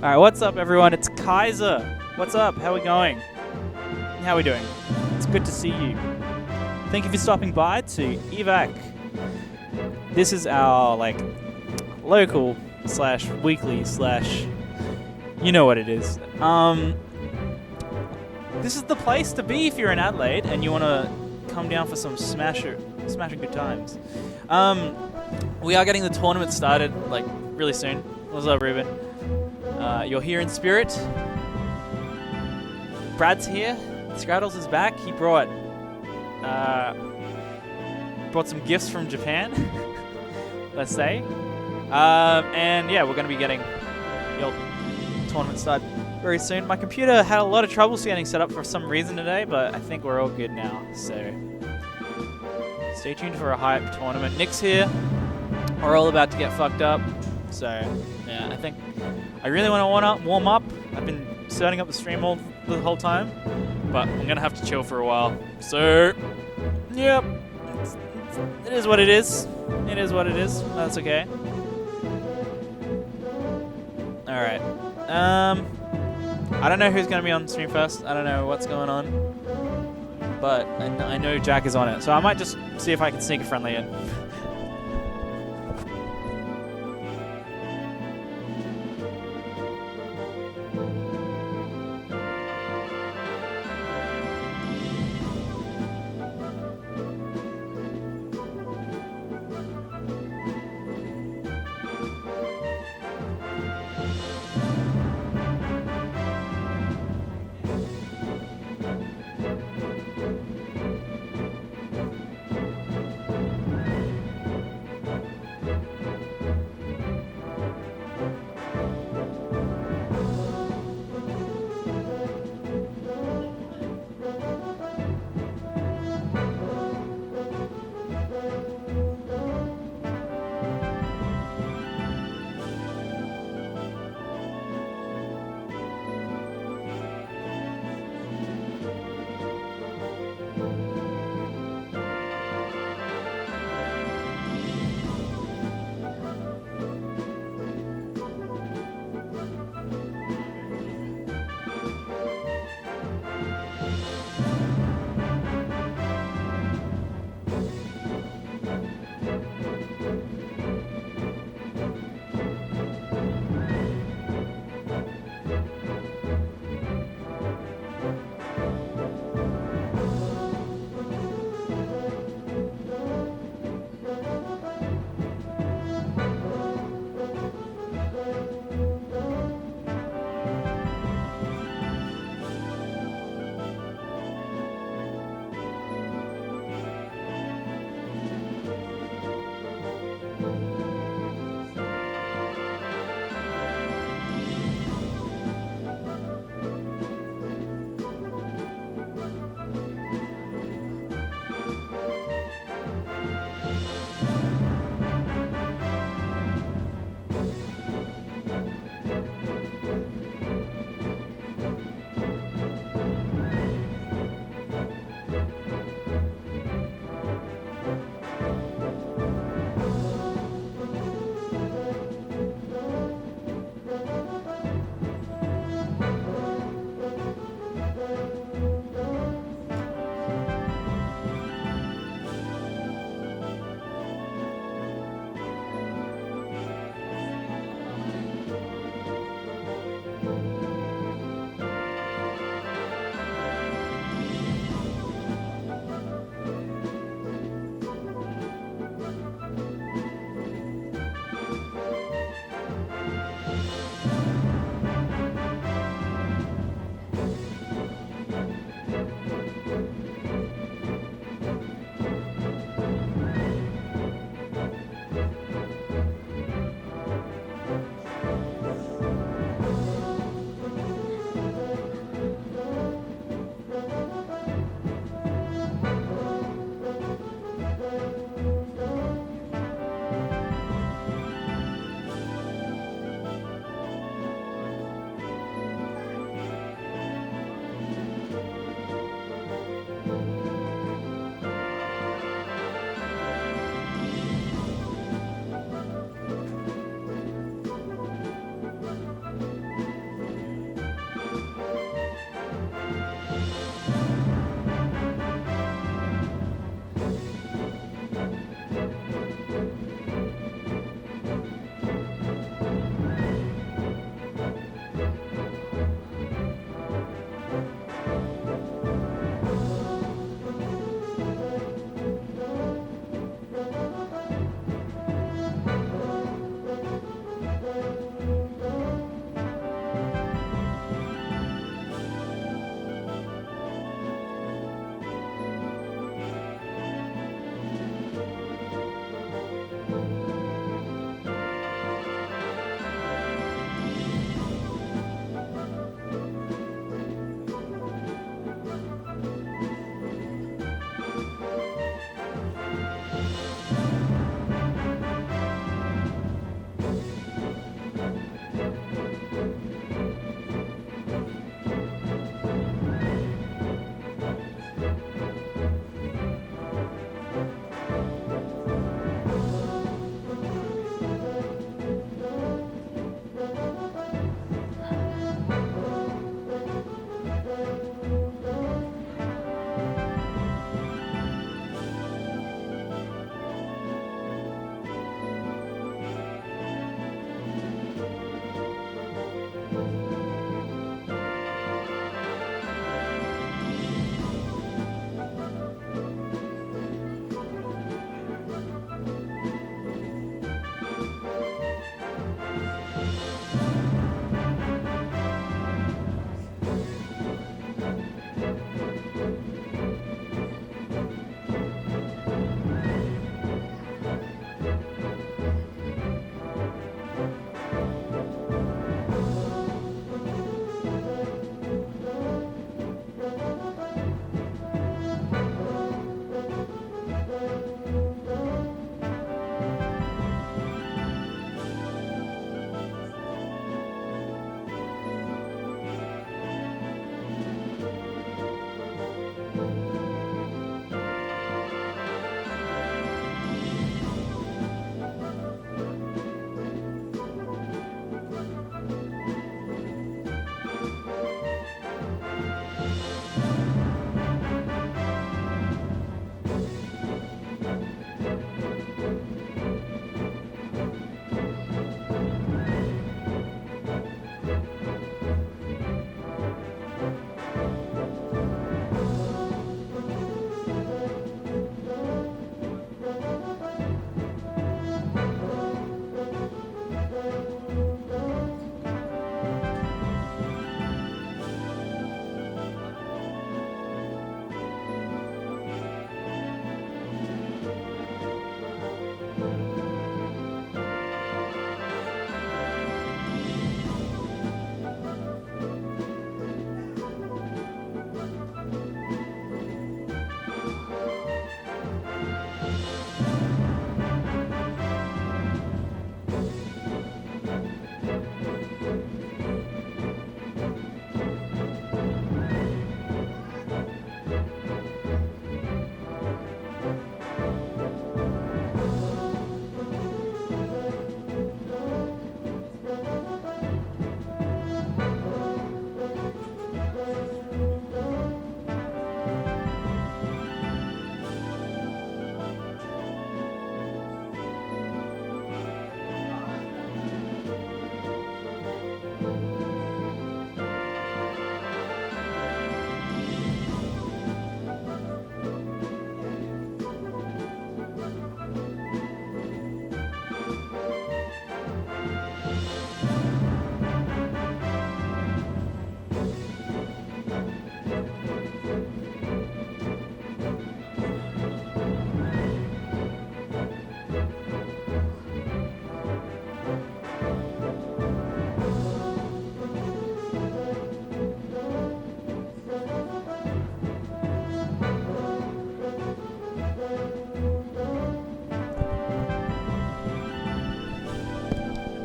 Alright, what's up everyone? It's Kaiser. What's up? How we going? How we doing? It's good to see you. Thank you for stopping by to EVAC. This is our local / weekly / you know what it is. This is the place to be if you're in Adelaide and you want to come down for some smashing good times. We are getting the tournament started really soon. What's up, Ruben? You're here in spirit. Brad's here. Scraddles is back. He brought some gifts from Japan. Let's say. And yeah, we're going to be getting the tournament started very soon. My computer had a lot of troubles getting set up for some reason today, but I think we're all good now. So stay tuned for a hype tournament. Nick's here. We're all about to get fucked up. So yeah, I really want to warm up. I've been setting up the stream the whole time, but I'm going to have to chill for a while. So yep, it is what it is. It is what it is. That's okay. Alright. I don't know who's going to be on stream first. I don't know what's going on. But I know Jack is on it. So I might just see if I can sneak a friendly in.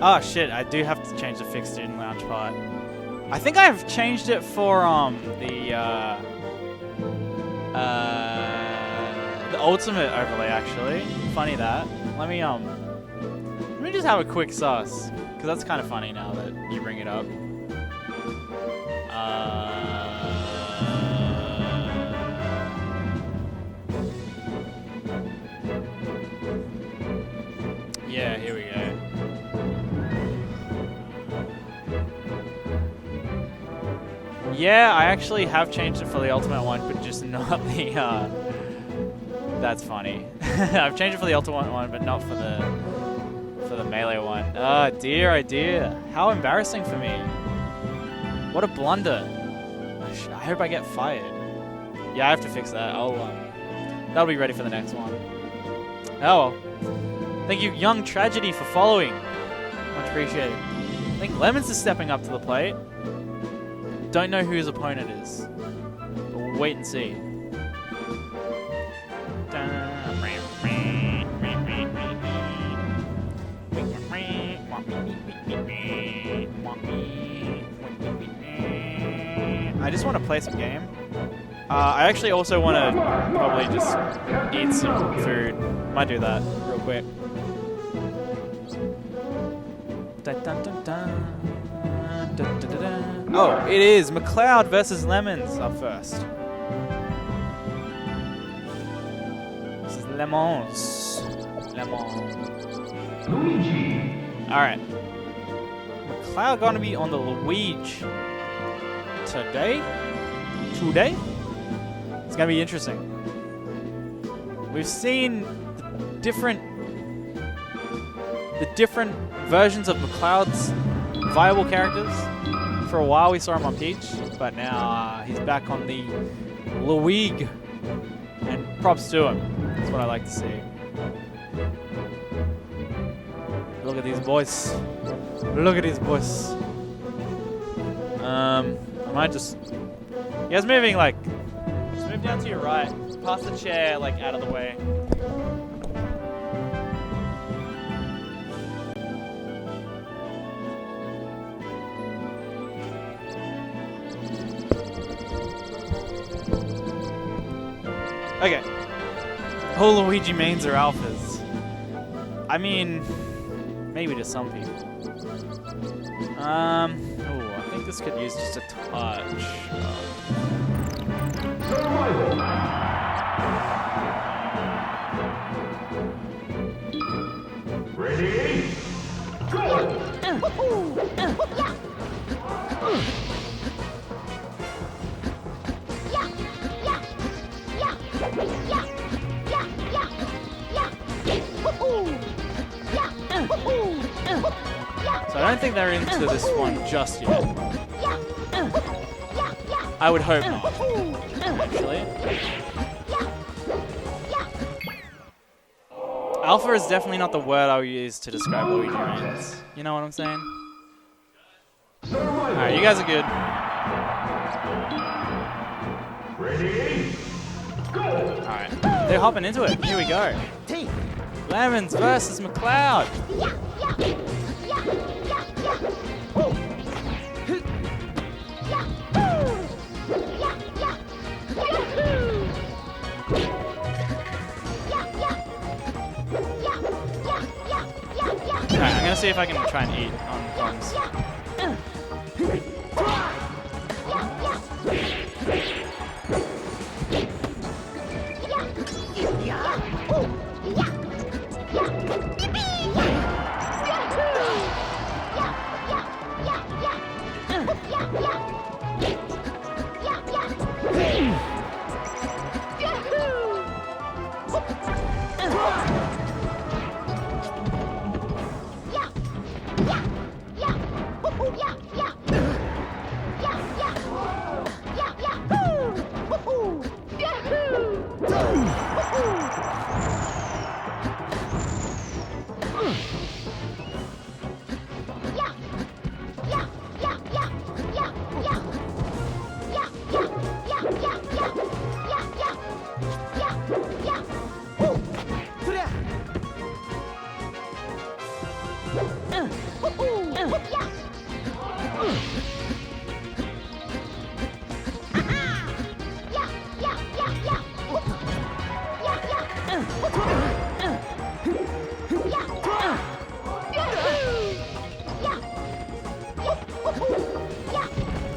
Oh shit, I do have to change the fixed student lounge part. I think I've changed it for the ultimate overlay actually. Funny that. Let me just have a quick sus, because that's kind of funny now that you bring it up. Yeah, here we go. Yeah, I actually have changed it for the ultimate one, but just not the, that's funny. I've changed it for the ultimate one, but not for the melee one. Oh dear, oh dear. How embarrassing for me. What a blunder. I hope I get fired. Yeah, I have to fix that. That'll be ready for the next one. Oh well. Thank you, Young Tragedy, for following. Much appreciated. I think Lemons is stepping up to the plate. Don't know who his opponent is, but we'll wait and see. I just want to play some game. I actually also want to probably just eat some food. Might do that real quick. Dun, dun, dun, dun. Dun, dun, dun, dun. Oh, it is McLeod versus Lemons up first. This is Lemons. Luigi. Alright. McLeod gonna be on the Luigi today? It's gonna be interesting. We've seen the different versions of McLeod's viable characters. For a while we saw him on Peach, but now he's back on the Luigi. And props to him. That's what I like to see. Look at these boys. Look at these boys. I might just... You guys moving like... Just move down to your right. Pass the chair like out of the way. Okay. All Luigi mains are alphas. I mean, maybe to some people. I think this could use just a touch. Ready? Go! So I don't think they're into this one just yet. I would hope not, actually. Alpha is definitely not the word I would use to describe Luigi mains. You know what I'm saying? Alright, you guys are good. Ready? Go! Alright, they're hopping into it. Here we go. Lemons versus McLeod. Alright, I'm gonna see if I can try and eat on bombs.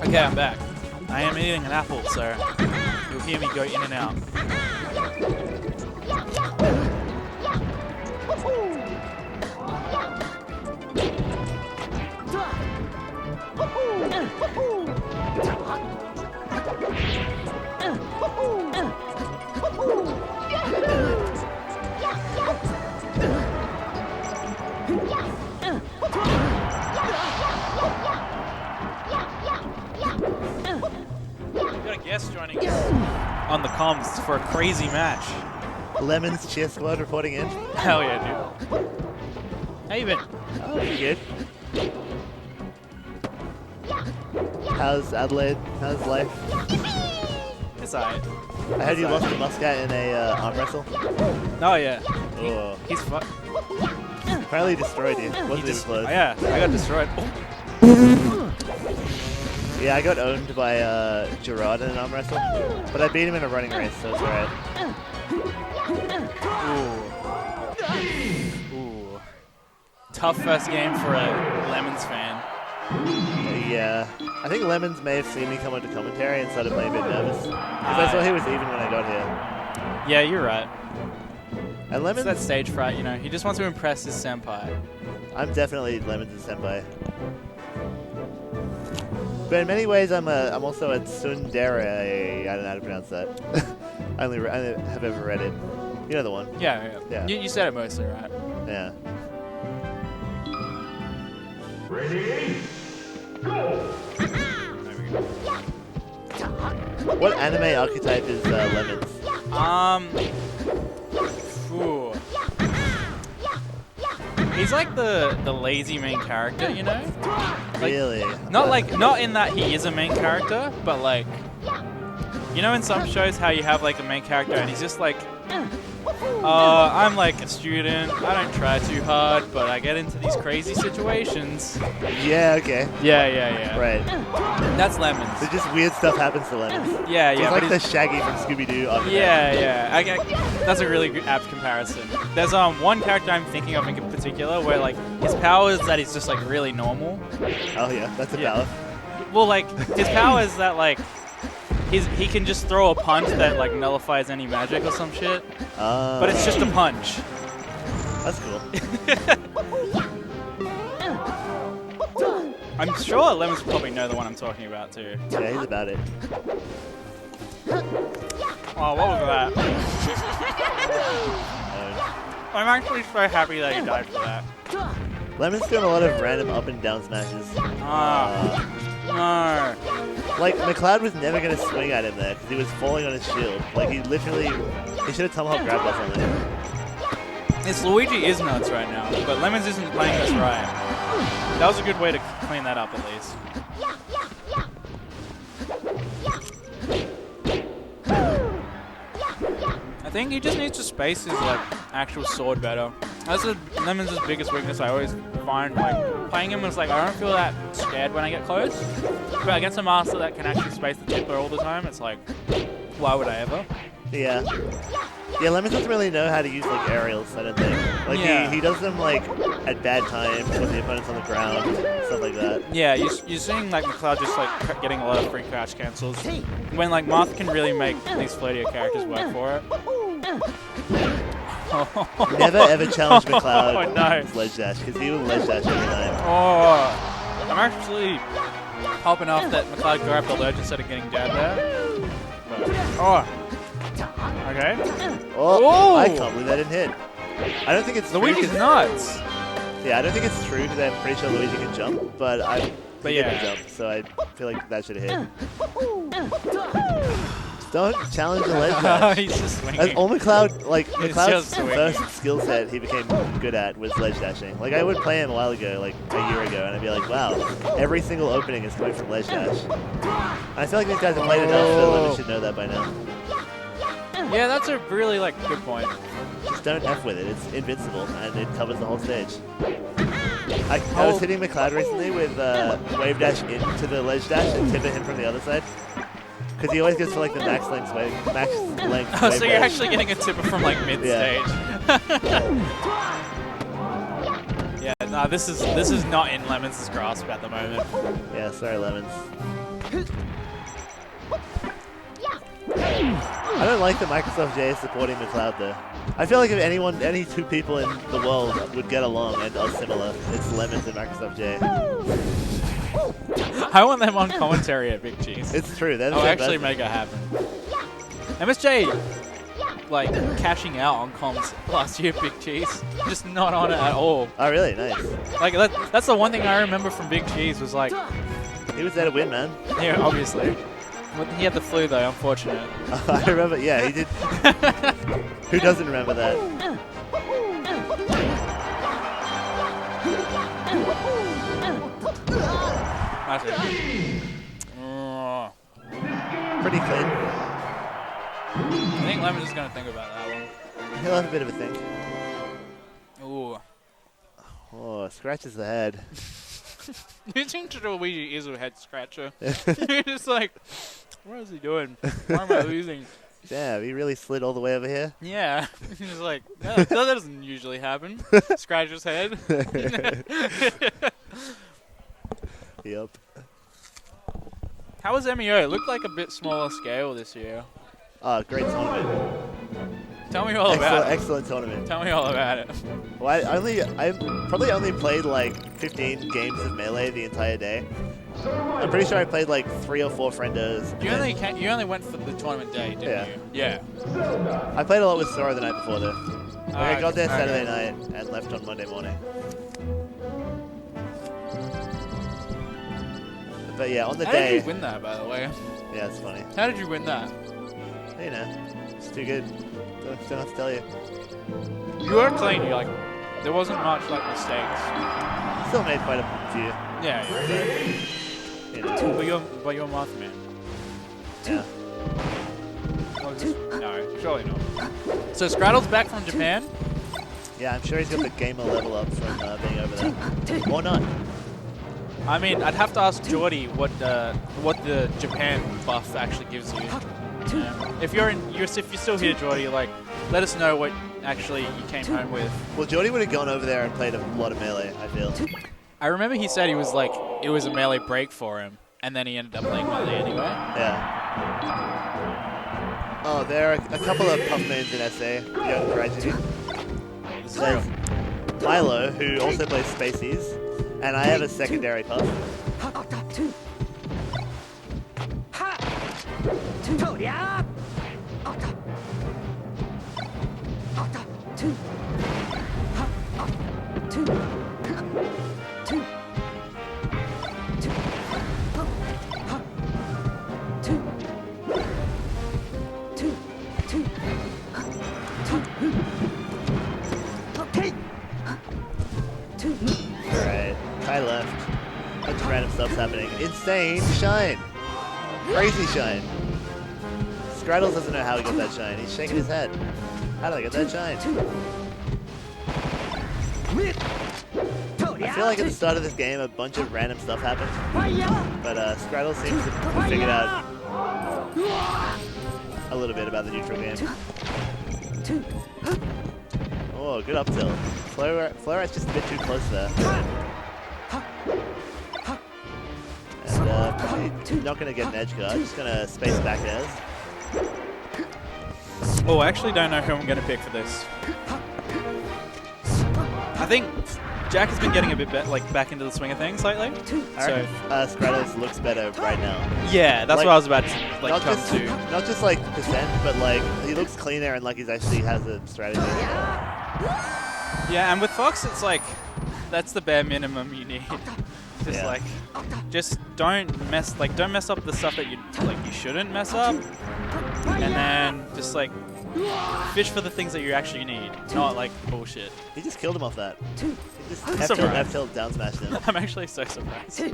Okay, I'm back. I am eating an apple, so you'll hear me go in and out. We've got a guest joining us on the comms for a crazy match. Lemon's cheer squad reporting in. Hell yeah, dude. How you been? Oh, pretty good. How's Adelaide? How's life? It's alright. I heard you lost to Muscat in a arm wrestle. Oh yeah. Oh. He's fu- Apparently he destroyed you. Wasn't even close. Oh, yeah, I got destroyed. Oh. Yeah, I got owned by Gerard in an arm wrestle, but I beat him in a running race, so it's alright. Ooh. Tough first game for a Lemons fan. Yeah, I think Lemons may have seen me come onto commentary and started playing a bit nervous. Because I saw he was even when I got here. Yeah, you're right. And It's Lemons, that stage fright, you know. He just wants to impress his senpai. I'm definitely Lemons' senpai. But in many ways, I'm also a tsundere. I don't know how to pronounce that. I only have ever read it. You know the one. Yeah. Yeah. You said it mostly right. Yeah. Ready? Go! There we go. What anime archetype is Lemons? Ooh. He's like the lazy main character, you know? Like, Really? not in that he is a main character, but like, you know in some shows how you have like a main character and he's just like, I'm like a student, I don't try too hard, but I get into these crazy situations. Yeah, okay. Yeah. Right. That's Lemons. So just weird stuff happens to Lemons. Yeah, He's but like the Shaggy from Scooby-Doo. Yeah. That's a really good apt comparison. There's one character I'm thinking of in particular where like his power is that he's just like really normal. Oh yeah, that's a Yeah. power. Well, like his power is that like he can just throw a punch that like nullifies any magic or some shit. But it's just a punch. That's cool. I'm sure Lemons probably know the one I'm talking about too. Yeah, he's about it. Oh, what was that? I'm actually so happy that he died for that. Lemon's doing a lot of random up and down smashes. No. Like, McLeod was never going to swing at him there because he was falling on his shield. Like, he should have tomahawk grabbed or something. This Luigi is nuts right now, but Lemons isn't playing this right. That was a good way to clean that up at least. I think he just needs to space his like actual sword better. That's Lemons' biggest weakness. I always find like playing him is like I don't feel that scared when I get close. But against a master that can actually space the tipper all the time, it's like, why would I ever? Yeah. Yeah, Lemons doesn't really know how to use like aerials, I don't think. Like Yeah. he does them like at bad times when the opponent's on the ground, stuff like that. Yeah, you're seeing like McLeod just like getting a lot of free crouch cancels. When like Marth can really make these floatier characters work for it. Never ever challenge McLeod Oh, no. with ledge dash because he will ledge dash every time. Oh, I'm actually hoping off that McLeod grabbed the ledge instead of getting jabbed there. But, okay. Oh, I can't believe that didn't hit. I don't think it's true. Luigi's nuts. Yeah, I don't think it's true because I'm pretty sure Luigi can jump, but he yeah. didn't jump, so I feel like that should have hit. Don't challenge the ledge dash. He's just swinging. That's all McLeod, like, He's McLeod's just swinging. first skill set he became good at was ledge dashing. Like, I would play him a while ago, like a year ago, and I'd be like, wow, every single opening is coming from ledge dash. And I feel like these guys have played enough, so Lemon should know that by now. Yeah, that's a really like good point. Just don't F with it. It's invincible, and it covers the whole stage. I was hitting McLeod recently with wave dash into the ledge dash and tipping him from the other side. Because he always gets to like the max length wave. Oh, so you're actually getting a tipper from like mid stage. Yeah, no, this is not in Lemons' grasp at the moment. Yeah, sorry, Lemons. I don't like that Microsoft J is supporting McLeod though. I feel like if any two people in the world would get along and are similar, it's Lemons and Microsoft J. I want them on commentary at Big Cheese. It's true. That's I'll actually make it happen. MSJ, like, cashing out on comms last year, Big Cheese. Just not on it at all. Oh, really? Nice. Like, that's the one thing I remember from Big Cheese was like... He was there to win, man. Yeah, obviously. He had the flu, though, unfortunate. I remember, yeah, he did. Who doesn't remember that? That's it. Pretty clean. I think Lemon is going to think about that one. He'll have a bit of a think. Ooh. Oh, scratches the head. Losing to Luigi is a head scratcher. You're just like, what is he doing? Why am I losing? Damn, he really slid all the way over here. Yeah. He's like, that doesn't usually happen. Scratch his head. Yep. How was MEO? It looked like a bit smaller scale this year. Oh, great tournament. Tell me all about it. Excellent tournament. Tell me all about it. Well, I probably only played like 15 games of Melee the entire day. I'm pretty sure I played like 3 or 4 friendos. You only went for the tournament day, didn't you? Yeah. I played a lot with Sora the night before though. I got there Saturday night and left on Monday morning. But yeah, on the How day. did you win that, by the way? Yeah, it's funny. How did you win that? You know, it's too good. Don't have to tell you. You were clean. You like, there wasn't much like mistakes. Still made quite a few. Yeah. You know. But you're a math man. Yeah. No, surely not. So Scraddle's back from Japan. Yeah, I'm sure he's got the gamer level up from being over there. Or not. I mean, I'd have to ask Geordie what the Japan buff actually gives you. If you're still here, Geordie, like, let us know what actually you came home with. Well, Geordie would have gone over there and played a lot of Melee, I feel. I remember he said he was like, it was a Melee break for him, and then he ended up playing Melee anyway. Yeah. Oh, there are a couple of puff mains in SA. Young tragedy. There's Milo, who also plays Spaceys, and I have a secondary puff. Alright, Kai left. Bunch of random stuff's happening. Insane shine! Crazy shine. Scraddles doesn't know how he got that shine. He's shaking his head. How did I get that shine? I feel like at the start of this game, a bunch of random stuff happened. But Scraddles seems to have figured out a little bit about the neutral game. Oh, good up tilt. Florat's just a bit too close there. And probably not going to get an edge guard, just going to space back airs. Oh, I actually don't know who I'm going to pick for this. I think Jack has been getting a bit back into the swing of things lately. So Scraddles looks better right now. Yeah, that's like, what I was about to not come just, to. Not just like percent, but like he looks cleaner and like he actually has a strategy. Yeah, and with Fox, it's like that's the bare minimum you need. Just don't mess up the stuff that you shouldn't mess up, and then just like fish for the things that you actually need, not like bullshit. He just killed him off that. He just Surprised. F-tilt down smashed him. I'm actually so surprised.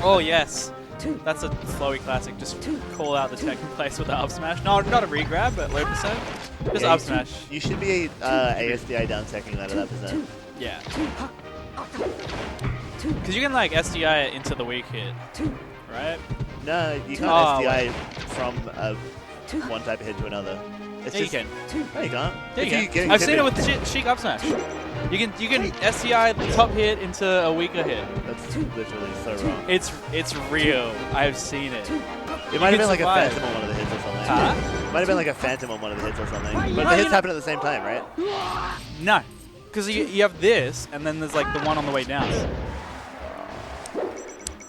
Oh yes, that's a flowy classic. Just call out the tech in place with the up smash. No, not a regrab, but low percent. Just up smash. You should be ASDI down teching that at that percent. Yeah. Because you can like SDI it into the weak hit, right? No, you can't Oh, SDI from one type of hit to another. It's Yeah, you just, can. No, you can't. Yeah, If you you can. get I've seen it with hit- the Sheik up smash. You can SDI the top hit into a weaker hit. That's literally so wrong. It's real. I've seen it. It might have can been like survive. a phantom on one of the hits or something. Huh? Might have been like a phantom on one of the hits or something. But No, the hits you happen at the same time, right? No, because you have this, and then there's like the one on the way down.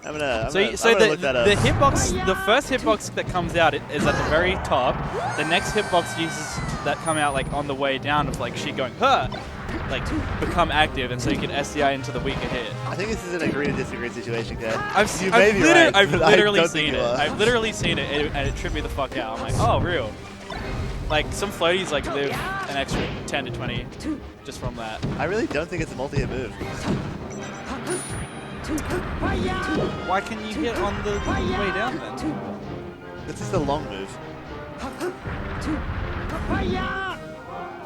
I'm gonna So look that up. the hitbox, the first hitbox that comes out is at the very top. The next hitbox uses that come out like on the way down of like she going her, like become active, and so you can SDI into the weaker hit. I think this is an agree to disagree situation, Kat. I've literally seen it. I've literally seen it, and it tripped me the fuck out. I'm like, oh, real. Like some floaties like live an extra 10 to 20 just from that. I really don't think it's a multi-hit move. Why can you hit on the way down then? It's just a long move.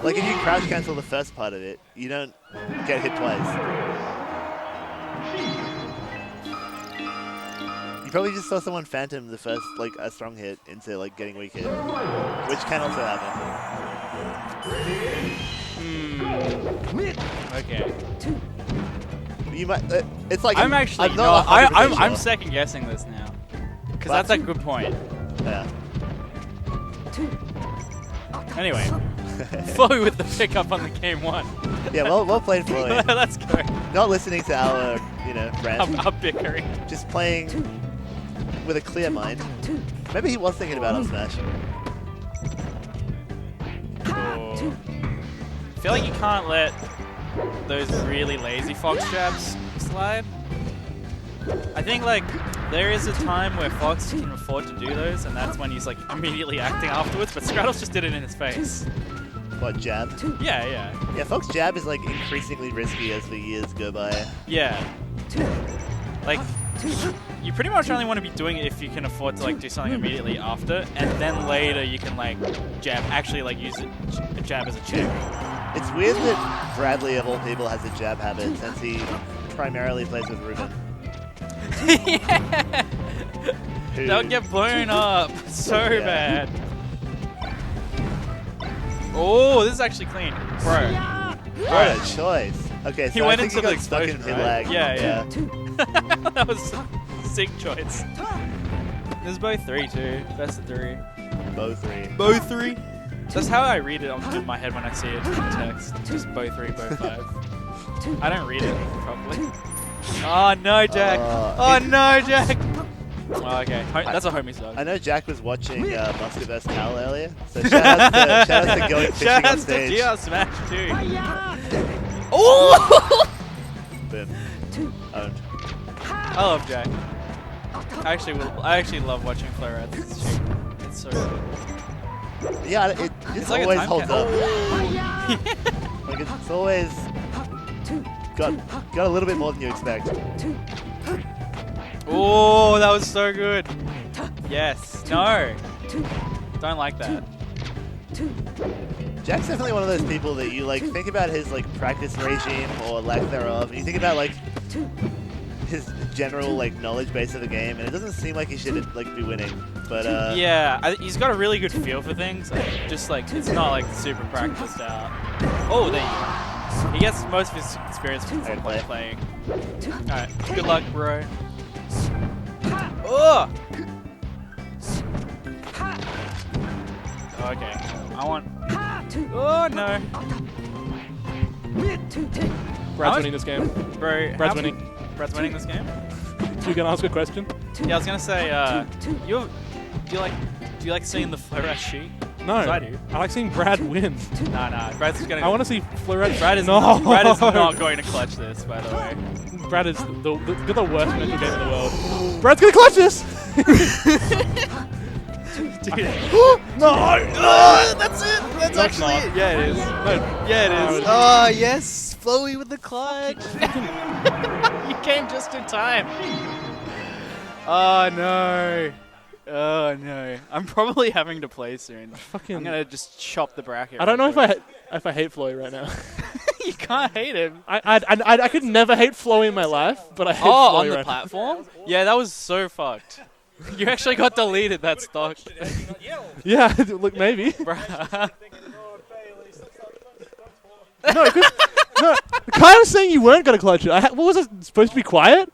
Like if you crouch cancel the first part of it, you don't get hit twice. You probably just saw someone phantom the first, like, a strong hit into, like, getting weak hit. Which can also happen. Okay. You might, it's like... I'm actually, I'm second guessing this now. Because that's a good point. Yeah. Anyway. Flowy with the pickup on the game one. Yeah, well played, Floyd. Let's go. Not listening to our, rant. I'm bickering. Just playing with a clear mind. Maybe he was thinking about up smash. Cool. I feel like you can't let those really lazy Fox jabs slide. I think like there is a time where Fox can afford to do those, and that's when he's like immediately acting afterwards. But Straddles just did it in his face. What, jab? Yeah, yeah. Yeah, Fox jab is like increasingly risky as the years go by. Yeah. Like, you pretty much only want to be doing it if you can afford to like do something immediately after, and then later you can like jab, actually like use it, a jab as a check. It's weird that Bradley, of all people, has a jab habit since he primarily plays with Ruben. Yeah. They'll get blown up so bad. Oh, this is actually clean, bro. What a choice. Okay, so He I went think into he the got stuck in explosion, pin right? lag. Yeah. That was a sick choice. There's both three too. Best of three. Both three. Both three. That's how I read it in my head when I see it in text. Just both three, both five. I don't read it properly. Oh no, Jack! Oh no, Jack! Oh, okay, that's a homie song. I know Jack was watching Musket vs. Cal earlier, so shout out to going fishing Shout on out stage. to GR Smash too. Oh! Boom. Owned. I love Jack. I actually love watching Flow Rats. It's so good. Yeah, it just like a always time holds cap. up. Like it's always got a little bit more than you expect. Oh, that was so good. Yes. No. Don't like that. Jack's definitely one of those people that you like think about his like practice regime or lack thereof, and you think about like his general like knowledge base of the game, and it doesn't seem like he should like be winning. But Yeah, he's got a really good feel for things. Just like it's not like super practiced out. Oh, there you go. He gets most of his experience from playing. Alright, good luck, bro. Oh! Okay, I want... Oh, no. Brad's winning this game. Bro, Brad's winning. Brad's winning this game? You gonna ask a question? Yeah, I was gonna say, do you like seeing the Flow Rat sheet? No. 'Cause I do. I like seeing Brad win. Nah, Brad's gonna... I want to see Florette. Brad is no. Brad is not going to clutch this, by the way. Brad is the worst mental game in the world. Brad's gonna clutch this! Dude. No! Oh, that's it! That's No, actually it's it! not. Yeah, it is. No. Yeah, it is. No. Oh, yes! Flowy with the clutch! You came just in time. Oh, no. Oh, no. I'm probably having to play soon. I'm gonna just chop the bracket. I don't know real if I hate Floyd right now. You can't hate him. I could never hate Flowy in my life, but I hate Oh, Flowy on the right platform? Yeah, that was so fucked. You actually got deleted, that stock. now. Yeah, look, maybe. Bruh. No, Kai was saying you weren't going to clutch it. What was it, supposed to be quiet?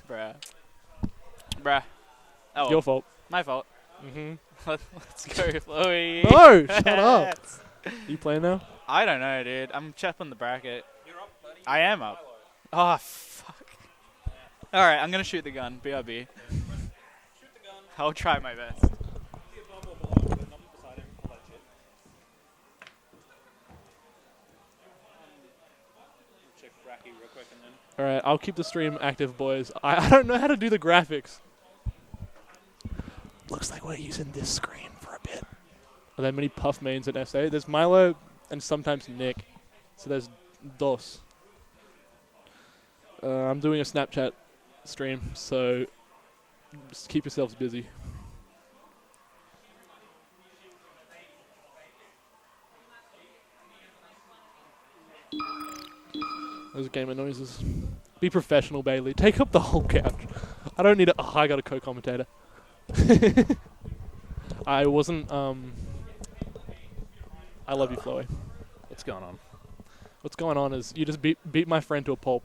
Bruh. Bruh. Oh, well. Your fault. My fault. Mm-hmm. Let's go, Chloe. No, shut up. You playing now? I don't know, dude. I'm chapping the bracket. You're up, buddy. I am up. Oh, fuck. All right, I'm going to shoot the gun. BRB. Shoot the gun. I'll try my best. All right, I'll keep the stream active, boys. I don't know how to do the graphics. Looks like we're using this screen for a bit. Are there many Puff mains at SA? There's Milo and sometimes Nick. So there's Dos. I'm doing a Snapchat stream, so just keep yourselves busy. Those gamer noises. Be professional, Bailey. Take up the whole couch. I don't need a... Oh, I got a co-commentator. I wasn't... I love you, Chloe. What's going on? What's going on is you just beat my friend to a pulp.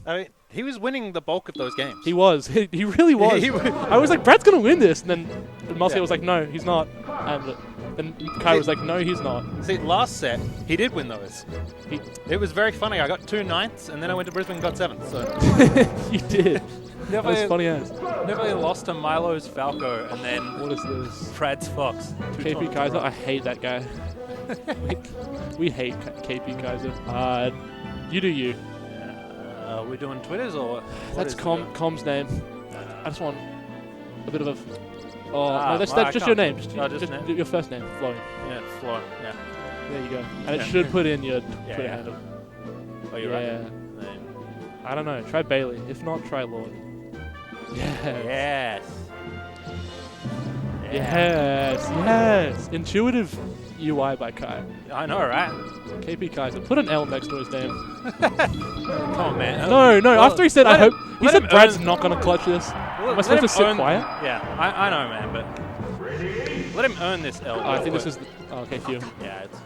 I mean, he was winning the bulk of those games. He was. He really was. I was like, Brad's going to win this. And then Marcia was like, no, he's not. And then Kai was like, no, he's not. See, last set, he did win those. It was very funny. I got 2 9ths, and then I went to Brisbane and got 7th. So You did. That was funny as. Never lost to Milo's Falco, and then What is this? Frad's Fox. KP Kaiser? I hate that guy. We hate KP Kaiser. You do you. Are we doing Twitters or? That's Com's name. I just want a bit of a... Oh, Ah, no, that's well, I just your can't. name. Just Oh, just do name? your first name, Floyd. Yeah, Flo. Yeah. There you go. And it Yeah. should put in your Yeah, Twitter yeah. handle. Oh, you're Yeah. right. I don't know. Try Bailey. If not, try Lord. Yeah. Yes. Yes. Intuitive UI by Kai. I know, right? KP Kaiser. Put an L next to his name. Come on, man. No. Well, After he said, I hope... He let said him Brad's earn- not going to clutch this. Well, Am I supposed to sit quiet? Yeah, I know, man, but let him earn this L. Oh, I think this is... Oh, okay, Hugh. Yeah, it's,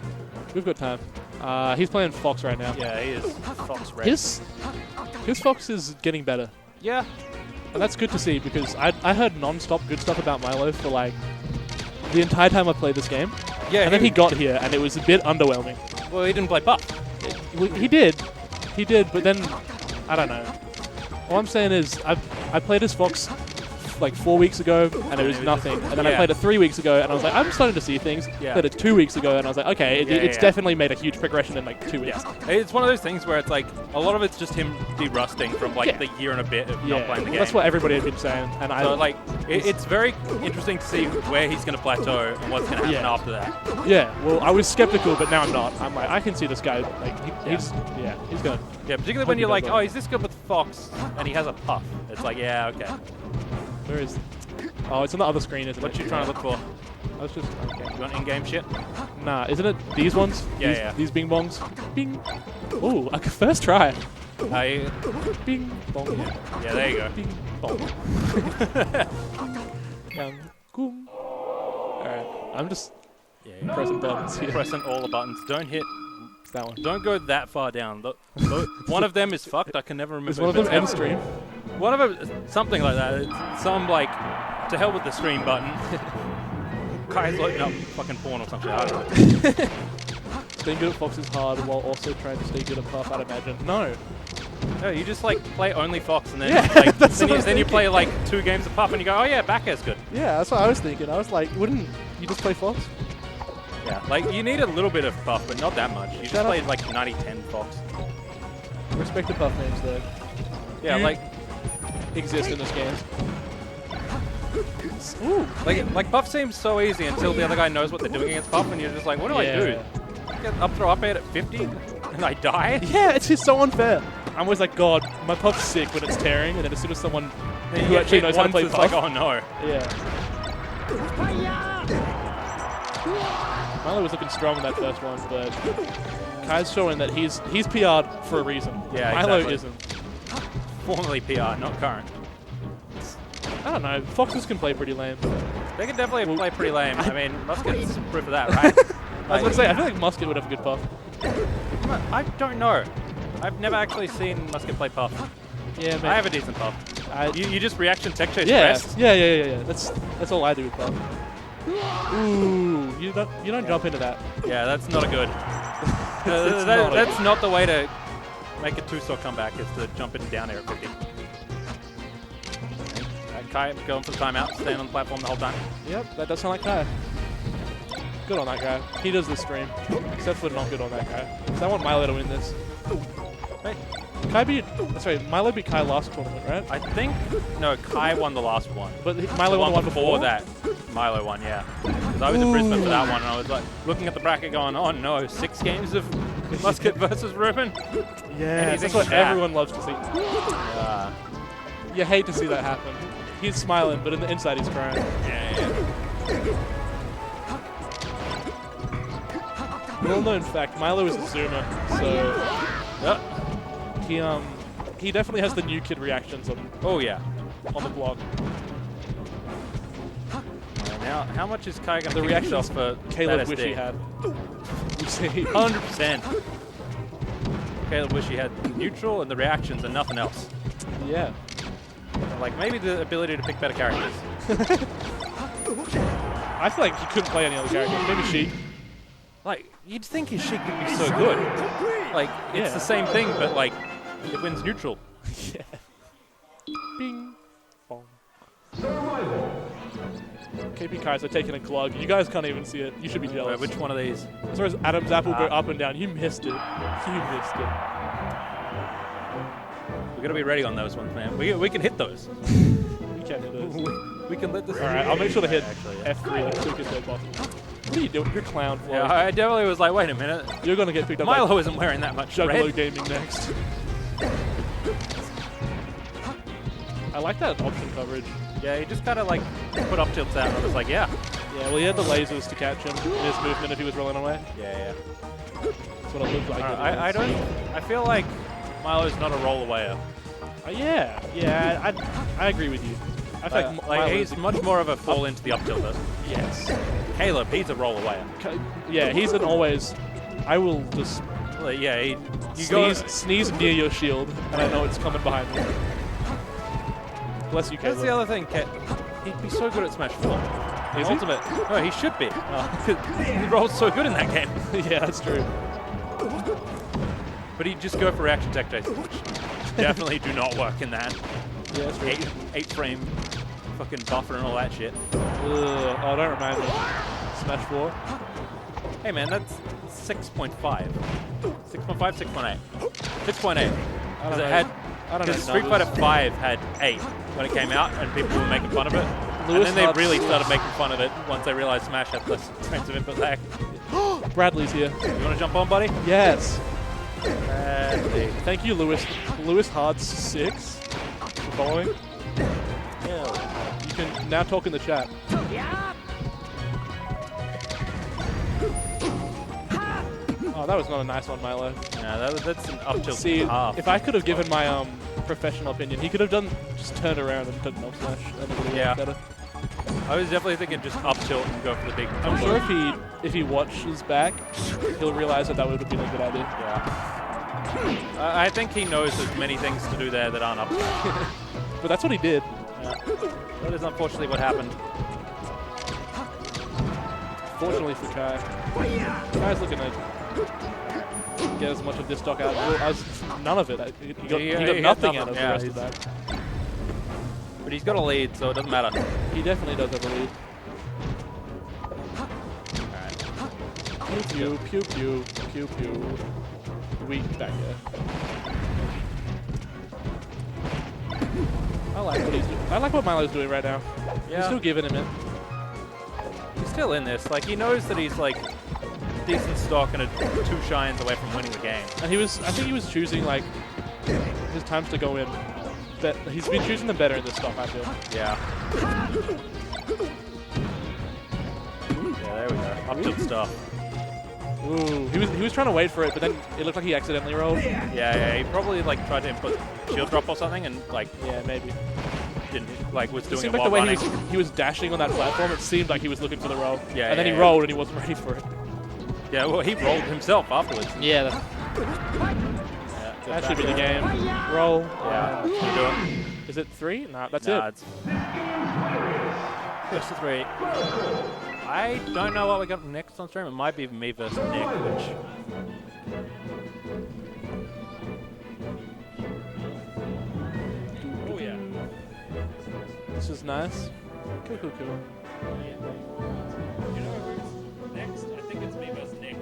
We've got time. He's playing Fox right now. yeah, he is Fox Red. His Fox is getting better. Yeah. And that's good to see because I heard non-stop good stuff about Milo for like the entire time I played this game. Yeah, And then he got here and it was a bit underwhelming. Well, he didn't play Buff. He did, but then I don't know. All I'm saying is I played as Fox like 4 weeks ago and it was nothing. And then I Yeah. played it 3 weeks ago and I was like, I'm starting to see things. Yeah. Played it 2 weeks ago and I was like, okay, it's yeah. definitely made a huge progression in like 2 weeks. Yeah. It's one of those things where it's like a lot of it's just him de-rusting from like the year and a bit of not playing the game. That's what everybody had been saying. And So like, it's very interesting to see where he's going to plateau and what's going to happen Yeah. after that. yeah, well, I was skeptical, but now I'm not. I'm like, I can see this guy. Like, he's good. Yeah, particularly Hope when he you're does like, well. oh, he's this good with Fox and he has a Puff. It's like, yeah, okay. Where is? Oh, it's on the other screen, isn't What it? you trying to look for? I was just. Okay. You want in-game shit? Nah, isn't it these ones? Yeah, These bing bongs. Bing. Ooh, first try. Yeah, Bing bong. there you go. Bing bong. Yang kum. Alright, I'm just Yeah. pressing buttons here. Pressing all the buttons. Don't hit. It's that one. Don't go that far down. One of them is fucked. I can never remember. Is one of if them it's end stream? One of them, something like that. It's some like, to hell with the stream button. Kai's loading up fucking porn or something. I don't know. Staying good at Fox is hard while also trying to stay good at Puff, I'd imagine. No. No, you just like play only Fox and then Yeah, like, that's then, what I you, was then you thinking. play like 2 games of Puff and you go, oh yeah, back air's good. Yeah, that's what I was thinking. I was like, wouldn't you just play Fox? Yeah, like you need a little bit of Puff, but not that much. You just Shut up. played like 90-10 Fox. Respect the Puff names though. Yeah, You- like Exist in this game. Ooh. like Puff seems so easy until the other guy knows what they're doing against Puff, and you're just like, what do I do? Get up throw up air at 50 and I die? Yeah, it's just so unfair. I'm always like, God, my Puff's sick when it's tearing, and then as soon as someone Then you who get actually hit knows how to once, play it's Puff, like, oh no. yeah. Milo was looking strong in that first one, but Kai's showing that he's PR'd for a reason. Yeah, Milo exactly. isn't. Formerly PR, not current. I don't know. Foxes can play pretty lame. They can definitely play pretty lame. I mean, Musket's proof of that, right? I was going to say, I feel like Musket would have a good puff. I don't know. I've never actually seen Musket play puff. Yeah, maybe. I have a decent puff. You just reaction tech chase Yeah, rest. yeah. That's all I do with puff. Ooh, you don't jump into that. Yeah, that's not a good. not That's not the way to make a two-stock comeback, is to jump in down air at 50. Kai going for the timeout, staying on the platform the whole time. Yep, that does sound like Kai. Good on that guy. He does this stream. Except for not good on that guy. So I want Milo to win this. Hey. Milo beat Kai last tournament, right? I think, no, Kai won the last one. But Milo won the one before that. Milo won, yeah. Because I was in Brisbane for that one, and I was like looking at the bracket going, oh no, 6 games of Musket versus Ruben? Yeah, that's what everyone loves to see. You hate to see that happen. He's smiling, but in the inside he's crying. Yeah. Well-known fact, Milo is a zoomer, so he definitely has the new kid reactions on the blog. Now, how much is Kai going to The kick reactions himself for Caleb that wish SD? he had. You see, 100%. Caleb wish he had neutral, and the reactions and nothing else. Yeah. Like maybe the ability to pick better characters. I feel like he couldn't play any other character. Maybe Sheik. Like, you'd think his Sheik would be so good. Like, it's the same thing, but like, it wins neutral. Yeah. Bing. Bong. KP Kai's are taking a clog. You guys can't even see it. You should be jealous. Which one of these? As far as Adam's apple go up and down, you missed it. You missed it. We're gonna be ready on those ones, man. We can hit those. You can't hit those. We can let this. All right, I'll make sure to hit Actually, yeah. F3 as quick as possible. What are you doing? You're clown flow. Yeah, I definitely was like, wait a minute. You're gonna get picked up. Milo by isn't wearing that much Juggalo red. Gaming next. I like that option coverage. Yeah, he just kind of like put up tilts out, and I was like, yeah. Yeah, well, he had the lasers to catch him in his movement if he was rolling away. Yeah. That's what it looked like. I feel like Milo's not a roll awayer. Yeah, I agree with you. I feel like Milo's he's much more of a fall into the up tilter. Yes. Caleb, he's a roll awayer. Yeah, he's an always. I will just Well, yeah, you sneeze near your shield, and I know it's coming behind me. Bless you, Caleb. That's the other thing, he'd be so good at Smash 4. Is he? Ultimate. No, he should be. He rolls so good in that game. Yeah, that's true. But he'd just go for reaction tech chases, which definitely do not work in that. Yeah, that's true. 8 frame fucking buffer and all that shit. Ugh, oh, don't remind me. Smash 4. Hey man, that's 6.5. 6.5, 6.8. 6.8. Because Street Fighter 5 had 8 when it came out, and people were making fun of it. And then they really started making fun of it once they realized Smash had less frames of input lag. Bradley's here. You want to jump on, buddy? Yes. Bradley. Thank you, Lewis. Lewis Hards 6 for following. You can now talk in the chat. Oh, that was not a nice one, Milo. Yeah, that's an up tilt. See, half. if I could have given my professional opinion, he could have just turned around and done an up smash. And it would have Yeah. worked better. I was definitely thinking just up tilt and go for the big. I'm combo. sure if he watches back, he'll realize that would have been a good idea. Yeah. I think he knows there's many things to do there that aren't up tilt. But that's what he did. Yeah. That is unfortunately what happened. Fortunately for Kai. Kai's looking to get as much of this stock out as none of it. He got nothing out of the rest of that. But he's got a lead, so it doesn't matter. He definitely does have a lead. Alright. Pew, pew, pew, pew, pew. Weak back here. I like what he's doing. I like what Milo's doing right now. Yeah. He's still giving him it. He's still in this. Like, he knows that he's like decent stock and 2 shines away from winning the game. And I think he was choosing like his times to go in. He's been choosing them better in this stock, I feel. Yeah. Yeah, there we go. Up tilt stuff. Ooh, he was trying to wait for it, but then it looked like he accidentally rolled. Yeah, he probably like tried to input shield drop or something, and like Yeah, maybe. didn't like was It doing seemed it like the while way running. he was dashing on that platform, it seemed like he was looking for the roll. Yeah, and then he yeah. rolled and he wasn't ready for it. Yeah, well, he rolled himself afterwards. Yeah, Yeah, that should be the game. Roll. Yeah, you do it. Is it 3? No, that's Nah, it. it's first to 3. I don't know what we got next on stream. It might be me versus Nick, which. Oh yeah. This is nice. Cool. You know who's next? I think it's me versus Nick.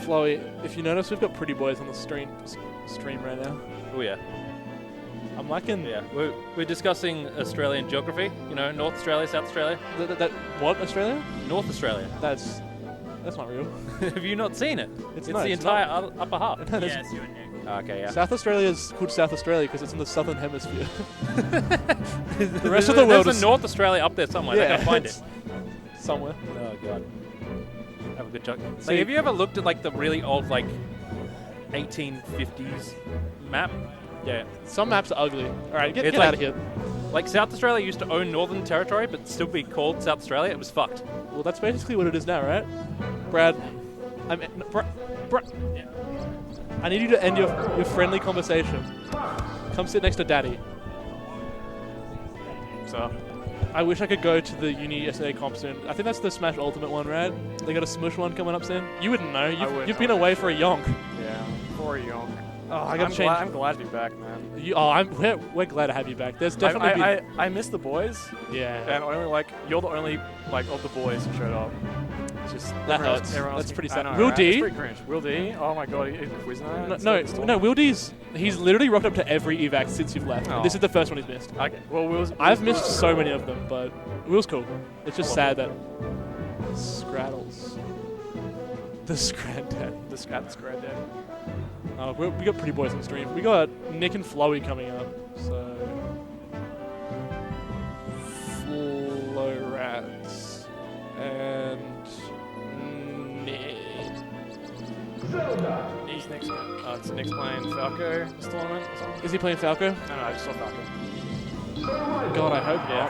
Flowy, if you notice, we've got pretty boys on the stream right now. Oh yeah. I'm liking Yeah, we're discussing Australian geography. You know, North Australia, South Australia, that. What, Australia? North Australia. That's not real. Have you not seen it? It's no, the it's entire upper half. No, there's- Yes, you and Nick. Okay, yeah. South Australia is called South Australia because it's in the southern hemisphere. The rest of the world There's is a North Australia up there somewhere. They gotta find it. it's somewhere. Oh god. Have a good joke. See- Like, have you ever looked at like the really old like 1850s map? Yeah. Some maps are ugly. All right, get It's out like- of here. Like South Australia used to own Northern Territory, but still be called South Australia. It was fucked. Well, that's basically what it is now, right? Brad, I need you to end your friendly conversation. Come sit next to Daddy. So, I wish I could go to the Uni SA comp soon. I think that's the Smash Ultimate one, right? They got a Smush one coming up soon. You wouldn't know. You've been away for a yonk. yeah, for young. Oh, I gotta change. I'm glad to be back, man. We're glad to have you back. There's definitely I miss the boys, yeah. and you're the only of the boys who showed up. It's just That everyone hurts. everyone That's else- pretty I sad. know, Will right? D? It's pretty cringe. Will D? Oh my god, he's quizzing that. No, Will D's. He's literally rocked up to every evac since you've left. Oh. This is the first one he's missed. Okay. Well, Will's I've missed so many of them, but Will's cool. It's just sad that Scraddles. The Scranddad. the Scrad Daddy. We got pretty boys on stream. We got Nick and Flowy coming up. So Florats and Nick. He's next. It's Nick's playing Falco this tournament or something. Is he playing Falco? No, I just saw Falco. God, I hope Yeah,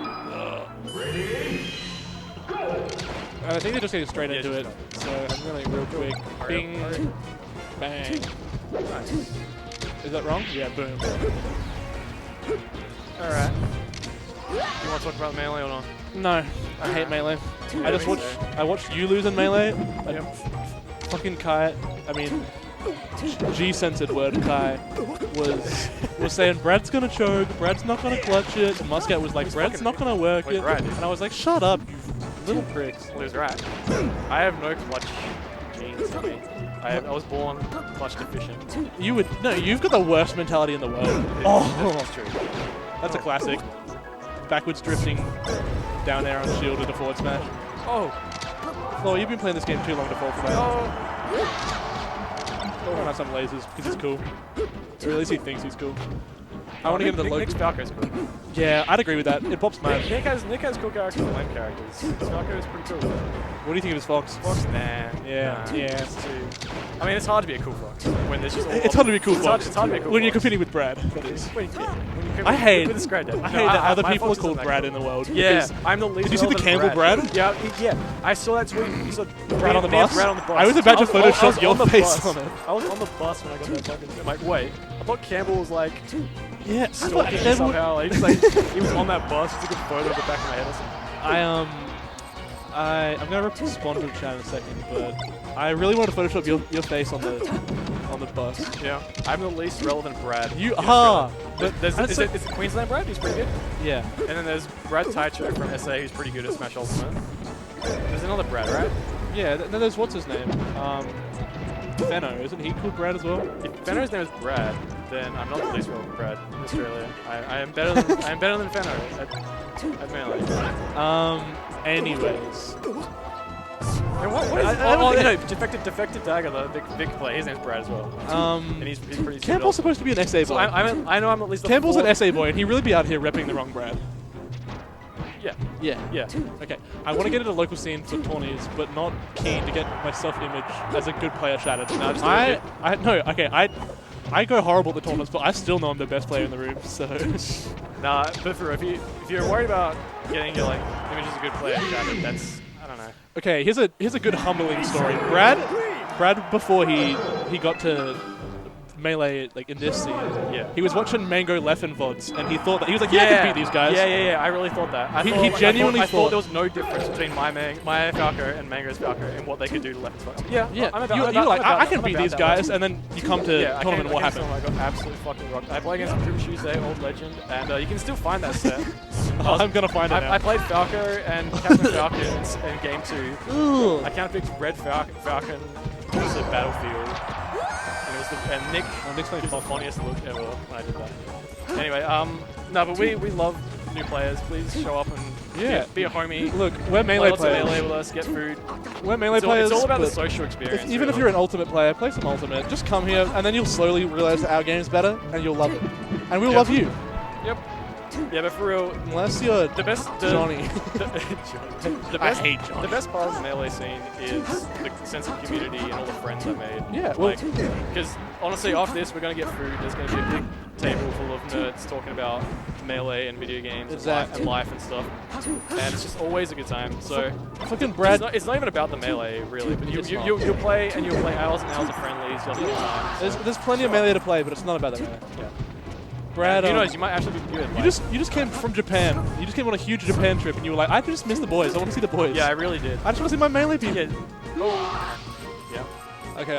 not. Falco. Ready? Go! I think they're just getting straight Yeah, into it. just So I'm gonna real quick. Hurry Bing, up, hurry. bang. Nice. Is that wrong? Yeah, boom. All right. You want to talk about Melee or not? No, I hate Melee. I just watched. I watched you lose in Melee. And fucking Kai. I mean, G-censored word Kai was saying Brad's gonna choke. Brad's not gonna clutch it. And Muscat was like, Brad's not gonna work Wait, it. Brad. And I was like, shut up, you little pricks. Well, he was right. I have no clutch genes in me. I was born clutch deficient. You would no. You've got the worst mentality in the world. Oh, That's true. that's a classic. Backwards drifting down air on shield with a forward smash. Oh. Flo, you've been playing this game too long to fall for that. Oh. Throwing out some lasers because he's cool. Or at least he thinks he's cool. I want to get into the Nick's Falco's cool. Yeah, I'd agree with that. It pops mad. Nick has cool characters and lame characters. Falco is pretty cool. What do you think of his Fox? Fox, nah. Yeah, Nah, yeah. it's too. I mean, it's hard to be a cool Fox when there's just all. It's hard to be cool It's Fox. hard to be a cool when you're Fox. competing with Brad. That is. When you compete I hate. with the Scrad Dad. I hate that other people are called Brad in the world. Yeah, because- I'm the least. Did you see the relevant Campbell Brad? Yeah, yeah. I saw that tweet. You saw Brad on the me and bus? Brad on the bus. I was about to I Photoshop was your on the face bus. on it. I was on the bus when I got that fucking. I'm like, wait. I thought Campbell was like Yeah, stalking me somehow. Like, just, like he was on that bus. He took a photo of the back of my head or something. I'm gonna respond to the chat in a second, but I really want to Photoshop your face on the bus. Yeah, I'm the least relevant Brad. You in are. Australia. There's, That's is it Queensland Brad? He's pretty good. Yeah. And then there's Brad Taicho from SA, who's pretty good at Smash Ultimate. There's another Brad, right? Yeah. Then there's what's his name? Fenno, isn't he called Brad as well? If Fenno's name is Brad, then I'm not the least relevant Brad in Australia. I am better than Fenno at Melee. Anyways. No, defected dagger, the big player. His name's Brad as well. And he's pretty. Campbell's supposed to be an SA boy. So I know I'm at least. Campbell's an SA boy, and he really be out here repping the wrong Brad. Yeah. Yeah. Okay. I want to get into local scene for tourneys, but not keen to get my self-image as a good player shattered. No, I go horrible at the tournaments, but I still know I'm the best player in the room. So. Nah, but for if you're worried about getting your like image as a good player shattered, that's I don't know. Okay, here's a good humbling story. Brad before he got to Melee like in this scene, he was watching Mango Leffen VODs and he thought that he was like, I can beat these guys. Yeah. I really thought that. He genuinely thought there was no difference between my Falco and Mango's Falco and what they could do to Leffen's Falco. Yeah. You're like, I can beat these guys, and then you come to tournament and what happened? I got absolutely fucking rocked. I played against Drew Tuesday, Old Legend, and you can still find that set. I'm gonna find it now. I played Falco and Captain Falcon in Game 2. Ooh. I counterpicked Red Falcon to the Battlefield. And Nick's made the funniest look ever when I did that. Anyway, no, but we love new players. Please show up and be a homie. Look, we're Melee play players. Melee with us, get food. We're Melee players. It's all about the social experience. Even if you're an Ultimate player, play some Ultimate. Just come here, and then you'll slowly realize that our game's better, and you'll love it. And we'll love you. Yep. Yeah, but for real, unless you're Johnny. I hate Johnny. The best part of the Melee scene is the sense of community and all the friends I made. Yeah, well, because honestly, after this, we're gonna get food. There's gonna be a big table full of nerds talking about Melee and video games and life and stuff, and it's just always a good time. So, fucking Brad, it's not even about the Melee really, but you'll play hours and hours of friendlies. You'll have a good time. There's plenty of Melee to play, but it's not about the Melee. Yeah. Brad, who knows? You might actually be good. You just came from Japan. You just came on a huge Japan trip, and you were like, I just miss the boys. I want to see the boys. Yeah, I really did. I just want to see my Melee people. Yeah. Okay.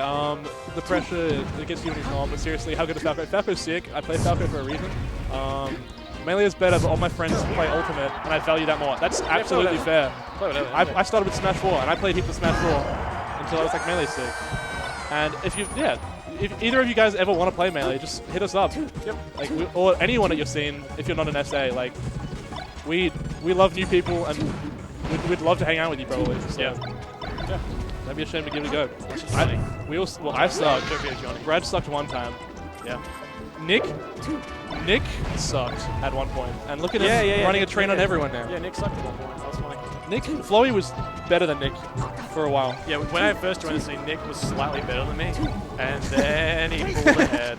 The pressure it gets you when you're calm, but seriously, how good is Falco? Falco's sick. I play Falco for a reason. Melee is better, but all my friends play Ultimate, and I value that more. That's absolutely fair. I started with Smash 4, and I played heaps of Smash 4 until I was like Melee sick. And if either of you guys ever want to play Melee, just hit us up. Yep. Like or anyone at your scene, if you're not an SA, like we love new people and we'd love to hang out with you probably. So, yeah. Don't be ashamed to give it a go. I sucked. Brad sucked one time. Yeah. Nick sucked at one point, and look at him running a train on everyone now. Yeah, Nick sucked at one point. That was funny. Flowey was better than Nick for a while. Yeah, when I first joined the scene, Nick was slightly better than me, and then he pulled ahead.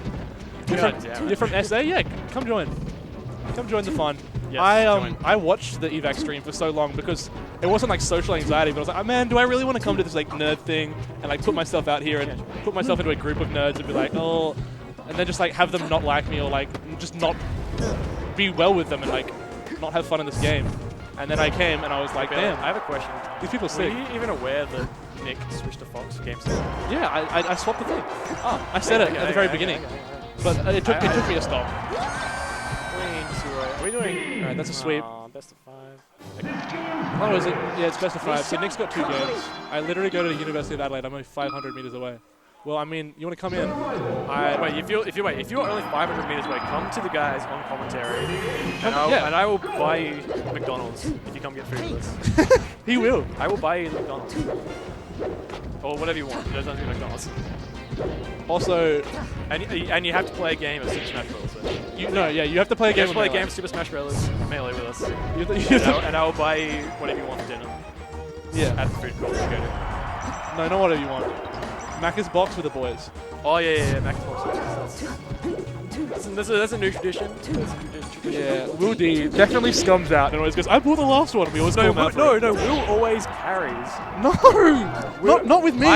You're from SA? Yeah, come join. Come join the fun. Yes, I watched the EVAC stream for so long because it wasn't like social anxiety, but I was like, oh man, do I really want to come to this like nerd thing and like put myself out here and put myself into a group of nerds and be like, oh, and then just like have them not like me or like just not be well with them and like not have fun in this game. And then I came and I was like, damn. I have a question. These people are sick. Were you even aware that Nick switched to Fox for Game 7? Yeah, I swapped the thing. Oh, I said it at the very beginning. But it took me a stop. Are we doing? Alright, that's a sweep. Best of 5. Oh, is it? Yeah, it's best of 5. So Nick's got 2 games. I literally go to the University of Adelaide. I'm only 500 meters away. Well, I mean, you want to come in? If you're only 500 meters away, come to the guys on commentary, and I will buy you McDonald's if you come get food with us. He will. I will buy you McDonald's or whatever you want. It doesn't have to be McDonald's. Also, and you have to play a game of Super Smash Bros. You have to play a game. Play a game of Super Smash Bros. Melee with us. And I will buy you whatever you want for dinner. Yeah. At the food court you go to. No, not whatever you want. Macca's box with the boys. Oh yeah, Macca's box. That's a new tradition. Yeah, Will D definitely scums out and always goes, I bought the last one. We always call him out for it. No, Will always carries. No, not with me.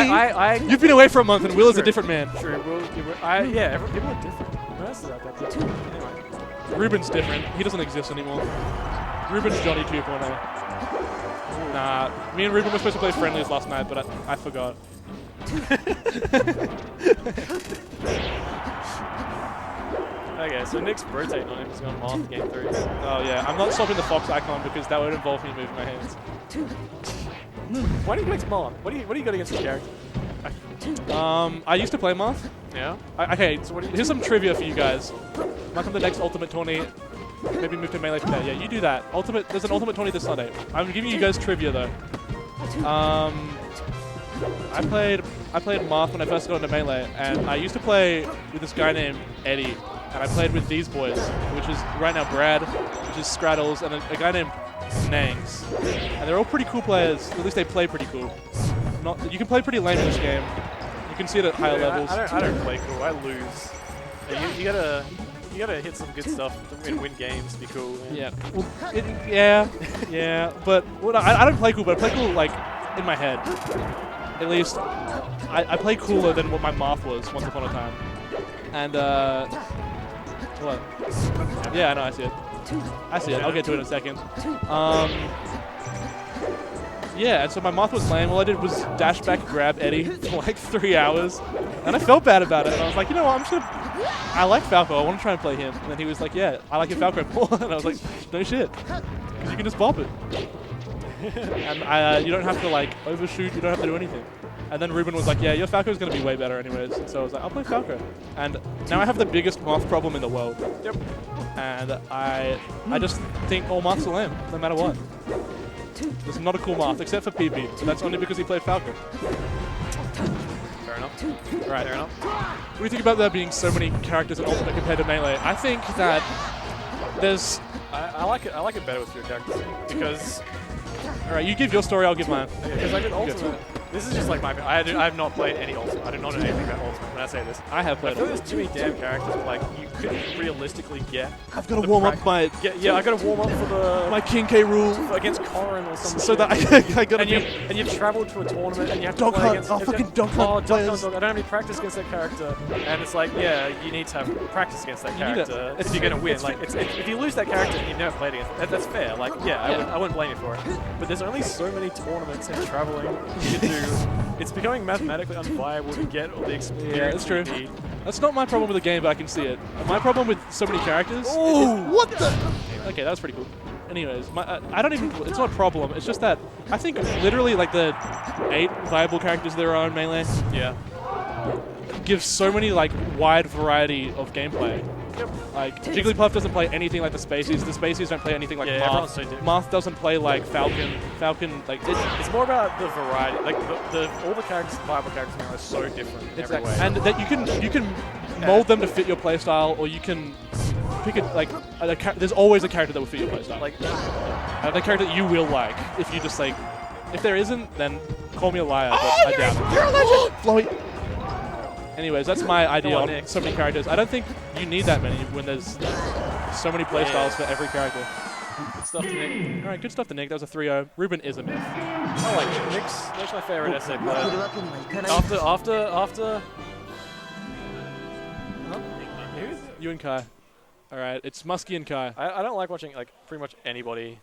You've been away for a month and Will is a different man. True, Will. People are different. Anyway. Ruben's different. He doesn't exist anymore. Ruben's Johnny 2.0. Nah, me and Ruben were supposed to play friendlies last night, but I forgot. Okay, so Nick's rotating on him. He's going off Game 3. Oh yeah, I'm not swapping the Fox icon because that would involve me moving my hands. Why do you mix Marth? What do you got against this character? I used to play Marth. Yeah? Okay, so here's some trivia for you guys. Might come the next Ultimate tourney. Maybe move to Melee from there. Yeah, you do that. There's an Ultimate tourney this Sunday. I'm giving you guys trivia though. I played Marth when I first got into Melee, and I used to play with this guy named Eddie, and I played with these boys, which is right now Brad, which is Scraddles, and a guy named Nangs. And they're all pretty cool players. At least they play pretty cool. You can play pretty lame in this game. You can see it at higher levels. I don't play cool. I lose. You gotta hit some good stuff to win games to be cool. Yeah. Well, yeah. But I don't play cool, but I play cool like in my head. At least I play cooler than what my Marth was once upon a time. And what? Yeah, I know. I see it. I'll get to it in a second. Yeah, and so my Marth was lame. All I did was dash back and grab Eddie for like 3 hours. And I felt bad about it. And I was like, you know what, I like Falco. I want to try and play him. And then he was like, yeah, I like your Falco more. And I was like, no shit. Because you can just bop it. And you don't have to like overshoot. You don't have to do anything. And then Ruben was like, yeah, your Falco's going to be way better anyways. And so I was like, I'll play Falco. And now I have the biggest Marth problem in the world. Yep. And I just think all Marths are lame, no matter what. There's not a cool Marth, except for PP. So that's only because he played Falco. Fair enough. Right. Fair enough. What do you think about there being so many characters in Ultimate compared to Melee? I think that there's... I like it better with your characters because... Alright, you give your story, I'll give mine. Because like with Ultimate, this is just like my... I have not played any Ultimate. I do not know anything about Ultimate when I say this. I have I played feel it. there's too many damn characters like you couldn't realistically get. I've got to warm up my... Yeah, I got to warm up for the... My King K rule. Against Corrin or something. So that I got to and you've travelled to a tournament and you have to Dog play Hunt. against... Oh, fucking Dog Oh, Hunt Dog players. Hunt. I don't have any practice against that character. And it's like, yeah, you need to have practice against that character if you're going to win. Like, if you lose that character and you've never played against it, that's fair. Like, yeah, I wouldn't blame you for it. But there's only so many tournaments and travelling you can do. It's becoming mathematically unviable to get all the experience. Yeah, that's true. you need. That's not my problem with the game, but I can see it. My problem with so many characters... Ooh, what the? Okay, that was pretty cool. Anyways, I don't even... It's not a problem. It's just that I think literally like the 8 viable characters there are in Melee Yeah. give so many like wide variety of gameplay. Yep. Like, Jigglypuff doesn't play anything like the Spaceys. The Spaceys don't play anything like Yeah, Marth. everyone's so different. Marth doesn't play like Falcon. Falcon, like... It's more about the variety. Like, all the characters, viable characters now are so different in every way. And that you can mold them to fit your playstyle, or you can pick it like there's always a character that will fit your playstyle. Like, The character that you will like. If you just like, if there isn't, then call me a liar. But I doubt it. You're a legend! Flowy. Anyways, that's my idea Come on on, Nick. so many characters. I don't think you need that many when there's so many playstyles for every character. good stuff to Nick. All right, good stuff to Nick. That was a 3-0. Ruben is a myth. I like Nick. Nick's my favorite SA player. After. Huh? Who? You and Kai. All right, it's Muskie and Kai. I don't like watching like pretty much anybody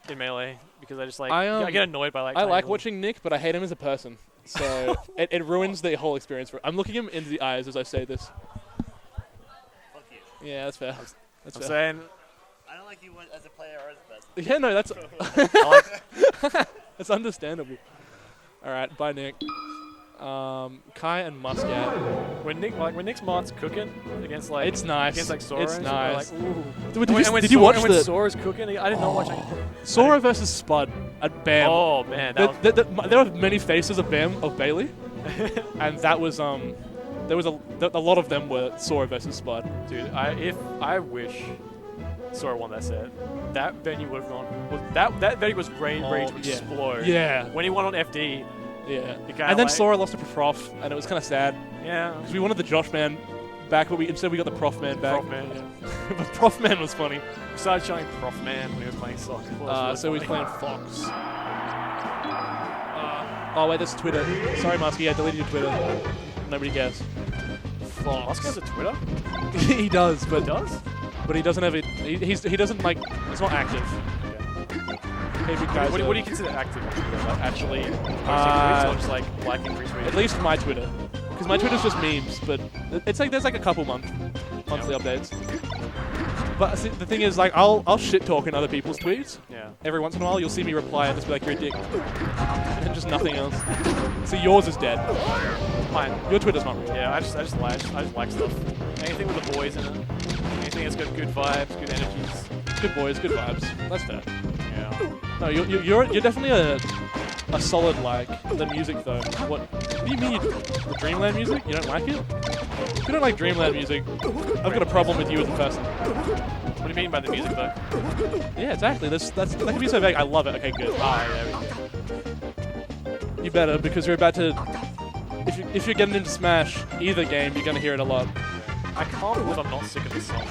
in Melee because I just like I get annoyed by like. I like tiny watching Nick, but I hate him as a person. So it ruins the whole experience. I'm looking him into the eyes as I say this. Fuck you. Yeah, that's fair. That's I'm fair. saying I don't like you as a player or as a person. Yeah, no, that's I like that's understandable. All right, bye, Nick. Kai and Muscat. when Nick's Mart's cooking against like It's nice. against like Sora. It's and nice. stuff, like, ooh. Did you watch when the Sora's cooking? I did not watch any. Sora versus Spud at BAM? Oh man, that was, There were many faces of BAM of Bailey, and that was there was a lot of them were Sora versus Spud. dude. I wish Sora won that set. That venue would have gone. That venue was rage would yeah. explode. Yeah. When he won on FD. Yeah. kinda And then like- Sora lost to Prof, and it was kind of sad Yeah. because we wanted the Josh man back, but instead we got the Prof man back. Prof man. Yeah. But Prof man was funny. We started showing Prof Man when he was playing soccer. It was So really he's funny. playing Fox. Oh wait, that's Twitter. Sorry, Muskie, I deleted your Twitter. Nobody cares. Fox. Oscar has a Twitter. He does, but He does. but he doesn't have it. He doesn't like. It's not active. Maybe guys. What do you consider active on Twitter? Like actually posting Uh, tweets or just like liking retweeting? At least my Twitter, because my Twitter's just memes. But it's like there's like a couple monthly updates. But see, the thing is, like, I'll shit talk in other people's tweets. Yeah. Every once in a while, you'll see me reply and just be like, "You're a dick," and just nothing else. So yours is dead. Mine. Your Twitter's not real. Yeah, I just like stuff. Anything with the boys in it. Anything that's got good vibes, good energies. Good boys, good vibes. That's fair. Yeah. No, you're definitely a solid like. The music though. What do you mean? The Dreamland music? You don't like it? If you don't like Dreamland music, I've got a problem with you as a person. What do you mean by the music, though? Yeah, exactly. That can be so vague. I love it. Okay, good. You better, because you're about to. If you're getting into Smash, either game, you're gonna hear it a lot. I can't believe I'm not sick of this song.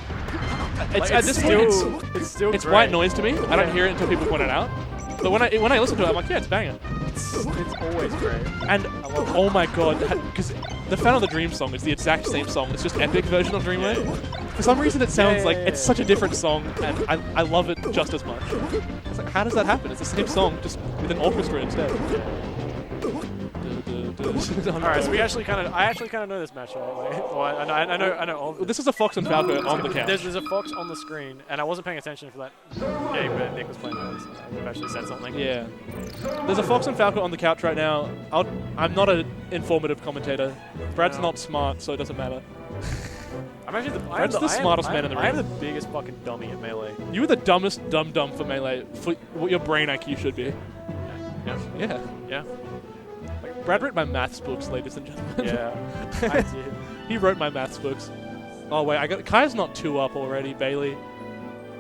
It's Like, at this point, it's still it's great. white noise to me. I don't hear it until people point it out. But when I listen to it, I'm like, yeah, it's banging. It's always great. And oh my god, because the Fan of the Dream song is the exact same song. It's just epic version of Dreamland. For some reason, it sounds like it's such a different song, and I love it just as much. It's like, how does that happen? It's the same song, just with an orchestra instead. Alright, so I actually kind of know this match, right? Like, well, I know all of Well, this. this is a Fox and Falco on the couch. There's a fox on the screen, and I wasn't paying attention for that game where Nick was playing it. We've actually said something. Yeah. There's a Fox and Falco on the couch right now. I'm not an informative commentator. Brad's not smart, so it doesn't matter. Brad's the smartest man in the ring. I am the biggest fucking dummy at Melee. You were the dumbest dum-dum for Melee, for what your brain IQ should be. Yeah. Yeah. Brad wrote my maths books, ladies and gentlemen. Yeah. I did. He wrote my maths books. Oh wait, Kai's not 2 up already, Bailey.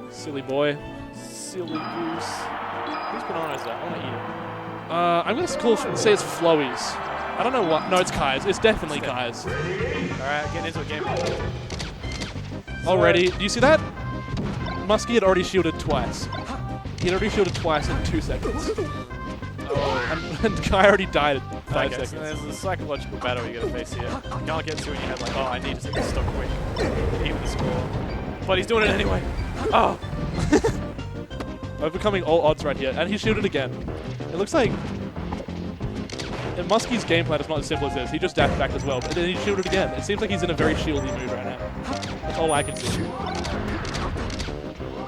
Silly boy. Silly goose. Whose banana is that? I want to eat it. I'm gonna say it's Flowy's. I don't know what. No, it's Kai's. It's definitely Kai's. Alright, getting into a game. Already. Do you see that? Muskie had already shielded twice. He had already shielded twice in 2 seconds. And Kai already died in 5 seconds. So there's a psychological battle you gotta face here. You can't get to it in your head like, oh, I need to take this stuff quick. Even the score. But he's doing it anyway. Oh! Overcoming all odds right here. And he shielded again. It looks like Muskie's game plan is not as simple as this. He just dashed back as well. But then he shielded again. It seems like he's in a very shieldy mood right now. That's all I can see.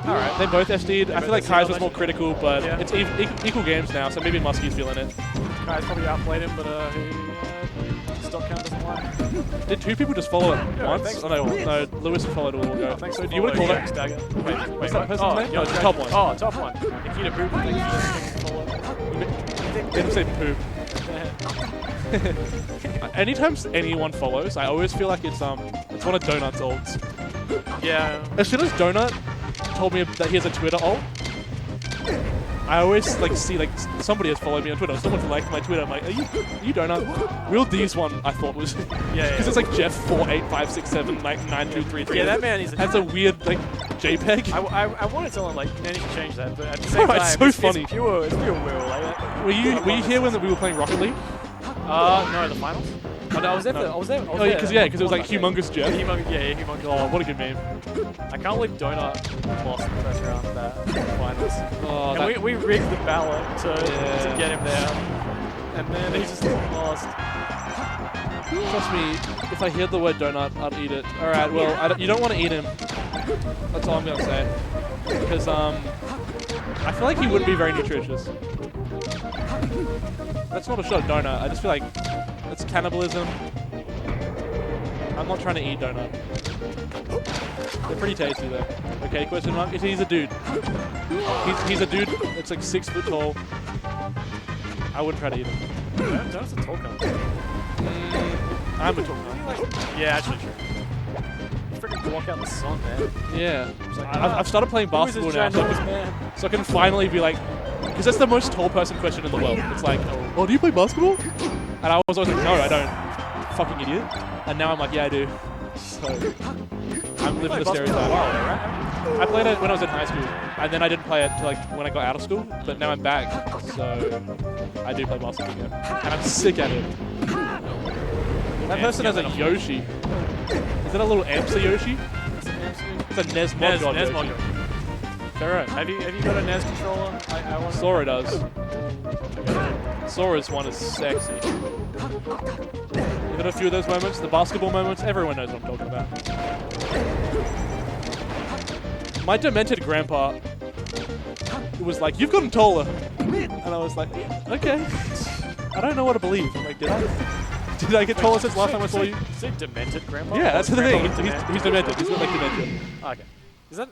Alright, they both SD'd. I feel like Kai's was more critical, but it's equal games now, so maybe Muskie's feeling it. Kai's probably outplayed him, but he stock count doesn't lie. Did 2 people just follow it once? Oh, no, Lewis followed all go. So do you want to call that? Wait, What's that person's name? No, it's the top one. Oh, top one. Nikita Poop. Didn't say poop. Anytime anyone follows, I always feel like it's one of Donut's ults. Yeah. As soon as Donut told me that he has a Twitter ult, I always see somebody has followed me on Twitter. Someone's liked my Twitter. I'm like, are you Donut? Real D's one I thought was because it's like Jeff 48567 9233. Yeah, that man is. Has a weird JPEG. I want to tell him you need to change that, but at the same time, it's so funny. It's pure will. Were you here when we were playing Rocket League? No, the finals. Oh, no, I was there. Oh, because it was like Humongous Jeff. Humongous. Oh, what a good meme. I can't believe Donut lost in the first round of that finals. Oh, and we rigged the ballot to get him there, and then he just lost. Trust me, if I hear the word donut, I'd eat it. All right, well, you don't want to eat him. That's all I'm gonna say. Because I feel like he wouldn't be very nutritious. That's not a shot at donut. I just feel like it's cannibalism. I'm not trying to eat donut. They're pretty tasty though. Okay, question mark. He's a dude. He's a dude that's like 6 foot tall. I wouldn't try to eat him. Donut's a tall guy. I'm a tall guy. Yeah, actually true. Freaking block out the sun, man. Yeah. Like, I've started playing basketball now, so I can finally be like, because that's the most tall person question in the world. It's like, oh, do you play basketball? And I was always like, no, I don't. Fucking idiot. And now I'm like, yeah, I do. So I'm living the stereotype. I played it when I was in high school, and then I didn't play it until when I got out of school. But now I'm back, so I do play basketball again, and I'm sick at it. That person has a Yoshi. Is that a little Amsa Yoshi? It's a NES mod god Yoshi. Right. Have you got a NES controller? Sora does. Sora's one is sexy. You've got a few of those moments, the basketball moments, everyone knows what I'm talking about. My demented grandpa was like, you've gotten taller. And I was like, okay. I don't know what to believe. I'm like, did I get taller since last time I saw you? Is it demented grandpa? Yeah, that's the thing. He's demented. He's got like dementia. Okay. Is that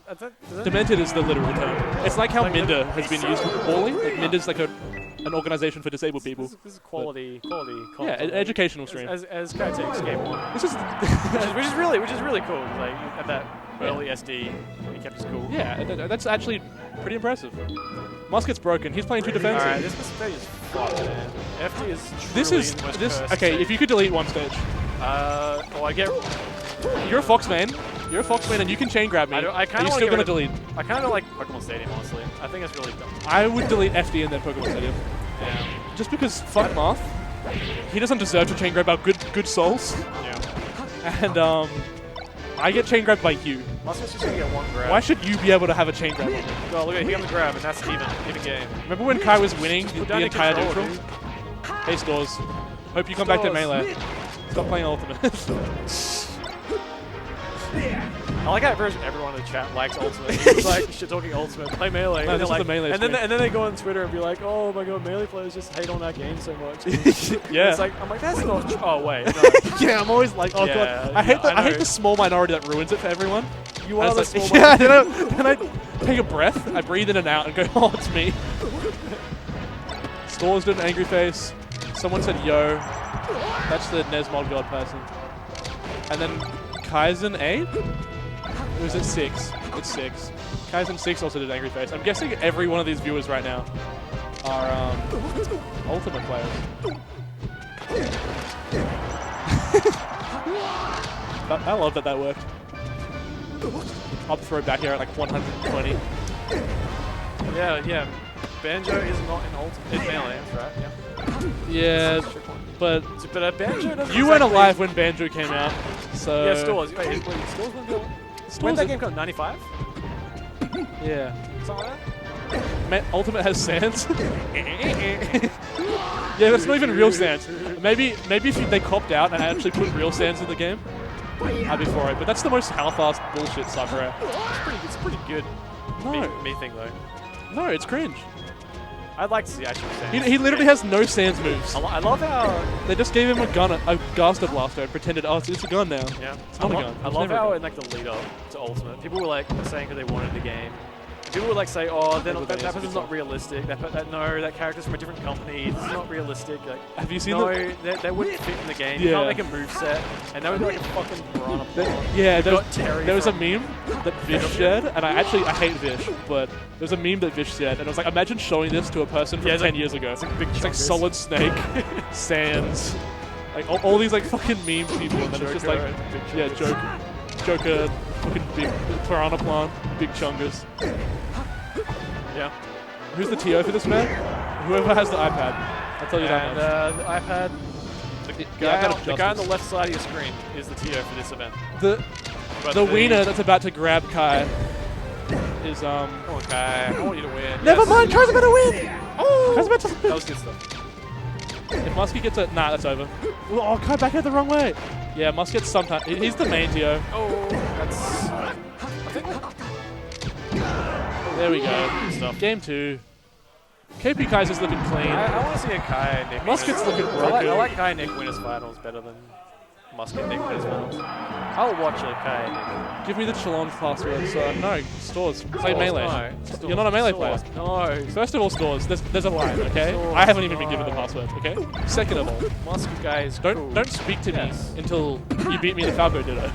demented is the literal term. It's like how Minder has been used poorly. Like Minder's like a an organization for disabled people. This is quality Yeah, content. educational stream. As Kai takes game 1. This is which is really cool. Like at that early SD, he kept his cool. yeah, that's actually pretty impressive. Musket's broken. He's playing 2 defensive. Alright, this stage is fucked, man. FD is This truly is the most this. cursed Okay, stage. if you could delete one stage, well, I get. you're a Fox main. You're a Fox main, and you can chain grab me. I Are kind you of still gonna delete? I kind of don't like Pokemon Stadium, honestly. I think it's really dumb. I would delete FD and then Pokemon Stadium. Yeah. Just because fuck Marth. He doesn't deserve to chain grab our good souls. Yeah. And I get chain grabbed by you. Musket's just gonna get 1 grab. Why should you be able to have a chain grab on me? Oh, look at he got the grab, and that's even game. Remember when Kai was winning the down to entire control, neutral? Hey Stores. Hope you come back to Stores. melee. Stop playing Ultimate. I like how everyone in the chat likes Ultimate. It's like shit talking Ultimate, play Melee. No, and, this they're is the Melee and then stream. they go on Twitter and be like, oh my god, Melee players just hate on our game so much. Yeah. It's like, I'm like, that's not true. Oh wait, no. Yeah, I'm always like, oh Yeah, god. I hate I I hate know. the small minority that ruins it for everyone. You And are the it's small like, yeah, one. then I take a breath, I breathe in and out and go, oh, it's me. Stores did an angry face. Someone said yo. That's the Nesmod god person. And then Kaizen 8? Or is it 6? It's 6. Kaizen 6 also did angry face. I'm guessing every one of these viewers right now are Ultimate players. I love that worked. Up throw back here at like 120. Yeah. Banjo is not in Ultimate. In Melee, that's right. Yeah. Yeah, but But Banjo doesn't. you weren't exactly- alive when Banjo came out, so Yeah, Stores. Wait, Stores when that game come 95? Yeah. Something like that? Ultimate has Sands. Yeah, that's not even real Sands. Maybe if they copped out and actually put real Sands in the game, I'd be for it. But that's the most half-assed bullshit Sakura. It's pretty good. No. Me thing though. No, it's cringe. I'd like to see actual Sands. He literally has no Sands moves. I love how. They just gave him a gun, a Gaster Blaster, and pretended, oh, it's a gun now. Yeah. It's not a gun. I It's love never a how gun. in like the lead up to Ultimate, people were like saying that they wanted the game. People would like say, "Oh, they're not, that person's not realistic. That character's from a different company. This is not realistic." Like, Have you seen no, they wouldn't fit in the game. You Yeah. can't make a moveset, and that would be like a fucking piranha plant. Yeah, You've got Terry there was a from- meme that Vish shared, and I hate Vish, but there was a meme that Vish shared, and it was like, imagine showing this to a person from Yeah, it's 10 like- years ago. it's like big It's like chungus. Solid Snake, Sands, like all these like fucking meme people, and then it's just like, yeah, Joker, fucking big piranha plant, big chungus. Yeah. Who's the TO for this man? Whoever has the iPad. I'll tell you that And much. the iPad, Yeah, I got the guy on the justice. left side of your screen is the TO for this event. But The wiener that's about to grab Kai is Come on, Kai. I want you to win. Never Yes. mind, Kai's about to win! Oh! Kai's about to That was good stuff. If Muskie gets a... Nah, that's over. Oh, Kai back out the wrong way. Yeah, Musket's sometimes... He's the main TO. Oh, that's. There we go. Good stuff. Game 2. KP Kai's is looking clean. I want to see a Kai and Nick. Musket's winners. looking I like broken. Kai and Nick winners finals better than Musket Nick winners finals. I'll watch a Kai and Nick. Give me the challenge password. So, no, Stores. Play Stores, Melee. no. You're not a Melee Stores, player. No. First of all, Stores, there's a line, okay? Stores, I haven't even been no. given the password, okay? Second of all, Musket guy is don't cool. don't speak to Yes. me until you beat me in the Falco Ditto.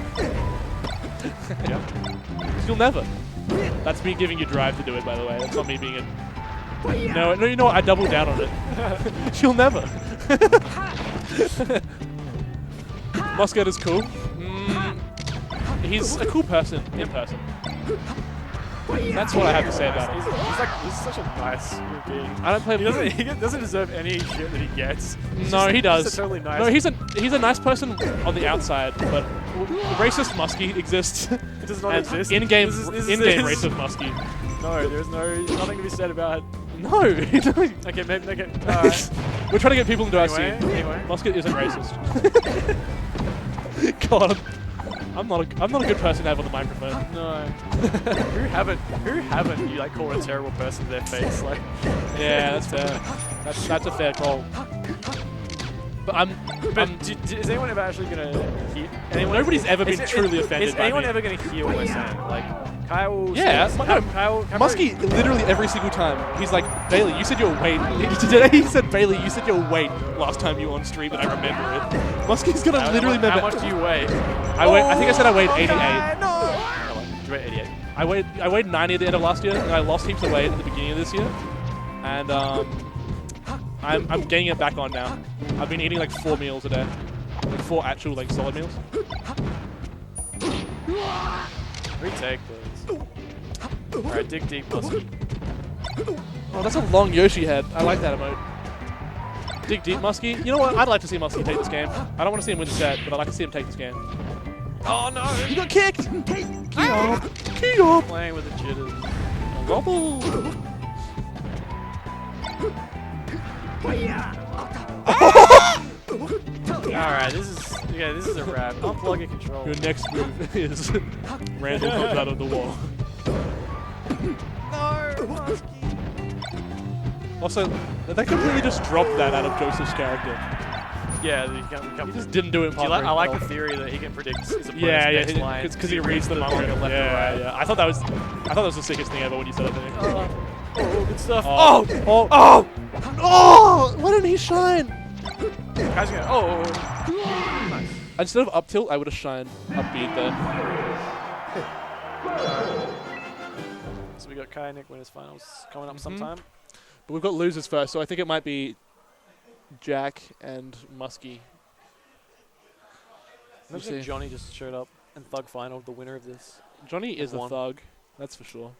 Yeah. You'll never. That's me giving you drive to do it, by the way. That's not me being a... No, you know what? I double down on it. You'll never. Muscat is cool. He's a cool person in person. That's what I have to say about him. He's such a nice human being. I don't play... He doesn't deserve any shit that he gets. He's No, just- he does. He's totally nice. No, he's a nice person on the outside, but racist Muskie exists. It does not And exist. in-game This is- racist Muskie. No, there's nothing to be said about it. No. Okay, maybe make it. Alright. We're trying to get people into our Anyway, scene. anyway. Musket isn't racist. God, I'm not a good person to have on the microphone. No. Who haven't you like called a terrible person to their face? Like, Yeah, that's fair. That's a fair call. But Is anyone ever actually going to hear? Nobody's ever been truly offended Is by anyone me. ever going to hear what we're saying? Like, Kyle. Yeah, says- no, Kyle Muskie literally every single time. He's like, Bailey, you said your weight. Today he said, Bailey, you said your weight last time you were on stream, and I remember it. Muskie's gonna literally remember. How much do you weigh? I think I said I weighed 88. No. You weigh 88. I weighed 90 at the end of last year, and I lost heaps of weight at the beginning of this year. And I'm getting it back on now. I've been eating like 4 meals a day, like 4 actual like solid meals. Retake those. Alright, dig deep, Muskie. Oh, that's a long Yoshi head. I like that emote. Dig deep, Muskie. You know what? I'd like to see Muskie take this game. I don't want to see him win the set, but I'd like to see him take this game. Oh no! He got kicked! Key up! Playing with the jitters. Gobble! Alright, this is a wrap. Unplug your controller. Your next move is Randall comes out of the wall. No, Also, they completely just dropped that out of Joseph's character. Yeah, you can't. He just didn't do it. I like the theory that he can predict his opponent's Yeah, next line. because he reads the manga left and right. Yeah, I thought that was the sickest thing ever when you said it. Oh, good stuff. Oh! Oh! Oh! Oh! Why didn't he shine? Guys, oh! Nice. Instead of up tilt, I would have shined up beat there. So we got Kai and Nick winners finals coming up sometime. But we've got losers first, so I think it might be Jack and Muskie. Imagine if Johnny just showed up and thug final the winner of this. Johnny is a Won. thug, that's for sure.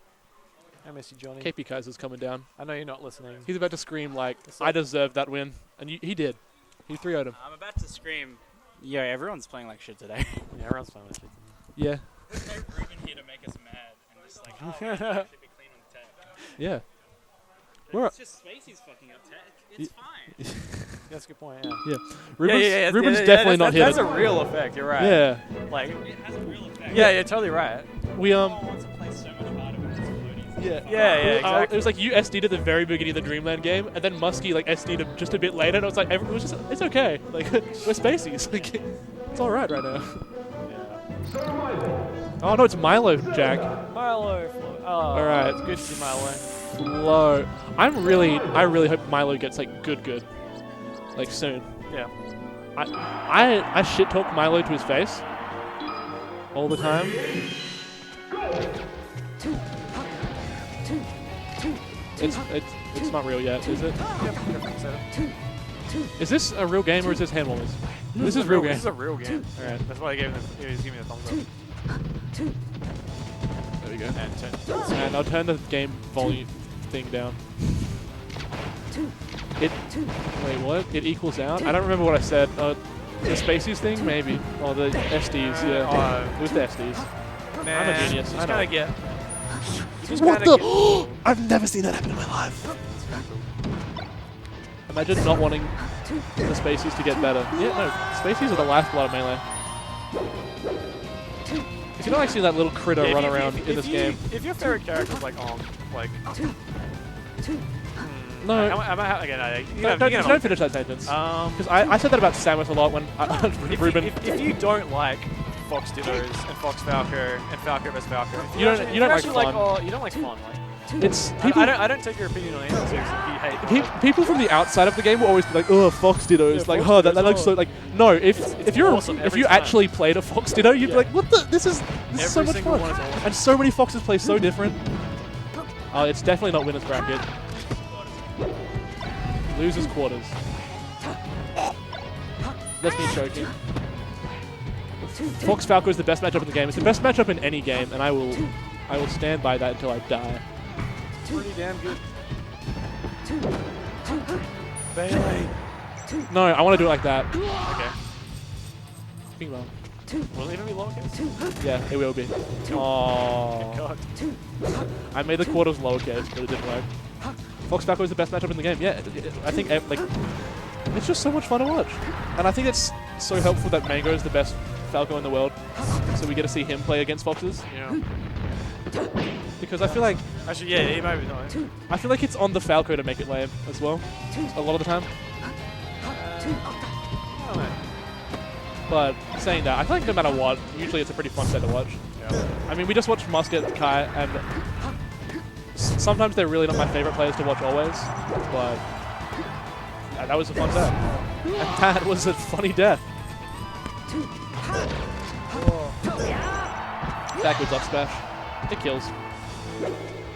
I miss you, Johnny. KP Kaiser's coming down. I know you're not listening. He's about to scream like, I deserve that win. And he did. He 3-0'd him. I'm about to scream. Yo, everyone's playing like shit today. Yeah, everyone's fine with it. Yeah. There's no Ruben here to make us mad and just like, oh, we should actually be clean on the tech. Yeah. It's just Spacey's fucking up tech. It's fine. That's a good point, yeah. Yeah. Ruben's, Ruben's yeah, definitely not That's hitting. a real effect, you're right. Yeah. Like, It has a real effect. yeah, you're totally right. We wants to play so much harder when it's floaties. Yeah. Yeah, exactly. It was like you SD'd at the very beginning of the Dreamland game, and then Muskie like SD'd him just a bit later, and I was like, it was just, it's okay. Like, we're Spaceys. Like, it's all right now. Oh no, it's Milo, Jack. Milo. Oh, all right. It's good to see Milo. Flow. I really hope Milo gets like good, like soon. Yeah. I shit talk Milo to his face all the time. It's not real yet, is it? Is this a real game or is this hand warmers? This is real game. This is a real game. All right. That's why I gave him the, he was giving me the thumbs up. There we go. And And I'll turn the game volume thing down. Wait, what? It equals out? I don't remember what I said. The Spaceys thing, maybe. Or the SDs, yeah. It was the SDs. Man, I'm a genius. You I just know. gotta get. What the? I've never seen that happen in my life. Imagine not wanting the Spaceys to get better. Yeah, no, Spaceys are the lifeblood of Melee. If you don't like seeing that little critter run around in this game. If your favorite character is like No. Don't finish that sentence. Because I said that about Samus a lot when Ruben. If you don't like Fox Dittos and Fox Falco and Falco vs Falco, You don't like fun. You don't like fun. Like, It's people. I don't take your opinion on anything seriously. If you hate People from the outside of the game will always be like, "Oh, Fox Dittos!" Yeah, like, Fox "Oh, Dittos, that looks so like." No, if you're awesome if every you time. actually played a Fox Ditto, you'd be like, "What the? This is so Every much single fun!" one is awesome. And so many Foxes play so different. It's definitely not winners bracket. Losers quarters. That's me choking. Fox Falco is the best matchup in the game. It's the best matchup in any game, and I will stand by that until I die. pretty damn good. Bailey. No, I want to do it like that. Okay. Ping pong. Will it even be lowercase? Yeah, it will be. Oh. God. I made the quarters lowercase, but it didn't work. Fox Falco is the best matchup in the game. Yeah, I think like it's just so much fun to watch, and I think it's so helpful that Mango is the best Falco in the world, so we get to see him play against Foxes. Yeah. Because I feel like Actually, yeah, he might be nice. I feel like it's on the Falco to make it lame as well, a lot of the time. But saying that, I feel like no matter what, usually it's a pretty fun set to watch. Yeah. I mean, we just watched Musket, Kai, and sometimes they're really not my favorite players to watch always, but that was a fun set. And that was a funny death. Backwards up smash. It kills.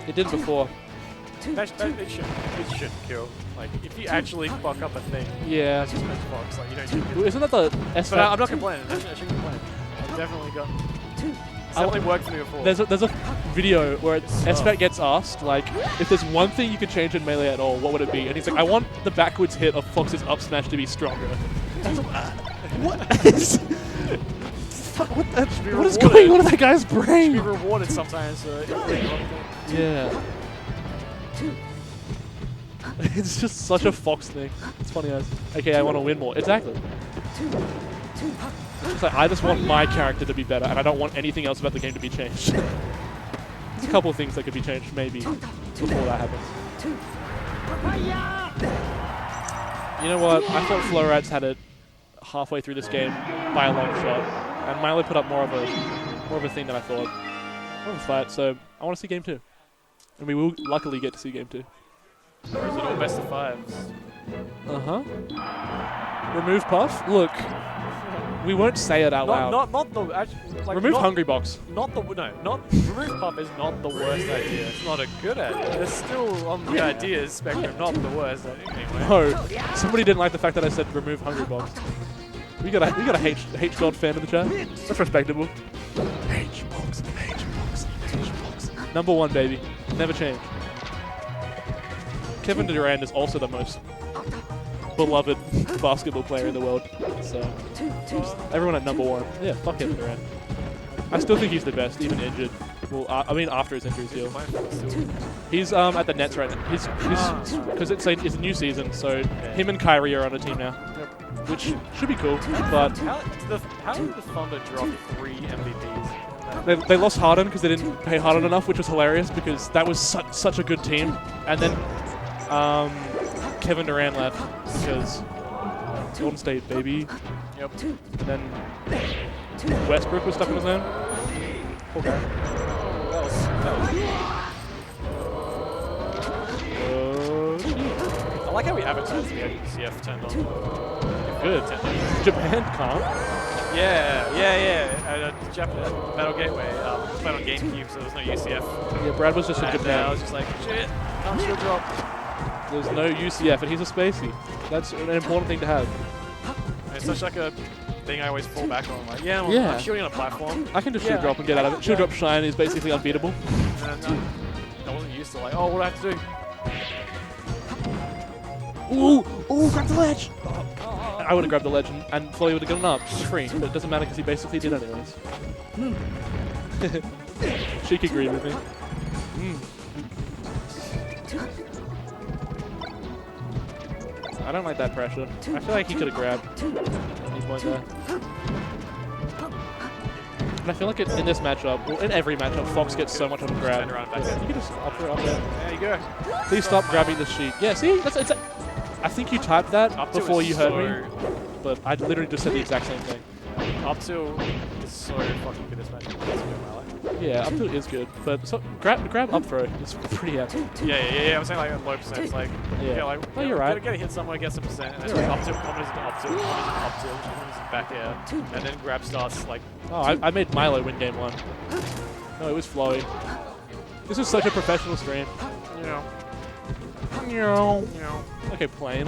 It did before. It should kill. Like, if you actually fuck up a thing, Yeah. that's just Smash Fox. Like, you don't do Isn't that the SFAT? But I'm not complaining. I shouldn't complain. I've definitely got. It's definitely worked for me before. There's a video where SFAT gets asked, like, if there's one thing you could change in Melee at all, what would it be? And he's like, I want the backwards hit of Fox's up smash to be stronger. What is... What is going on in that guy's brain? Be rewarded sometimes for Yeah. It's just such a Fox thing. It's funny as, okay, I want to win more. Exactly. It's like, I just want my character to be better, and I don't want anything else about the game to be changed. There's a couple of things that could be changed, maybe, before that happens. You know what? I thought Florats had it halfway through this game by a long shot, and Milo put up more of a thing than I thought. More of a fight, so I want to see game 2. And we will luckily get to see game 2. Or is it all best of 5s? Remove Puff? Look, we won't say it out loud. Not the actually. Like, remove Hungry Box. Not the remove Puff is not the worst idea. It's not a good idea. It's still on the ideas spectrum, not the worst idea anyway. No, somebody didn't like the fact that I said remove Hungry Box. We got a H God fan in the chat. That's respectable. H box. Number 1, baby. Never change. Kevin Durant is also the most beloved basketball player in the world. So everyone at number 1. Yeah, fuck Kevin Durant. I still think he's the best, even injured. Well, I mean after his injuries healed. He's at the Nets right now. He's because it's a new season, so him and Kyrie are on a team now, which should be cool. But how did the Thunder drop 3 MVPs? they lost Harden because they didn't pay Harden enough, which was hilarious because that was such a good team. And then Kevin Durant left because Golden State, baby. Yep. And then Westbrook was stuck in his own. Poor guy. I like how we advertised the CF turned on. Good. Japan can't. Yeah. Japanese Battle Gateway. Played on GameCube, so there's no UCF. Yeah, Brad was just in Japan. I was just like, shit, can't shield drop. There's no UCF, and he's a spacey. That's an important thing to have. It's such like a thing I always fall back on. Like, I'm shooting on a platform. I can just shield drop and get out of it. Shield drop shine is basically unbeatable. And I wasn't used to like, what do I have to do? Ooh, grab the ledge! I would have grabbed the ledge and Floyd would have gotten up. It's free, but it doesn't matter because he basically did anyways. She could agree with me. I don't like that pressure. I feel like he could have grabbed at any point there. And I feel like in this matchup, well, in every matchup, Fox gets so much on the grab. You can just up there. There you go. Please stop grabbing the sheet. Yeah, see? I think you typed that before you heard me, but I literally just said the exact same thing. Up to is so fucking good this match. Yeah, up to is good, but grab up throw is pretty epic. Yeah. I'm saying like a low percent. Like, You're right. Get a hit somewhere, get some percent, and then up to combos into up to back air, and then grab starts like. Oh, I made Milo win game 1. No, it was flowy. This is such a professional stream. Okay, playing.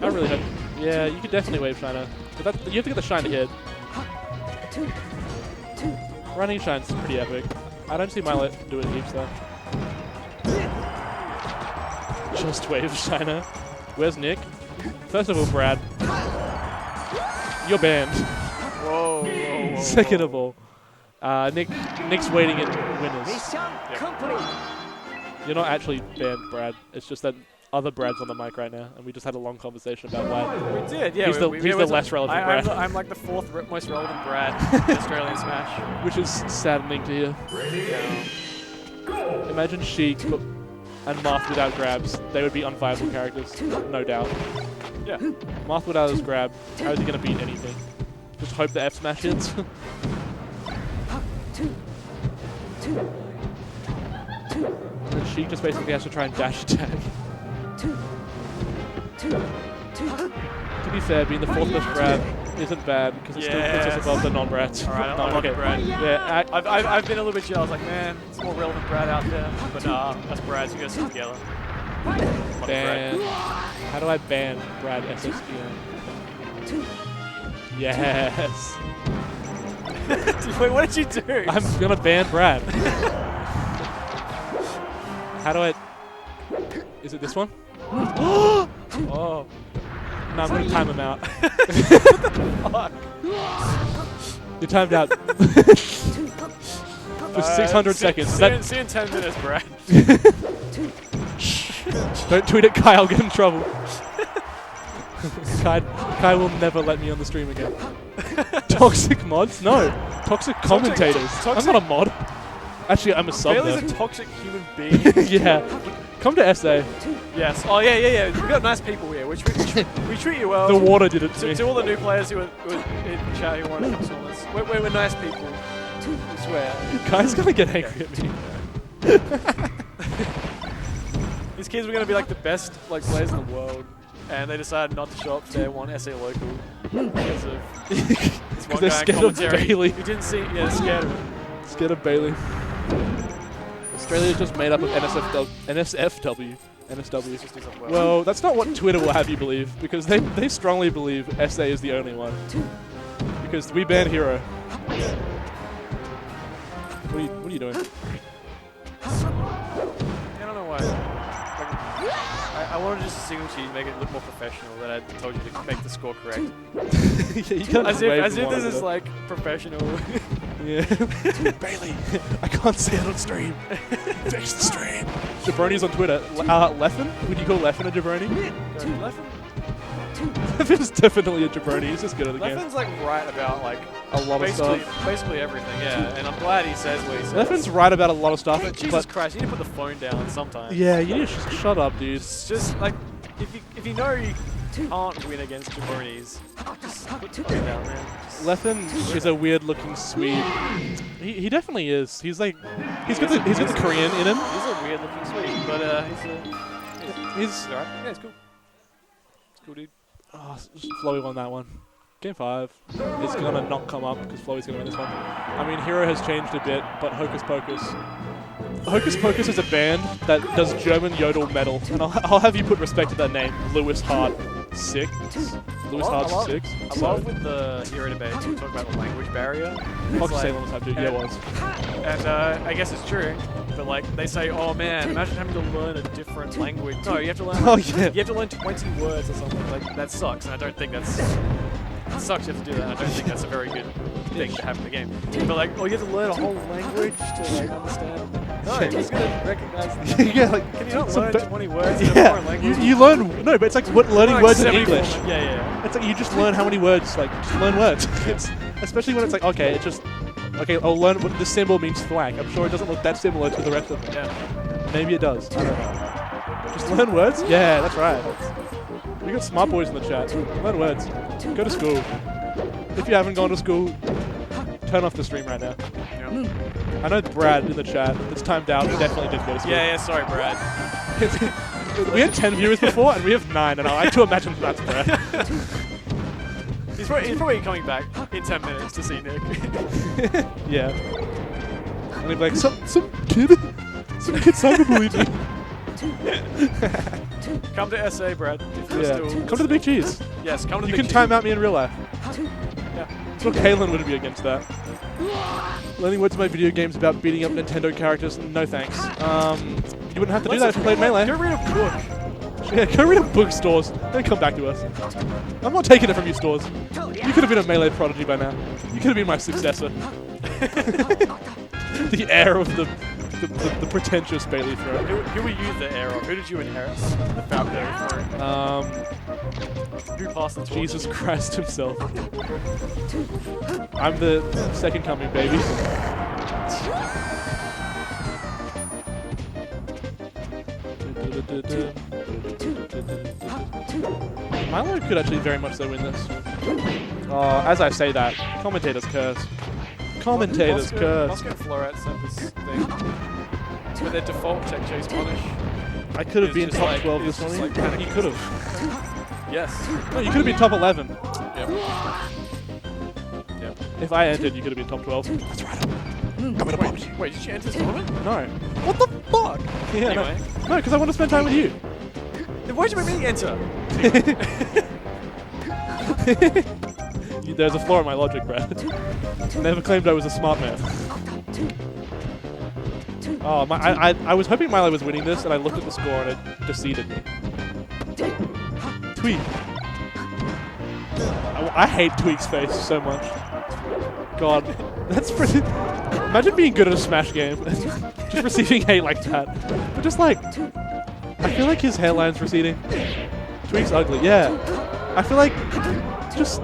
I really hope. Yeah, you could definitely wave Shiner. But you have to get the shine to hit. Running shine's pretty epic. I don't see Milo doing heaps though. Just wave Shiner. Where's Nick? First of all, Brad. You're banned. Whoa. Second of all, Nick's waiting in winners. You're not actually banned, Brad. It's just that other Brad's on the mic right now, and we just had a long conversation about why. We did, yeah. He's the less relevant Brad. I'm like the 4th most relevant Brad in Australian Smash. Which is saddening to hear. Yeah. Imagine Sheik, but and Marth without grabs, they would be unfireable characters, no doubt. Yeah. Marth without his grab, how is he going to beat anything? Just hope the F smash hits. And she just basically has to try and dash attack. To be fair, being the fourth best grab isn't bad because it still puts us above the non-brats. Alright, I like Brad. Yeah, I've been a little bit chill. I was like, man, it's more relevant Brad out there. But nah, that's Brad, so you guys sit together. ban. How do I ban Brad SSBM? Yes. Wait, what did you do? I'm gonna ban Brad. How do I? Is it this one? Oh. No, I'm gonna time him out. You're timed out. For 600 seconds. See you in 10 minutes, Brad. Don't tweet at Kai, I'll get in trouble. Kai will never let me on the stream again. Toxic mods? No. Toxic commentators. I'm not a mod. Actually, I'm a sub. Bailey's a toxic human being. Yeah. Come to SA. Yes. Oh, yeah. We've got nice people here. We treat you well. The water did it to me. To all the new players who are in chat who want to come to us. We're nice people. I swear. Kai's gonna get angry at me. These kids were going to be like the best players in the world. And they decided not to show up for their one SA local because of this one they're guy scared in of commentary. Bailey. Who didn't see, they're scared of him. Scared of Bailey. Australia is just made up of NSFW. Well, that's not what Twitter will have you believe, because they strongly believe SA is the only one. Because we ban Hero. What are you doing? I don't know why. I wanted just to signal to you to make it look more professional that I told you to make the score correct. Yeah, you can't As if this is like professional. Yeah. Bailey, I can't say it on stream. Fix the stream. Jabroni's on Twitter. Leffen? Would you call Leffen a jabroni? Leffen's definitely a jabroni. He's just good at the game. Leffen's like right about like a lot of stuff. Basically everything, yeah. And I'm glad he says what he says. Leffen's right about a lot of stuff. But Jesus Christ, you need to put the phone down sometimes. Yeah, you need to shut up, dude. It's just like if you know you can't win against jabronis, just put the phone down, man. Leffen is a weird-looking Swede. He definitely is. He's got the Korean in him. He's a weird-looking Swede, but he's alright. Yeah, it's cool. It's cool, dude. Oh, Flowey won that one. Game 5. It's gonna not come up because Flowey's gonna win this one. I mean, Hero has changed a bit, but Hocus Pocus. Hocus Pocus is a band that does German yodel metal, and I'll have you put respect to that name, Lewis Hart 6. Lewis Hart 6. I love with the Hero debate when we talk about the language barrier. Fox Salem was happy. Yeah, it was. And I guess it's true, but like they say, oh man, imagine having to learn a different language. No, you have to learn. Oh yeah. You have to learn 20 words or something. Like that sucks, and I don't think that's. It sucks you have to do that. I don't think that's a very good thing to have in the game. But like, oh, you have to learn a whole language to like understand. No, he's gonna recognize. Yeah, like can you not learn 20 words in a yeah, foreign language? you learn learning words in 74. English. Yeah. It's like you just learn how many words. Like just learn words. It's especially when it's like okay, I'll learn what this symbol means flag. I'm sure it doesn't look that similar to the rest of them. Yeah. Maybe it does. I don't know. Just learn words? Yeah, that's right. We got smart boys in the chat. Learn words. Go to school. If you haven't gone to school, turn off the stream right now. Yeah. I know Brad in the chat that's timed out. Definitely didn't go to school. Yeah, sorry, Brad. We had 10 viewers before, and we have 9, and I like to imagine that's Brad. He's probably coming back in 10 minutes to see Nick. Yeah. And he'd be like, some kid cyberbullied me. Come to SA, Brad. Yeah. Come to the Big Cheese. Yes, come to the You Big can time Cheese. out me in real life. Yeah. So Kalen would be against that. Learning words about video games about beating up Nintendo characters, no thanks. You wouldn't have to do that if you played Melee. Go read a book. Yeah, go read a book, Stores. Then come back to us. I'm not taking it from you, Stores. You could have been a Melee prodigy by now. You could have been my successor. The heir of the pretentious Bailey throne. Who were you the heir of? Who did you inherit? The Falcon throne. Who passed the torch? Jesus Christ himself. I'm the second coming, baby. Milo could actually very much so win this. As I say that, commentators curse. Commentators curse. Moscow and Florets have this thing with their default check chase punish. I could have been just top like- 12 it's this just morning. like You could have. Yes. No, you could have been top 11. Yep. Yep. If I entered, you could have been top 12. That's right. Wait, did you enter this tournament? No. What the fuck? Yeah, Anyway. no, because I want to spend time with you. Then why'd you make me enter? There's a flaw in my logic, Brad. Never claimed I was a smart man. Oh, I was hoping Milo was winning this, and I looked at the score and it deceived me. Tweak. I hate Tweak's face so much. God, that's pretty. Imagine being good at a Smash game, just receiving hate like that. But just like, I feel like his hairline's receding. Tweak's ugly, yeah. I feel like, just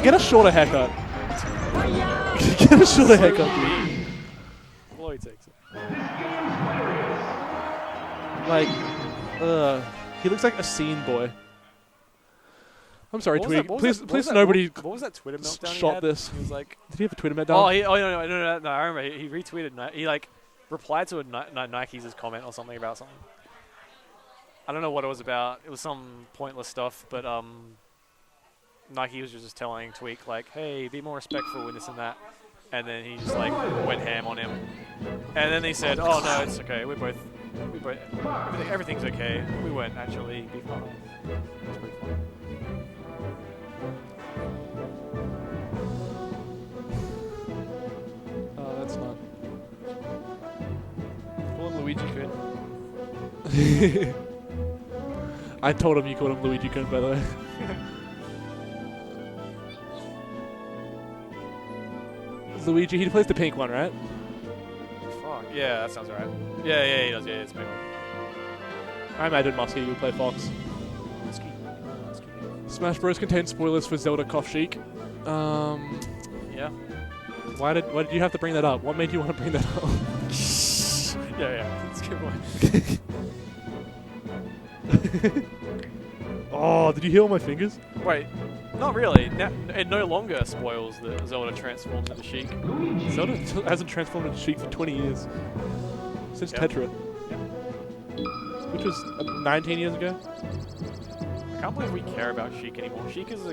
get a shorter haircut. Get a shorter haircut, dude. Lloyd takes it. Like, he looks like a scene boy. I'm sorry, Tweak. Please, nobody What was that Twitter meltdown he shot had? this. He was like, Did he have a Twitter meltdown? no, I remember. He retweeted. He like replied to Nike's comment or something about something. I don't know what it was about. It was some pointless stuff, but Nike was just telling Tweak like, "Hey, be more respectful and this and that," and then he just like went ham on him. And then he said, "Oh no, it's okay. Everything's okay. We weren't actually beefing." That's pretty funny. That's not. Call him Luigi Kun. I told him you called him Luigi Kun, by the way. Luigi, he plays the pink one, right? Fuck. Yeah, that sounds right. Yeah, he does. Yeah, it's me. I imagine Muskie would play Fox. Smash Bros. Contains spoilers for Zelda Cough Chic. Yeah. Why did you have to bring that up? What made you want to bring that up? Yeah. That's a good one. Oh, did you heal my fingers? Wait, not really. It no longer spoils that Zelda transforms into Sheik. Zelda hasn't transformed into Sheik for 20 years. Since Yep. Tetra. Which was 19 years ago. I can't believe we care about Sheik anymore. Sheik is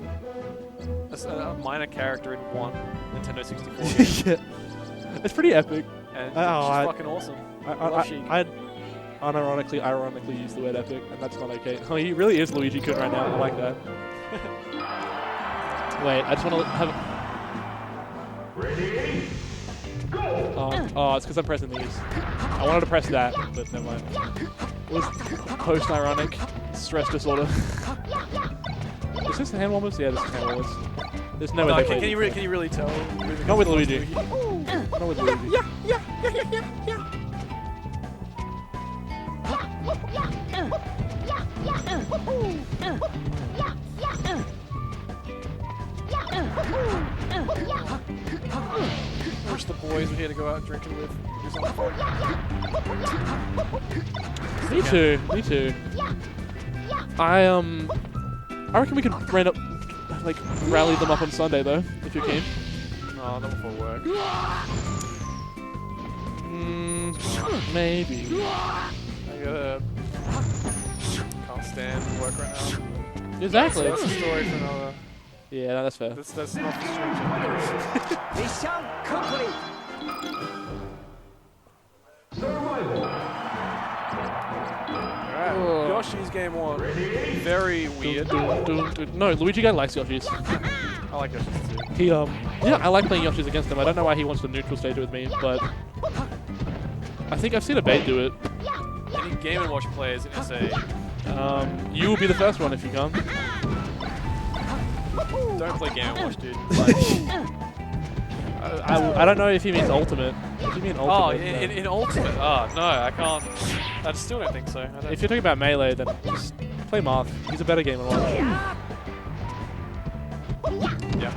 a minor character in one Nintendo 64 game, Yeah. It's pretty epic. and she's I- fucking awesome. I love Sheik. I'd ironically use the word epic, and that's not okay. Oh, he really is Luigi Kun right now. I like that. Wait, I just want to have. Ready? Go! Oh, it's because I'm pressing these. I wanted to press that, but never mind. It was post-ironic stress disorder. Is this the hand warmers? Yeah, this is hand warmers. There's no No, way. can you really tell? Not with Luigi. Not with Luigi. I wish the boys were here to go out drinking with. Do something fun. Me too. I reckon we could rally them up on Sunday though, if you're keen. No, not before work. Maybe. Can't stand work right now. Exactly. That's a story for another. Yeah, no, that's fair. That's not the stream. Mission complete! Alright, Yoshi's game one. Very weird. No, Luigi guy likes Yoshi's. I like Yoshi's too. He yeah, I like playing Yoshi's against him. I don't know why he wants to neutral stage it with me, but I think I've seen a bait do it. Any Game & Watch players in SA, You will be the first one if you come. don't play Game & Watch, dude. I don't know if he means ultimate. If you mean Oh, ultimate, in Ultimate? Oh, no, I can't. I still don't think so. I don't if you're talking about Melee, then just play Marth. He's a better Game & Watch. Yeah.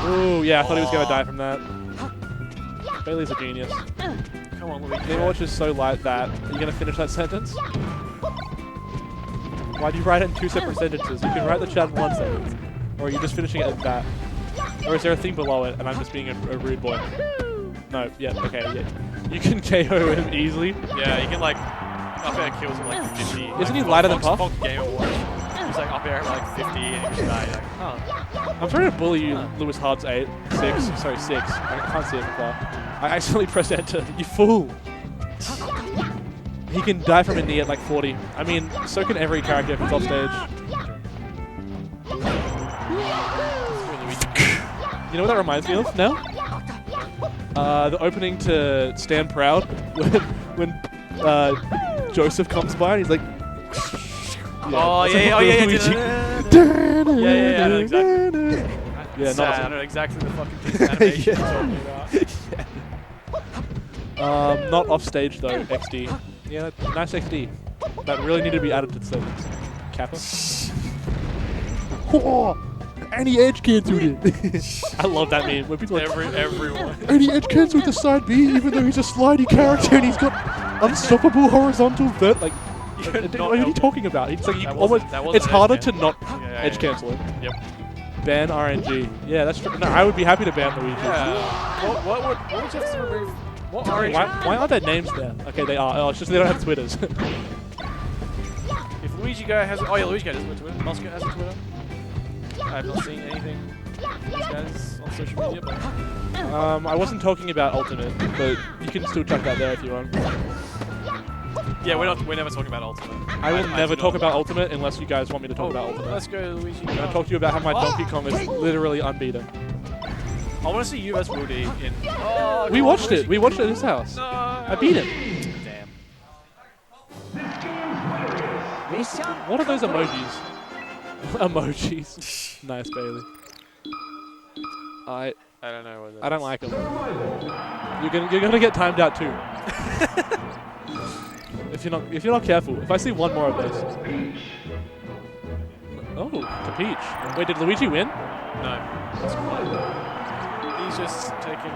Ooh, yeah, I thought he was going to die from that. Bailey's a genius. Come on, Luigi. Game Watch is so light that. Are you going to finish that sentence? Why do you write it in 2 separate sentences? You can write the chat in 1 sentence. Or are you just finishing it at that? Or is there a thing below it and I'm just being a rude boy? No, yeah, okay, yeah. You can KO him easily. Yeah, you can like up air kills at like 50. Isn't he lighter than Puff? Fox Game Watch. He's like up air at like 50 and he just died. Like, oh. I'm trying to bully you, Lewis Hard's 6. Sorry, 6. I can't see it from far. I accidentally pressed enter. You fool! He can die from a knee at like 40. I mean, so can every character if it's off stage. You know what that reminds me of now? The opening to Stand Proud when Joseph comes by and he's like... Oh, yeah. I know exactly. Yeah, Sad. I know exactly the fucking piece of animation you're talking about. not off stage though, XD. Yeah, nice XD. That really needed to be added to the sentence. Kappa. Oh, and he edge cancelled it. I love that meme. When people are like, Everyone. and he edge cancelled the side B even though he's a slidey character and he's got unstoppable horizontal vert. Like, what are you talking about? It's like you almost. It's harder to not edge cancel it. Yep. Ban RNG. Yeah, that's true. No, I would be happy to ban Luigi. Yeah. What would you have to remove? What RNG? Why aren't their names there? Okay, they are. Oh, it's just they don't have Twitters. If Luigi Guy has, oh yeah, Luigi Guy does have a Twitter. Moscow has a Twitter. I have not seen anything from these guys on social media, but I wasn't talking about Ultimate, but you can still check that there if you want. yeah, we're never talking about Ultimate. I will never talk about Ultimate unless you guys want me to talk about Ultimate. Let's go, Luigi. I'm gonna talk to you about how my Donkey Kong is literally unbeaten. I want to see you as Woody in. Oh, We watched it. We watched it at his house. No. I beat him. Damn. What are those emojis? Emojis. Nice, Bailey. I don't know what that I don't like them. You're gonna get timed out too. if you're not careful. If I see one more of those. Oh, to Peach. Wait, did Luigi win? No. He's just taking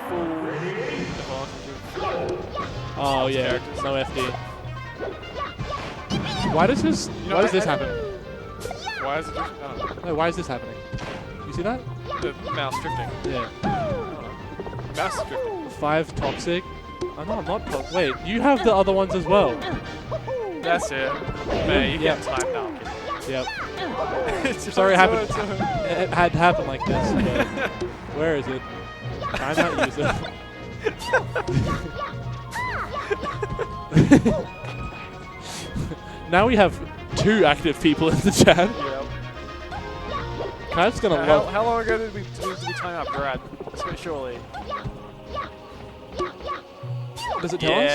full advantage of. Oh yeah, characters. no FD. Why does this? Why does this happen? Why is it? I don't know. No, why is this happening? You see that? The mouse drifting. Yeah. I don't know. Mouse is drifting. 5 toxic. Oh no, I'm not toxic. Wait, you have the other ones as well. That's it. Man, you Yeah. get timed out. Yep. It's Sorry, it happened. it's It had to happen like this. But where is it? Timeout user. Now we have 2 active people in the chat. Yeah. Kyle's gonna love. How long ago did we time out Brad? Let's go, surely. Does it tell us?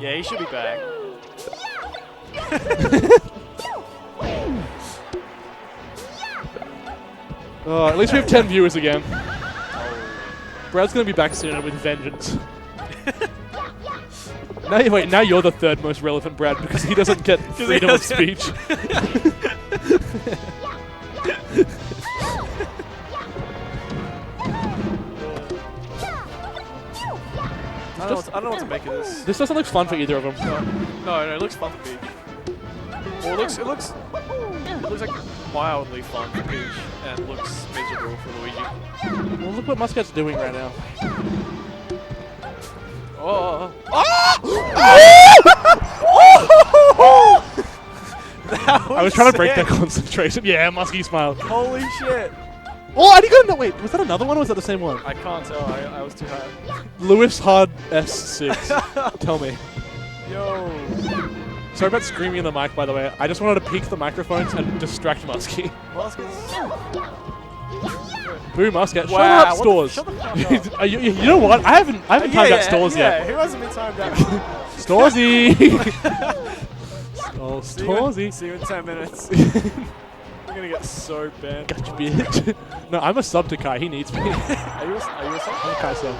Yeah, he should be back. Oh, at least we have 10 viewers again. Brad's gonna be back soon with vengeance. Now you're the 3rd most relevant Brad because he doesn't get freedom of speech. I don't know what to make of this. This doesn't look fun for either of them. No, it looks fun for Peach. Well, it looks like mildly fun for Peach and looks miserable for Luigi. Well, look what Muscat's doing right now. Oh! I was trying to break their concentration. Yeah, Muskie smiled. Holy shit! Oh, and he got wait, was that another one or was that the same one? I can't tell. I was too high. Lewis Hard S6. Tell me. Yo! Sorry about screaming in the mic, by the way. I just wanted to peek the microphones and distract Muskie. Boo, Muscat. Shut up, Stores. Shut the fuck up. you know what? I haven't timed out Stores yet. Who hasn't been timed out? Storesy! Oh, Storesy. See you in 10 minutes. I'm gonna get so banned. Gotcha, bitch. No, I'm a sub to Kai. He needs me. Are you a sub? I'm a Kai sub.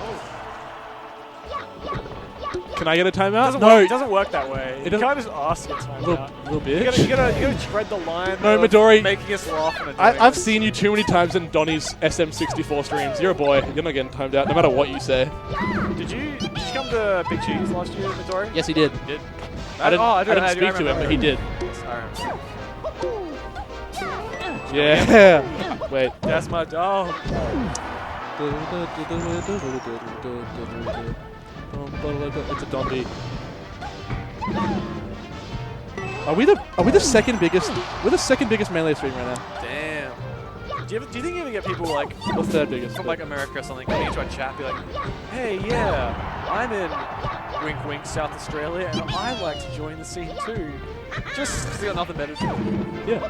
Can I get a timeout? It doesn't work that way. You can't just ask to get timed out. Little bitch. You gotta tread the line. No, of Midori. making us laugh. And I've seen you too many times in Donnie's SM64 streams. You're a boy. You're not getting timed out, no matter what you say. Did you come to Big Cheese last year, Midori? Yes, he did. You did. I didn't speak to him, but he did. Sorry. Yeah. Wait. That's my dog. It's a Don beat. Are we the second biggest? We're the second biggest melee stream right now. Damn. Do you think you ever get people like What's third biggest? from like America or something coming into our chat, be like, "Hey, yeah, I'm in wink wink South Australia, and I'd like to join the scene too." Just 'cause they got nothing better to do. Yeah.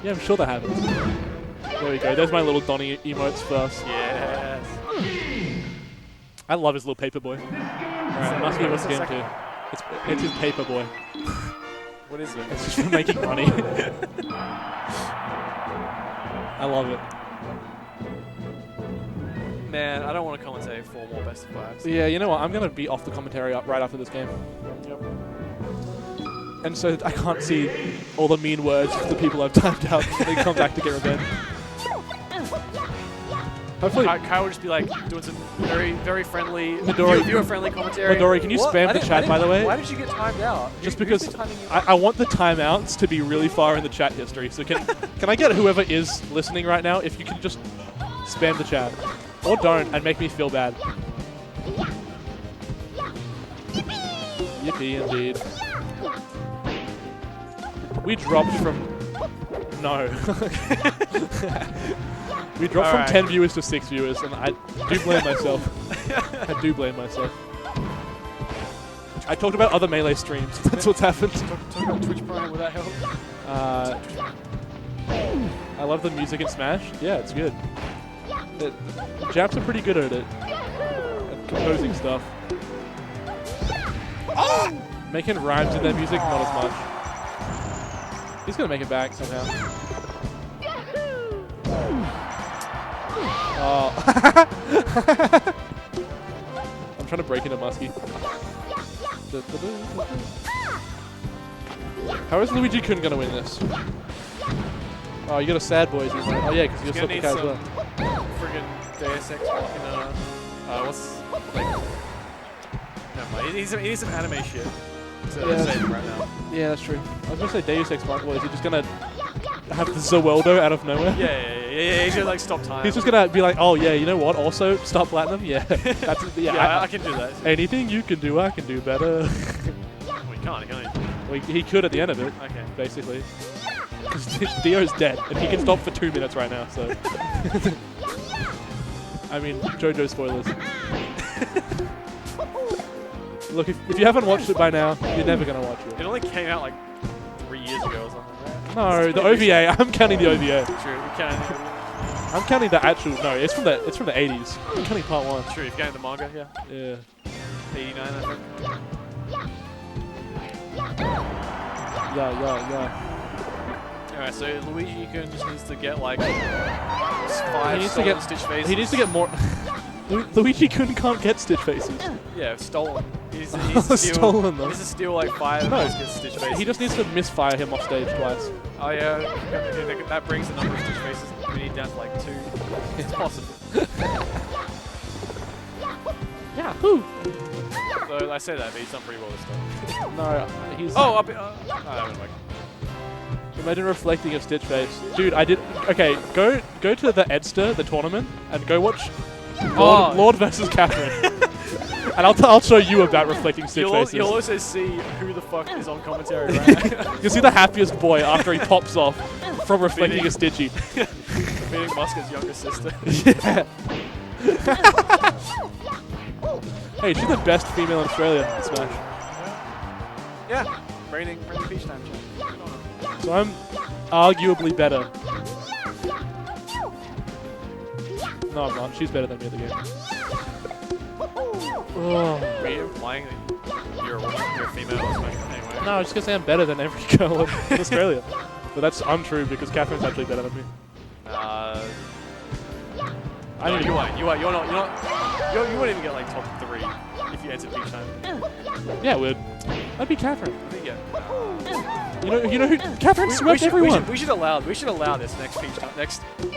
Yeah, I'm sure that happens. There we go. There's my little Donnie emotes first. Yes. I love his little paper boy. Alright, must be what's game too. It's his paper boy. What is it? It's just for making money. I love it. Man, I don't want to commentate 4 more best of 5s. Yeah, you know what? I'm gonna be off the commentary right after this game. Yep. And so I can't see all the mean words of the people I've timed out when they come back to get revenge. Hopefully, Kyle will just be like doing some very, very friendly, Midori. viewer-friendly commentary. Midori, can you What? spam the chat, by the way? Why did you get timed out? Just Who's because been timing you I want the timeouts to be really far in the chat history. So can I get whoever is listening right now, if you can just spam the chat. Or don't, and make me feel bad. Yippee indeed. We dropped from... No. We dropped from 10 viewers to 6 viewers, and I do blame myself. I do blame myself. I talked about other Melee streams. That's what's happened. Talk about Twitch Prime, will that help? I love the music in Smash. Yeah, it's good. Japs are pretty good at it. At composing stuff. Making rhymes in their music, not as much. He's gonna make it back somehow. Oh. I'm trying to break into Muskie. How is Luigi Kun gonna win this? Oh, you got a sad boys. Oh yeah, because you're He's gonna Super need as some well. friggin' Deus Ex Machina. What's like? Never mind. He needs some anime shit to save him right now. Yeah, that's true. I was gonna say Deus Ex Machina. Is he just gonna have the Zaweldo out of nowhere? Yeah. He's gonna like stop time. He's just gonna be like, oh yeah, you know what? Also, stop platinum. Yeah, that's I can do that. anything you can do, I can do better. Well, he can't, can he? Well, he could at the end of it. Okay. Basically, because Dio's dead and he can stop for 2 minutes right now. So, I mean, JoJo spoilers. Look, if you haven't watched it by now, you're never gonna watch it. It only came out like 3 years ago or something, right? No, the OVA. I'm counting the OVA. True, you can. I'm counting the actual. No, it's from the 80s. I'm counting part 1. True, if you count the manga, yeah. Yeah. 89, I think. Yeah. Alright, so Luigi Kun just needs to get like 5 He stolen needs to Stitch faces. He needs to get more. Luigi can't get Stitch faces. Yeah, stolen. He needs to steal, Stolen them. He needs to steal like 5 of those get Stitch faces. He just needs to misfire him off stage twice. Oh yeah, that brings the number of Stitch faces we need down to like 2. It's possible. Yahoo! So I say that, but he's done pretty well this time. No, he's. Oh, up. That went like. Imagine reflecting a Stitch face. Dude, I did. Okay, go to the Edster, the tournament, and go watch Lord versus Catherine. And I'll show you about reflecting Stitch faces. You'll also see who the fuck is on commentary right now. You'll see the happiest boy after he pops off from reflecting a Stitchy. Beating Musker's younger sister. Yeah. Hey, she's the best female in Australia in Smash. Yeah. Reigning Peach Time champ. So I'm arguably better. No, I'm not. She's better than me at the game. Oh. Are you implying that you're a woman, you're a female in Smash anyway? No, I was just gonna say I'm better than every girl in Australia. But that's untrue because Catherine's actually better than me. You won't even get like top 3 if you entered Peach Time? Yeah, I'd be Catherine. Yeah. You know who Catherine swept everyone. We should allow this next Peach Time.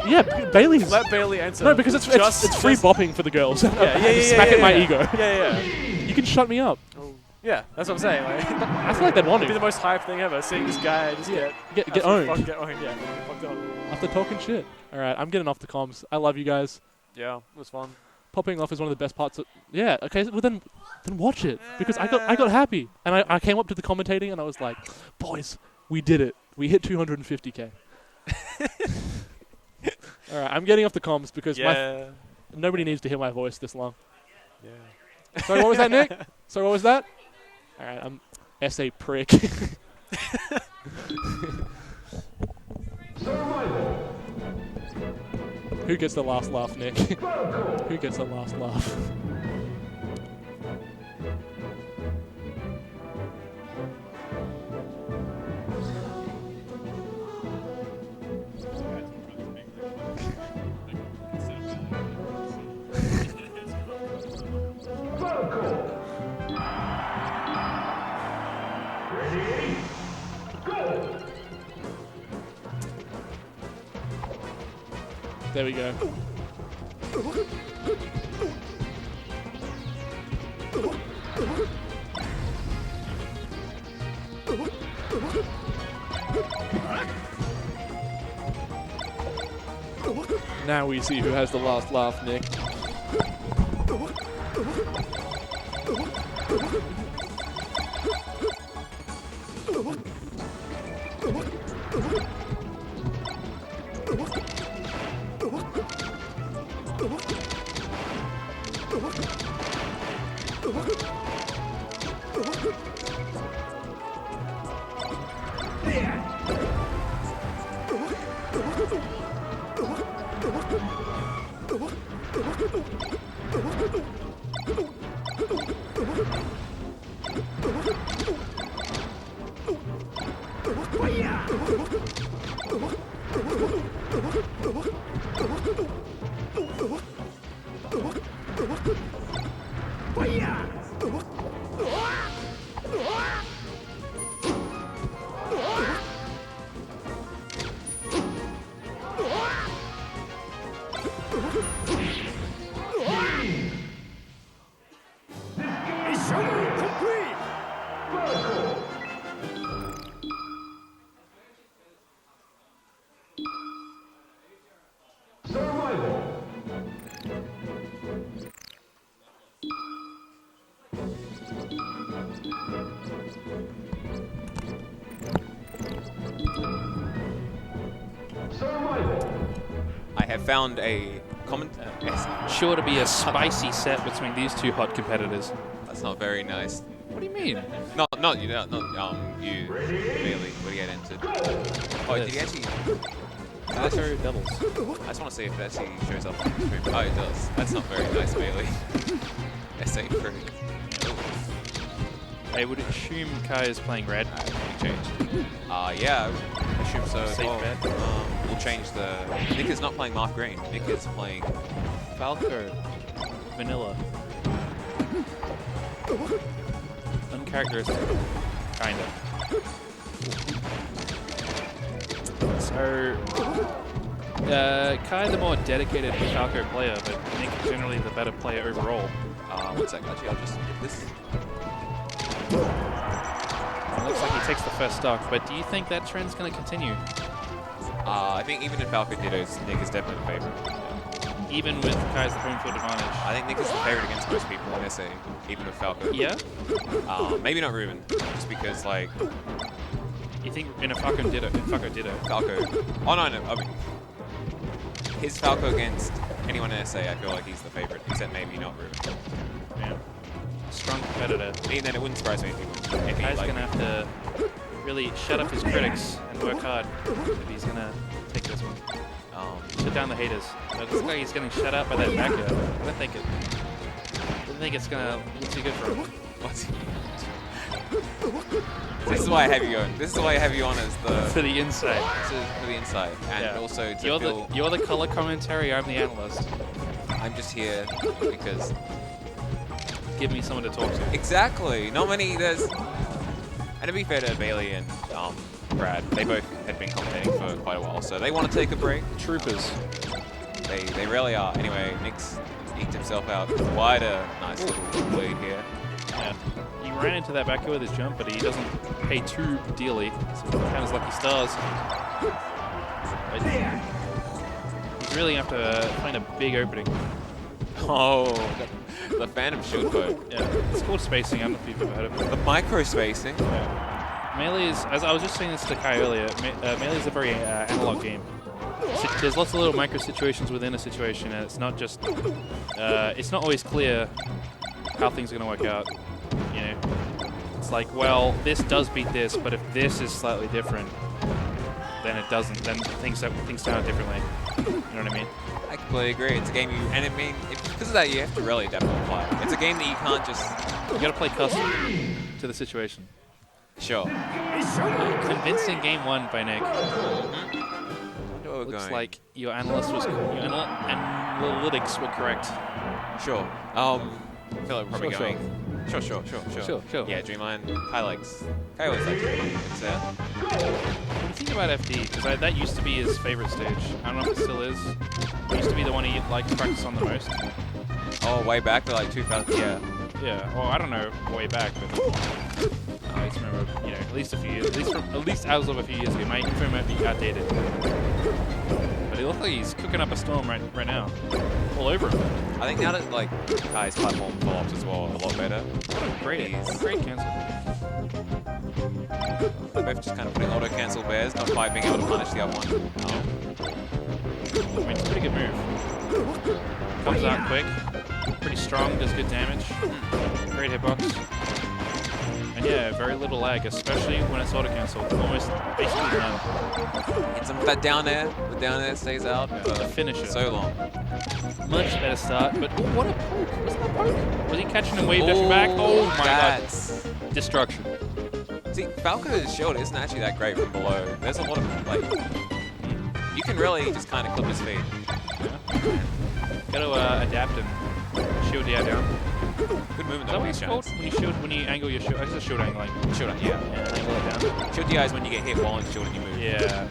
Yeah, Bailey's. Let Bailey enter. No, because it's free bopping for the girls. Yeah. Smacking my ego. Yeah. You can shut me up. Yeah, that's what I'm saying. Like, I feel like they'd want it'd be to. the most hype thing ever. Seeing this guy just Get owned. Get owned. Yeah, fucked up. After talking shit. All right, I'm getting off the comms. I love you guys. Yeah, it was fun. Popping off is one of the best parts of... Yeah, okay, well then watch it. Because I got happy. And I came up to the commentating and I was like, boys, we did it. We hit 250k. Alright, I'm getting off the comms because nobody needs to hear my voice this long. Yeah. Sorry, what was that, Nick? Sorry, what was that? Alright, I'm SA prick. Who gets the last laugh, Nick? Who gets the last laugh? There we go. Now we see who has the last laugh, Nick. I have found a comment. Sure to be a spicy set between these two hot competitors. That's not very nice. What do you mean? Not you, Bailey. What do you get into? Oh, did he actually? That's our doubles. I just want to see if it actually shows up on the screen. Oh, it does. That's not very nice, Bailey. SA pretty. I would assume Kai is playing red. He changed. Yeah, I assume so as Safe well. bet. We'll change the. Nick is not playing Mark Green. Nick is playing Falco. Vanilla. Uncharacteristic. Kinda. So, Kai the more dedicated Falco player, but Nick generally the better player overall. One second. Actually, I'll just get this. It looks like he takes the first stock, but do you think that trend's going to continue? I think even in Falco Dittos, Nick is definitely the favorite. Even with Kai's home field advantage? I think Nick is the favorite against most people in SA, even with Falco. Yeah? Maybe not Ruben, just because, like... You think in a Falco Ditto? Falco. Oh, no. I mean, his Falco against anyone in SA, I feel like he's the favorite, except maybe not Ruben. Yeah. Strong competitor. Even then, it wouldn't surprise me if he Kai's like, going to have to really shut up his critics and work hard if he's going to take this one. Shut down the haters. But it looks like he's getting shut out by that backer. I don't think it's going to look too good for him. What? This is why I have you on. This is why I have you on as the... For the insight. For the insight. And also to You're the color commentary, I'm the analyst. I'm just here because give me someone to talk to. Exactly. Not many. There's. And to be fair to Bailey and Brad, they both had been commentating for quite a while, so they want to take a break. Troopers. They really are. Anyway, Nick's eked himself out quite a nice little lead here. Yeah. He ran into that back with his jump, but he doesn't pay too dearly. So he counts lucky stars. But he's really have to find a big opening. Oh, the Phantom Shield Code. Yeah, it's called spacing. I don't know if you've ever heard of it. The micro spacing. Yeah. Melee is, as I was just saying this to Kai earlier, Melee is a very analog game. There's lots of little micro situations within a situation, and it's not just, it's not always clear how things are going to work out. You know, it's like, well, this does beat this, but if this is slightly different, then it doesn't. Then things turn out differently. You know what I mean? I completely agree. It's a game because of that, you have to really adapt and play. It's a game that you can't just. You got to play custom to the situation. Sure. Convincing game one by Nick. Looks Looks like your analytics were correct. Sure. I feel like we're probably Sure. going. Sure. Yeah, Dreamline. Kai always likes it. When you think about FD, because that used to be his favorite stage. I don't know if it still is. It used to be the one he liked to practice on the most. Oh, way back to like 2000. Yeah. Yeah. Well, I don't know way back, but I just remember, you know, at least a few years, at least as of a few years ago. My info might be outdated. But he looks like he's cooking up a storm right now, all over him. I think now that like Kai's platform follow-ups as well a lot better. What a great cancel. They're both just kind of putting auto cancel bears, not quite being able to punish the other one. I mean, it's a pretty good move. Comes out quick, pretty strong, does good damage. Great hitbox. And yeah, very little lag, especially when it's auto cancel. Almost basically none. Hits him with that down air. The down air stays out for The finisher. so long. Much better start, but oh, what a poke. Was that a poke? Was he catching and wave dashing back? Oh my god. Destruction. See, Falco's shield isn't actually that great from below. There's a lot of, like, you can really just kind of clip his feet. Got to adapt and shield the air down. Good movement though. Is that what it's called? When you angle your shield? I guess it's shield angling. Shield, yeah. Angle it down. Shield DI is when you get hit while in shield and you move. Yeah.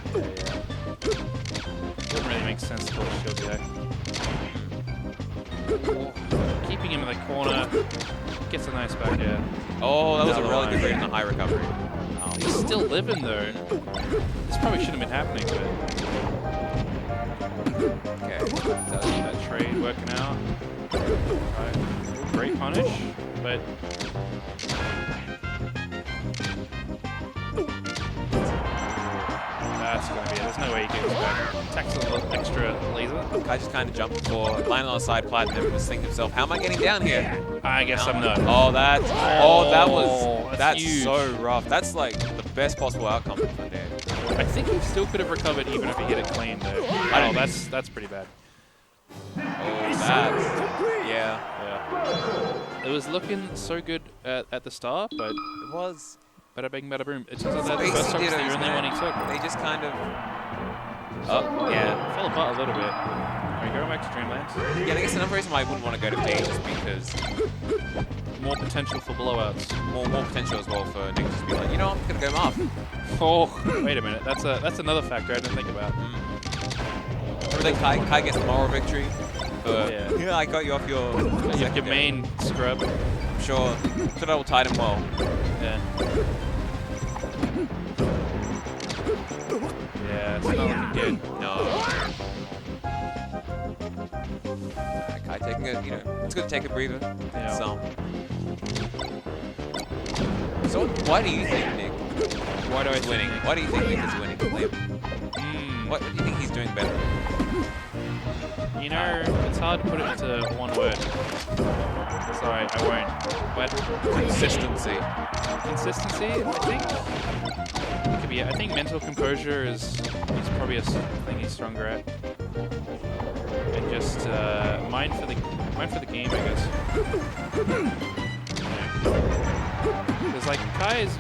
Doesn't really make sense to call it shield DI. Keeping him in the corner. Gets a nice back air. Oh, that was a really good read in the high recovery. He's still living though. This probably shouldn't have been happening, but Okay. that trade working out. Right. Great punish, but that's gonna be it. There's no way he gets back. Attacks a little extra laser. Kai just kind of jumped for landing on the side platinum and was thinking to himself, how am I getting down here? I guess I'm not. Oh, that's that's huge. so rough. That's like the best possible outcome for there. I think he still could have recovered even if he hit it clean though. Oh, that's pretty bad. Oh, that's, yeah. It was looking so good at the start, but It was. bada bing, bada boom. It turns out that the Spacey first stock was the dittos, only man. one he took. They just kind of. Oh, yeah. Fell apart a little bit. Alright, going back to Dreamland. Yeah, I guess another reason why I wouldn't want to go to B is just because More potential for blowouts. more potential as well for Nick to just be like, you know, I'm going to go Marth. Oh, wait a minute. That's another factor I didn't think about. Remember that Kai gets the moral victory? For, Yeah. I got you off your Your main scrub. I'm sure I will tide him well. Yeah. Yeah, it's not looking good. No. Kai taking a, it's good to take a breather. Yeah. So why do you think Nick Why do I is winning? Why do you think Nick is winning? Liam? What do you think he's doing better? You know, it's hard to put it into one word. Sorry, I won't. But Consistency. consistency, I think. Could be. I think mental composure is probably a thing he's stronger at, and just mind for the game, I guess. Because like Kai is,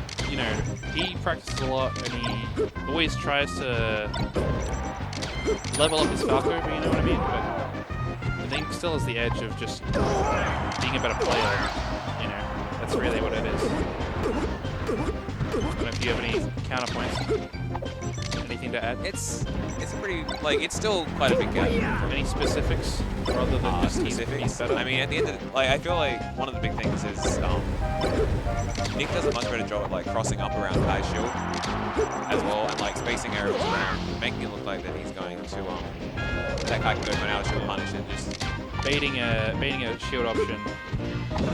he practices a lot and he always tries to level up his Falco, you know what I mean? But I think still has the edge of just being a better player. That's really what it is. I don't know if you have any counterpoints. Anything to add? It's a pretty, like, it's still quite a big gap. Any specifics rather than just he's better? I mean, at the end of the, like, I feel like one of the big things is Nick does a much better job at like crossing up around Kai's shield as well, and like spacing arrows around, making it look like that he's going to that Kai can go for an out shield punish and just baiting a shield option.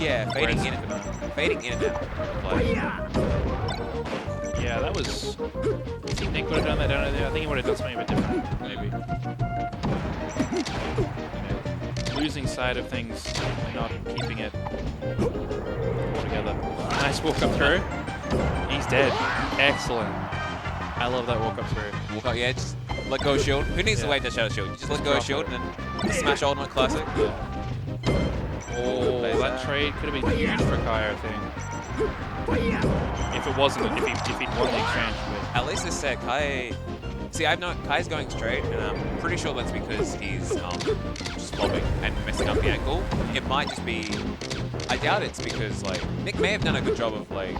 Yeah, fading in and out. Like, yeah, that was. I think Nick would have done that down there. I think he would have done something a bit different, maybe. You know, losing sight of things, not keeping it all together. Nice walk up through. He's dead. Excellent. I love that walk up through. walk up, yeah, just let go of shield. Who needs to wait to shadow shield? You just let go of shield and then smash ultimate classic. Yeah. Oh, that trade could have been huge for Kai, I think. If it wasn't, if he'd won the exchange. But At least this set, Kai. See, I've known Kai's going straight, and I'm pretty sure that's because he's just flopping and messing up the angle. It might just be. I doubt it's because like Nick may have done a good job of like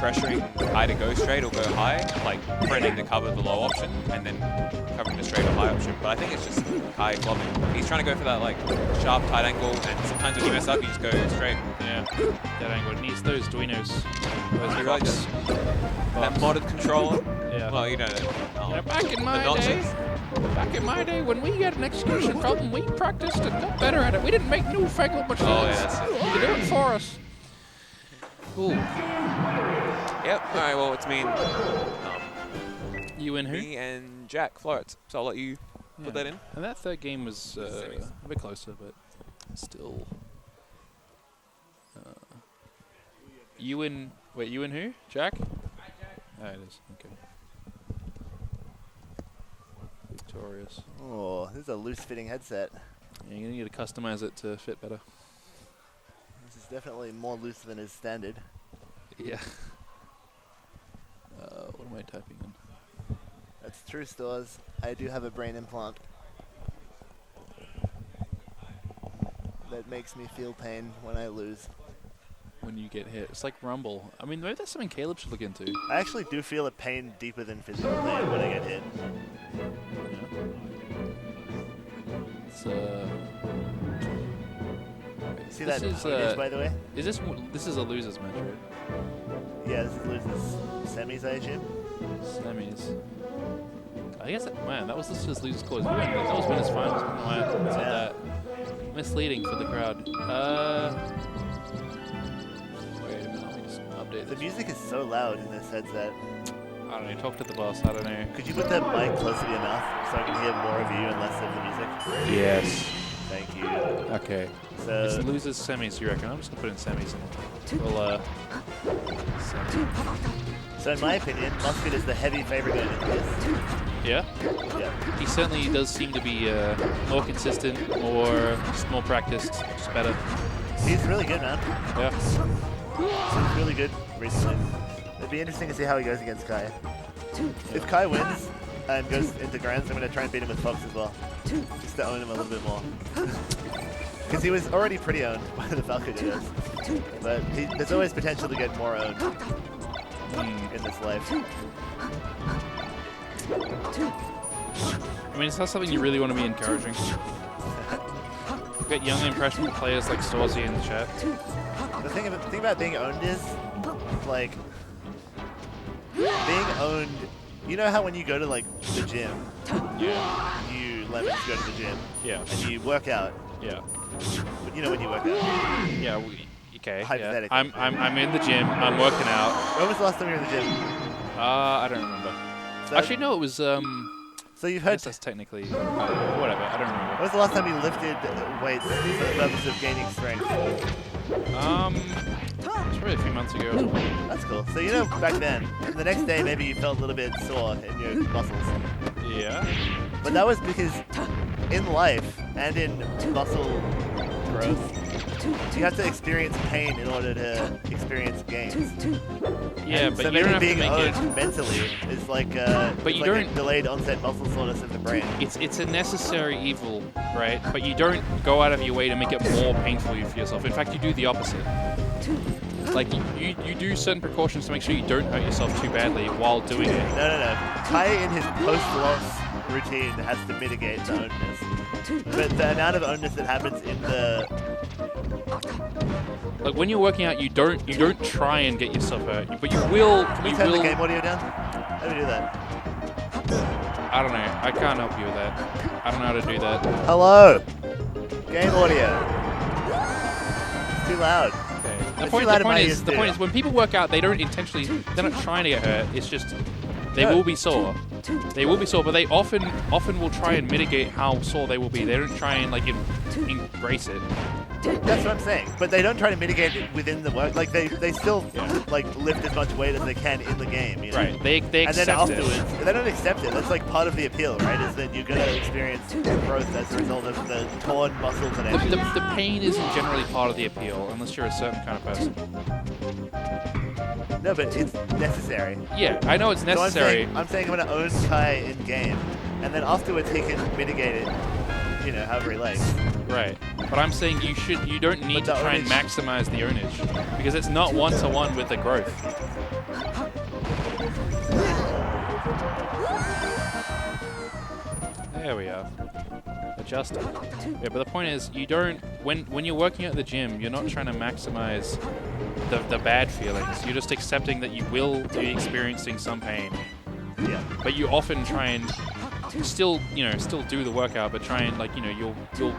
pressuring Kai to go straight or go high, like threatening to cover the low option and then covering the straight or high option. But I think it's just Kai flopping. He's trying to go for that like sharp tight angle, and sometimes when you mess up, you just go straight. yeah, that angle. It needs those Duinos. Those He really does. That modded controller. Yeah. Well, you know. Back in my day, when we had an execution problem, we practiced and got better at it. We didn't make newfangled machines. Oh, yeah, that's it. You do it for us. Ooh. Yep. All right. Well, it's me and You and who? me and Jack Florence. So I'll let you put that in. And that third game was a bit closer, but still. You and who? Jack? Oh, it is. Okay. Victorious. Oh, this is a loose-fitting headset. Yeah, you're gonna need to customize it to fit better. This is definitely more loose than is standard. Yeah. What am I typing in? That's true, Stores. I do have a brain implant. That makes me feel pain when I lose. When you get hit, it's like Rumble. I mean, maybe that's something Caleb should look into. I actually do feel a pain deeper than physical pain when I get hit. It's See this that is, footage, by the way? Is this is a losers match, right? Yeah, this is losers semis, I assume. Semis. I guess man, that was listed as losers scores. That was winners finals. I don't know why I said that. Misleading for the crowd. Wait a minute, let me just update The this. music is so loud in this headset. I don't know. Talk to the boss. I don't know. Could you put that mic closer to your mouth so I can hear more of you and less of the music? Yes. Thank you. Okay. It's So, losers semis. You reckon? I'm just gonna put in semis and we'll so in my opinion, Musket is the heavy favorite going into this. Yeah. Yeah. He certainly does seem to be more consistent, more practiced, just better. He's really good, man. Yeah. He's really good recently. It'd be interesting to see how he goes against Kai. If Kai wins and goes into Grands, I'm going to try and beat him with Fox as well. Just to own him a little bit more. Because he was already pretty owned by the Falco duos. But there's always potential to get more owned in this life. I mean, it's not something you really want to be encouraging. Get young, impressionable players like Storzy in the chat. The thing about being owned is, like, being owned, you know how when you go to, like, the gym, Yeah. you lemons go to the gym, Yeah. and you work out. Yeah. But you know when you work out. Yeah. Okay. Hypothetically. Yeah. I'm in the gym. I'm working out. When was the last time you were in the gym? I don't remember. So, Actually, no. It was so you've I heard. guess that's technically whatever. I don't remember. When was the last time you lifted weights for the purpose of gaining strength? It's probably a few months ago. That's cool. So you know back then, the next day maybe you felt a little bit sore in your muscles. Yeah. But that was because in life and in muscle growth, you have to experience pain in order to experience gains. Yeah, And but so you don't have to being make owned it. mentally is like, it's you like a don't- delayed onset muscle soreness of the brain. It's a necessary evil, right? But you don't go out of your way to make it more painful for yourself. In fact, you do the opposite. Like you do certain precautions to make sure you don't hurt yourself too badly while doing it. No. Kai in his post-loss routine has to mitigate the ownness. But the amount of ownness that happens in the... Like when you're working out, you don't try and get yourself hurt, but you will. Can we turn the game audio down? How do we do that? I don't know. I can't help you with that. I don't know how to do that. Hello! Game audio. It's too loud. Okay. It's The too point loud in my is ears, when people work out, they don't intentionally. They're not trying to get hurt. It's just they will be sore. They will be sore, but they often will try and mitigate how sore they will be. They don't try and like embrace it. That's what I'm saying. But they don't try to mitigate it within the work. Like they still like lift as much weight as they can in the game. You know? Right. They and accept then afterwards, it. they don't accept it. That's like part of the appeal, right? Is that you're gonna experience growth as a result of the torn muscles and everything. The pain isn't generally part of the appeal unless you're a certain kind of person. No, but it's necessary. Yeah, I know it's necessary. So I'm saying I'm gonna own Kai in game, and then afterwards he can mitigate it. You know, however he likes. Right. But I'm saying you don't need to try and maximize the ownage because it's not one-to-one with the growth. There we are. Adjusting. Yeah, but the point is you don't when you're working at the gym, you're not trying to maximize the bad feelings. You're just accepting that you will be experiencing some pain. Yeah. But you often try and still do the workout, but try and you'll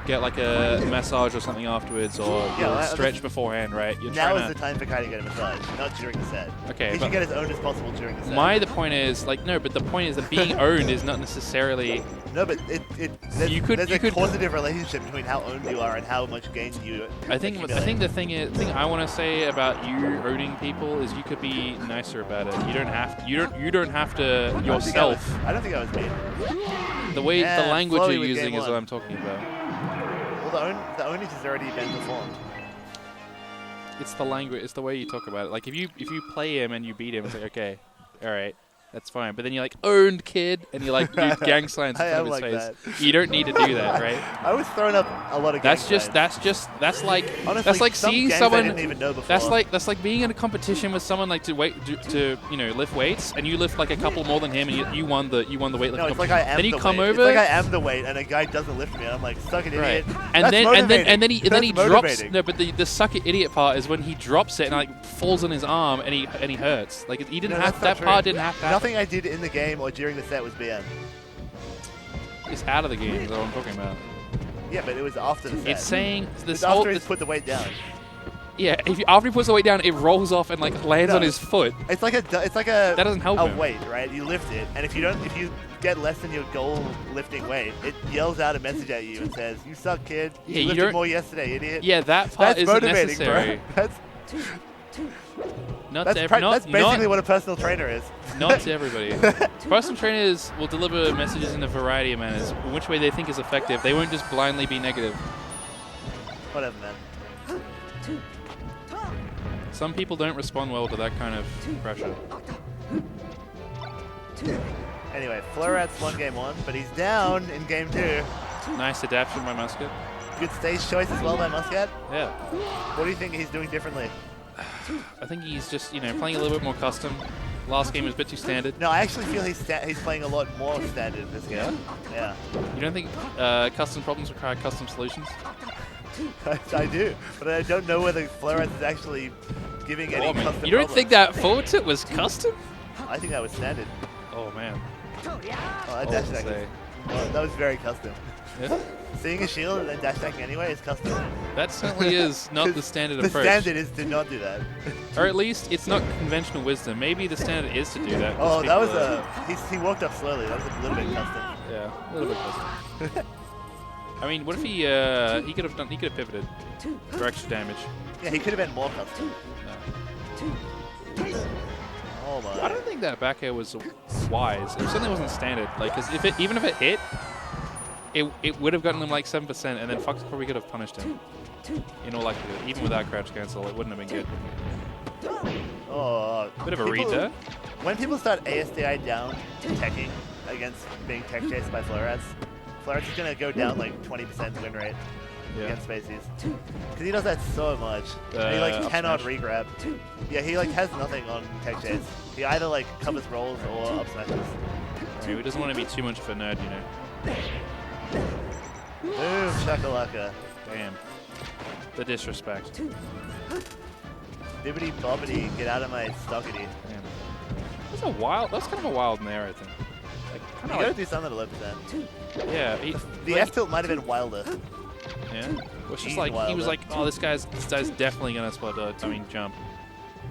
get like a massage or something afterwards, or you'll stretch beforehand, right? You're now is the time for Kai to get a massage, not during the set. Okay, he should get as owned as possible during the set. The point is but the point is that being owned is not necessarily. No, but there's a causative relationship between how owned you are and how much gain you. I think the thing I want to say about you owning people is you could be nicer about it. You don't have to yourself. I don't think I was mean. The language you're using is what I'm talking about. Well, the ownage has already been performed. It's the language. It's the way you talk about it. Like if you play him and you beat him, it's like okay, all right. That's fine, but then you're like owned kid, and you like use gang signs in front of his face. That. You don't need to do that, right? I was throwing up a lot of. That's like honestly, that's like seeing someone. I didn't even know before. That's like being in a competition with someone like to lift weights, and you lift like a couple more than him, and you won the weightlifting. No, it's like I am then the you come weight. over. It's like I am the weight, and a guy doesn't lift me. And I'm like, suck it, idiot. And then he drops. Motivating. No, but the suck it idiot part is when he drops it and like falls on his arm and he hurts. Like he didn't have that part. Didn't have to happen. Nothing I did in the game or during the set was BM. It's out of the game. Is what I'm talking about. Yeah, but it was after the set. It's saying this after he's put the weight down. Yeah, after he puts the weight down, it rolls off and like lands on his foot. It's like a that doesn't help him. weight, right? You lift it, and if you get less than your goal lifting weight, it yells out a message at you and says, "You suck, kid. You lifted more yesterday, idiot." Yeah, that part That's isn't motivating, necessary. Bro. That's basically what a personal trainer is. Not to everybody. Personal trainers will deliver messages in a variety of manners, in which way they think is effective. They won't just blindly be negative. Whatever, man. Some people don't respond well to that kind of pressure. Anyway, Florat's won game 1, but he's down in game 2. Nice adaptation by Muscat. Good stage choice as well by Muscat. Yeah. What do you think he's doing differently? I think he's just, playing a little bit more custom. Last game was a bit too standard. No, I actually feel he's playing a lot more standard this game. Yeah. You don't think custom problems require custom solutions? I do, but I don't know whether Florat is actually giving any custom You don't problems. think that forward tip was custom? I think that was standard. Oh, man. That was very custom. Yeah? Seeing a shield and then dash attacking anyway is custom. That certainly is not the standard approach. The standard is to not do that. Or at least it's not conventional wisdom. Maybe the standard is to do that. Oh, that was he walked up slowly. That was a little bit custom. Yeah, a little bit custom. I mean, what if he could have pivoted for extra damage? Yeah, he could have been more custom. No. Oh my. I don't think that back air was wise. It certainly wasn't standard. Like, cause even if it hit, it would have gotten him like 7%, and then Fox probably could have punished him. In all likelihood, even without crouch cancel, it wouldn't have been good. Oh, bit of a read there. When people start ASDI down teching against being tech chased by Florets is gonna go down like 20% win rate. Yeah. against spacies. Because he does that so much. And he like Up cannot smash. regrab. Yeah, he like has nothing on tech chase. He either like covers rolls or up smashes. I mean, he doesn't want to be too much of a nerd, you know. Boom, shakalaka. Damn. The disrespect. Bibbity bobbity, get out of my stockity. Damn. That's kind of a wild nair, I think. Like, You kind gotta of do something to 11%. yeah. The F tilt might have been wilder. Yeah. Well, it's just He's like he was wilder. like, oh, this guy's definitely gonna spot. Jump.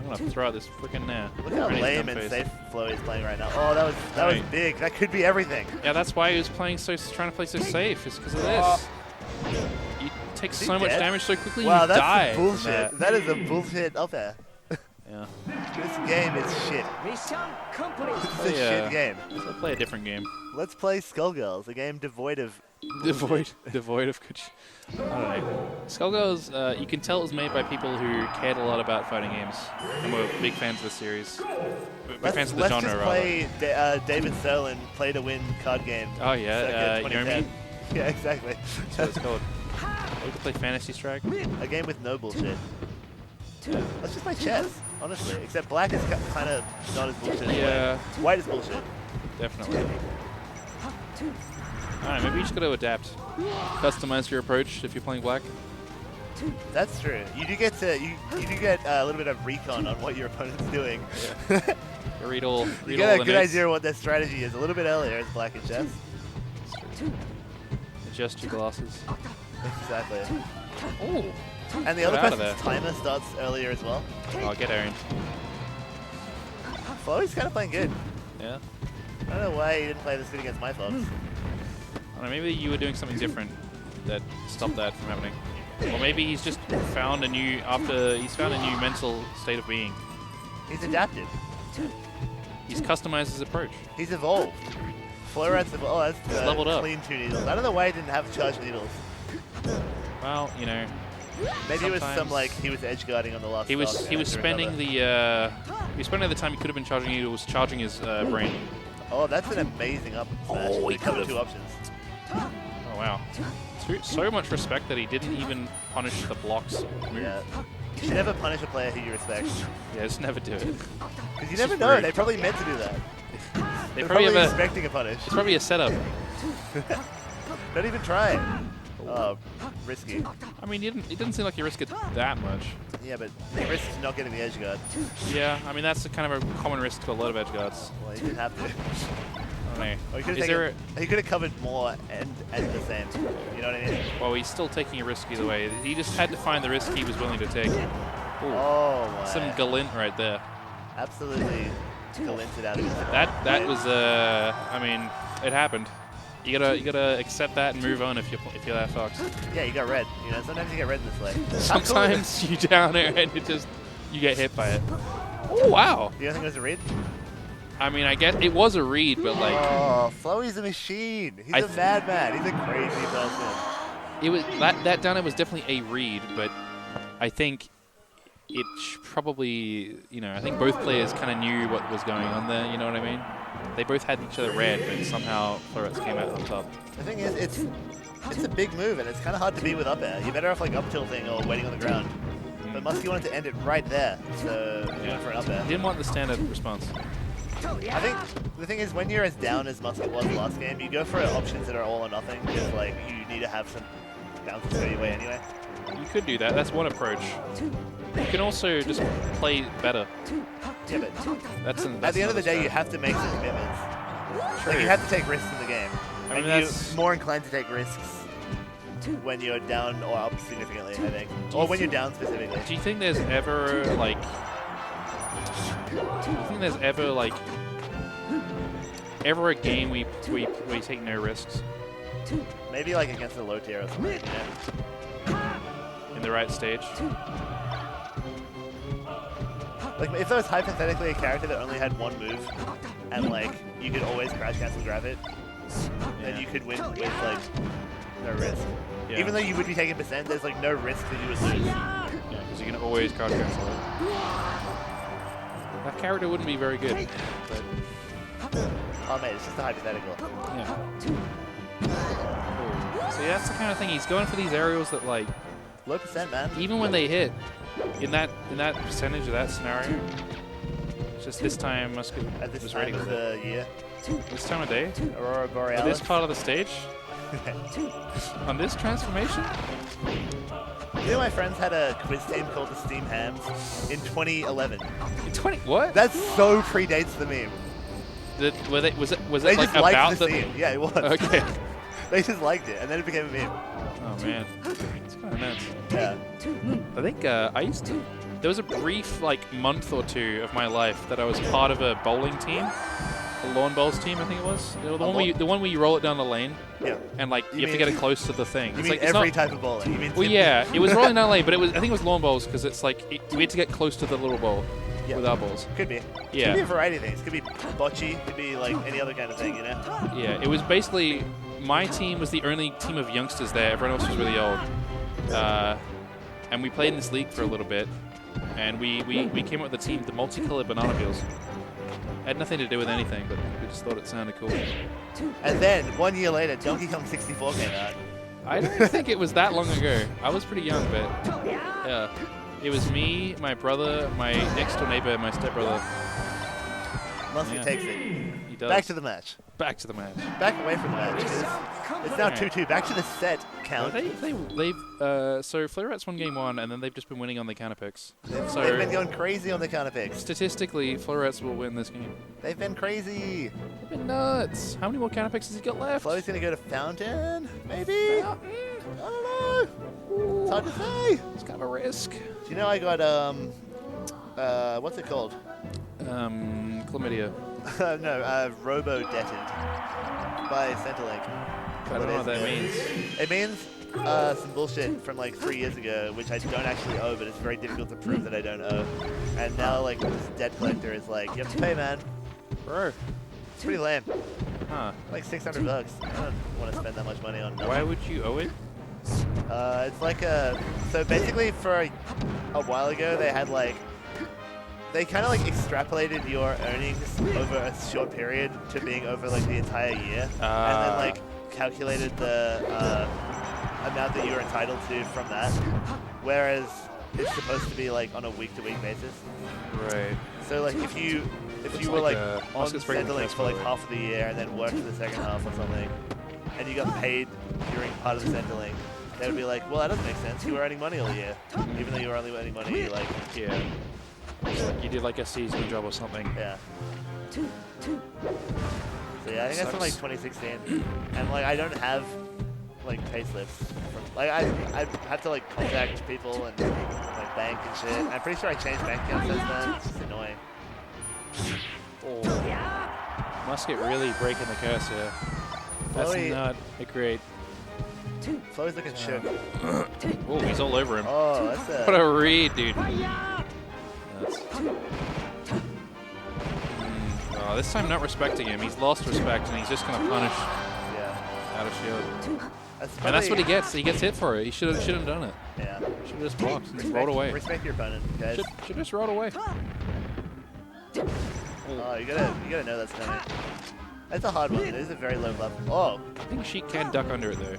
I'm gonna throw out this freaking nair. Look how Right in his lame dumb and face. safe flow he's playing right now. Oh, that was Right. big. That could be everything. Yeah, that's why he was trying to play so safe. It's because of this. You take Is he so much dead? damage so quickly, Wow, you that's die. some from bullshit. That is a bullshit up air. Yeah. This game is shit. Mission complete. This is a shit game. So play a different game. Let's play Skullgirls, a game devoid of. Devoid of good. I don't know. Skullgirls, you can tell it was made by people who cared a lot about fighting games and were big fans of the series. Big fans of the Let's genre, just rather. play David Sterlin play to win card game. Oh yeah, circa Yomi. 2010. Yeah, exactly. That's what it's called. We could play Fantasy Strike. A game with no bullshit. Let's just play chess, honestly. Except black is kind of not as bullshit. Yeah. White is bullshit. Definitely. Alright, maybe you just got to adapt. Customize your approach if you're playing black. That's true. You do get a little bit of recon on what your opponent's doing. Read all You the get a good notes. idea of what their strategy is a little bit earlier as black in chess. Adjust your glasses. Exactly. Oh, And the Get other out of person's timer starts earlier as well. oh, get Aaron. Chloe's kind of playing good. Yeah. I don't know why he didn't play this good against my Fox. I don't know, maybe you were doing something different that stopped that from happening. Or maybe he's just found a new mental state of being. He's adapted. He's customized his approach. He's evolved. Floret's evolved. Oh, that's leveled up. clean 2 needles. I don't know why he didn't have charged needles. Well, you know, Maybe it was some Sometimes- like he was edge guarding on the last. he was stock he and was had to spending recover. the time he could have been charging you was charging his brain. Oh, that's an amazing up smash. Oh, he We covered could've. 2 options. Oh wow. So much respect that he didn't even punish the blocks. Move. Yeah. You should never punish a player who you respect. Yeah, just never do it. Because you It's never just know. rude. They probably meant to do that. They They're probably have a, expecting a punish. it's probably a setup. Don't even try it. Oh, risky. I mean, it didn't seem like he risked it that much. Yeah, but he risks not getting the edge guard. Yeah, I mean that's a kind of a common risk to a lot of edge guards. Well, he didn't have to. I don't know. Or he could Is have there? he could have covered more and the same. You know what I mean? Well, he's still taking a risk either way. He just had to find the risk he was willing to take. Ooh, Oh my. some galint right there. Absolutely glinted out of his That was I mean, it happened. You gotta accept that and move on if you're that Fox. Yeah, you got red. You know, sometimes you get red in this way. Sometimes you down air and you get hit by it. Oh wow! You don't think it was a read? I mean, I guess it was a read, but like Oh, Flowey's a machine. He's I a madman. He's a crazy person. it was that down air was definitely a read, but I think it probably, you know, I think both players kind of knew what was going on there. You know what I mean? They both had each other red, but somehow Florets came out on top. The thing is, it's a big move, and it's kind of hard to beat with up air. You're better off like up tilting or waiting on the ground. But Muskie wanted to end it right there, so he went for an up air. Didn't want the standard response. I think the thing is, when you're as down as Muskie was last game, you go for options that are all or nothing, because like you need to have some bounces go your way anyway. You could do that. That's one approach. You can also just play better. Yeah, but That's at the end of the day, you another have to make some commitments. True. Like you have to take risks in the game. I mean, And that's- you're more inclined to take risks when you're down or up significantly, I think. Or when you're down specifically. Do you think there's ever like? Ever a game we take no risks Maybe like against a low tier or something, you know? in the right stage? Like if there was hypothetically a character that only had one move and like you could always crash cancel grab it, then Yeah. you could win with like no risk. Yeah. Even though you would be taking percent, there's like no risk that you would lose. Yeah, because you can always card cancel it. That character wouldn't be very good, but Oh mate, it's just a hypothetical. yeah. See, that's the kind of thing. He's going for these aerials that, like, Low percent, man. even when they hit, in that percentage of that scenario, it's just this time Musket At this was time ready of with it. the year. This time of day, Aurora at Borealis. this part of the stage, on this transformation. You know, my friends had a quiz team called the Steam Hams in 2011. In 20 what? That so predates the meme. Was it They like just liked about the scene. Yeah, it was. Okay. They just liked it, and then it became a meme. Oh man, it's kind of nuts. Yeah. I think I used to. There was a brief like month or two of my life that I was part of a bowling team, a lawn bowls team. I think it was the one where you roll it down the lane. Yeah. And like you have to mean- get it close to the thing. You It's mean like, it's every not- type of bowling? You mean Well, yeah, it was rolling down the lane, but I think it was lawn bowls because it's like we had to get close to the little bowl Yeah. with our balls. Could be. Yeah. Could be a variety of things. Could be bocce. Could be like any other kind of thing, you know? Yeah, it was basically my team was the only team of youngsters there. Everyone else was really old, and we played in this league for a little bit, and we came up with the team, the multicolored banana peels. Had nothing to do with anything, but we just thought it sounded cool. And then 1 year later, Donkey Kong 64 came out. I don't think it was that long ago. I was pretty young, but yeah, it was me, my brother, my next door neighbor, and my stepbrother. Musket Yeah. takes it. He does. Back to the match. Back to the match. Back away from the match. It's now 2-2. Back to the set count. So Flare Rats won game 1, and then they've just been winning on the counter picks. So They've been going crazy on the counter picks. statistically, Flare Rats will win this game. They've been crazy. They've been nuts. How many more counter picks has he got left? Flo's gonna go to Fountain, maybe? I don't know. It's hard to say. It's kind of a risk. Do you know I got, what's it called? Chlamydia. No, robo-debted by Centrelink. I don't know what that means. It means some bullshit from like 3 years ago, which I don't actually owe, but it's very difficult to prove that I don't owe. And now like this debt collector is like, you have to pay, man. Bro. It's pretty lame. Huh. Like $600. I don't want to spend that much money on nothing. Why would you owe it? It's like so basically for a while ago they had like, they kind of like extrapolated your earnings over a short period to being over like the entire year, and then like calculated the amount that you're entitled to from that, whereas it's supposed to be like on a week-to-week basis. Right. So like if you were like, like on Muscat's breaking the Centrelink fast for like forward. half of the year and then worked for the second half or something, and you got paid during part of the Centrelink, they would be like, well, that doesn't make sense. You were earning money all year, even though you were only earning money like, Yeah. You did like a seasonal job or something. yeah. So yeah, I think that's from like 2016, and like I don't have like pay slips. From, like I have to like contact people and like bank and shit. I'm pretty sure I changed bank accounts since then. It's just annoying. Oh. Musket really breaking the curse here. That's Chloe- not a great. Flo's looking shook. Oh, he's all over him. Oh, that's What a. a read, dude. Nuts. Oh, this time not respecting him. He's lost respect, and he's just going to punish Yeah. out of shield. That's And that's what he probably- gets. He gets hit for it. He should have done it. Yeah. Should have just blocked and rolled away. Respect your opponent, guys. Should just rolled away. Oh, you gotta know that's coming. That's a hard one. It is a very low level. Oh, I think she can duck under it though.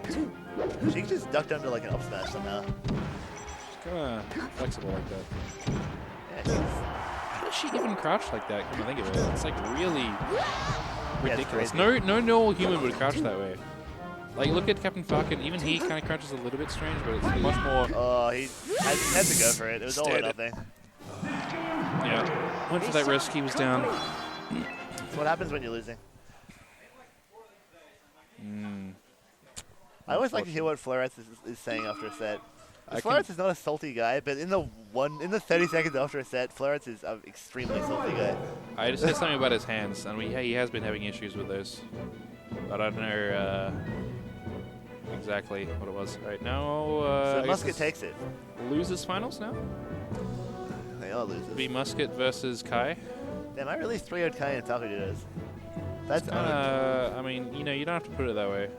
she just ducked under like an up smash somehow. She's kind of flexible like that. Yeah, she's- How does she even crouch like that? Come to think of it, it's like really ridiculous. crazy. No normal human would crouch that way. Like look at Captain Falcon. Even he kind of crouches a little bit strange, but it's much more. Oh, he had to go for it. It was all or Steady. nothing. Yeah, went for that risk. He was down. That's what happens when you're losing. I always like to hear what Florets is saying after a set. Florets is not a salty guy, but in the 30 seconds after a set, Florets is an extremely salty guy. I just said something about his hands, and he has been having issues with those. But I don't know exactly what it was. Right now, So I guess Musket it's takes it. losers finals now. They all lose. Be Musket versus Kai. Damn, I released 3-0 Kai and Falco Judos. That's owned. I mean, you don't have to put it that way.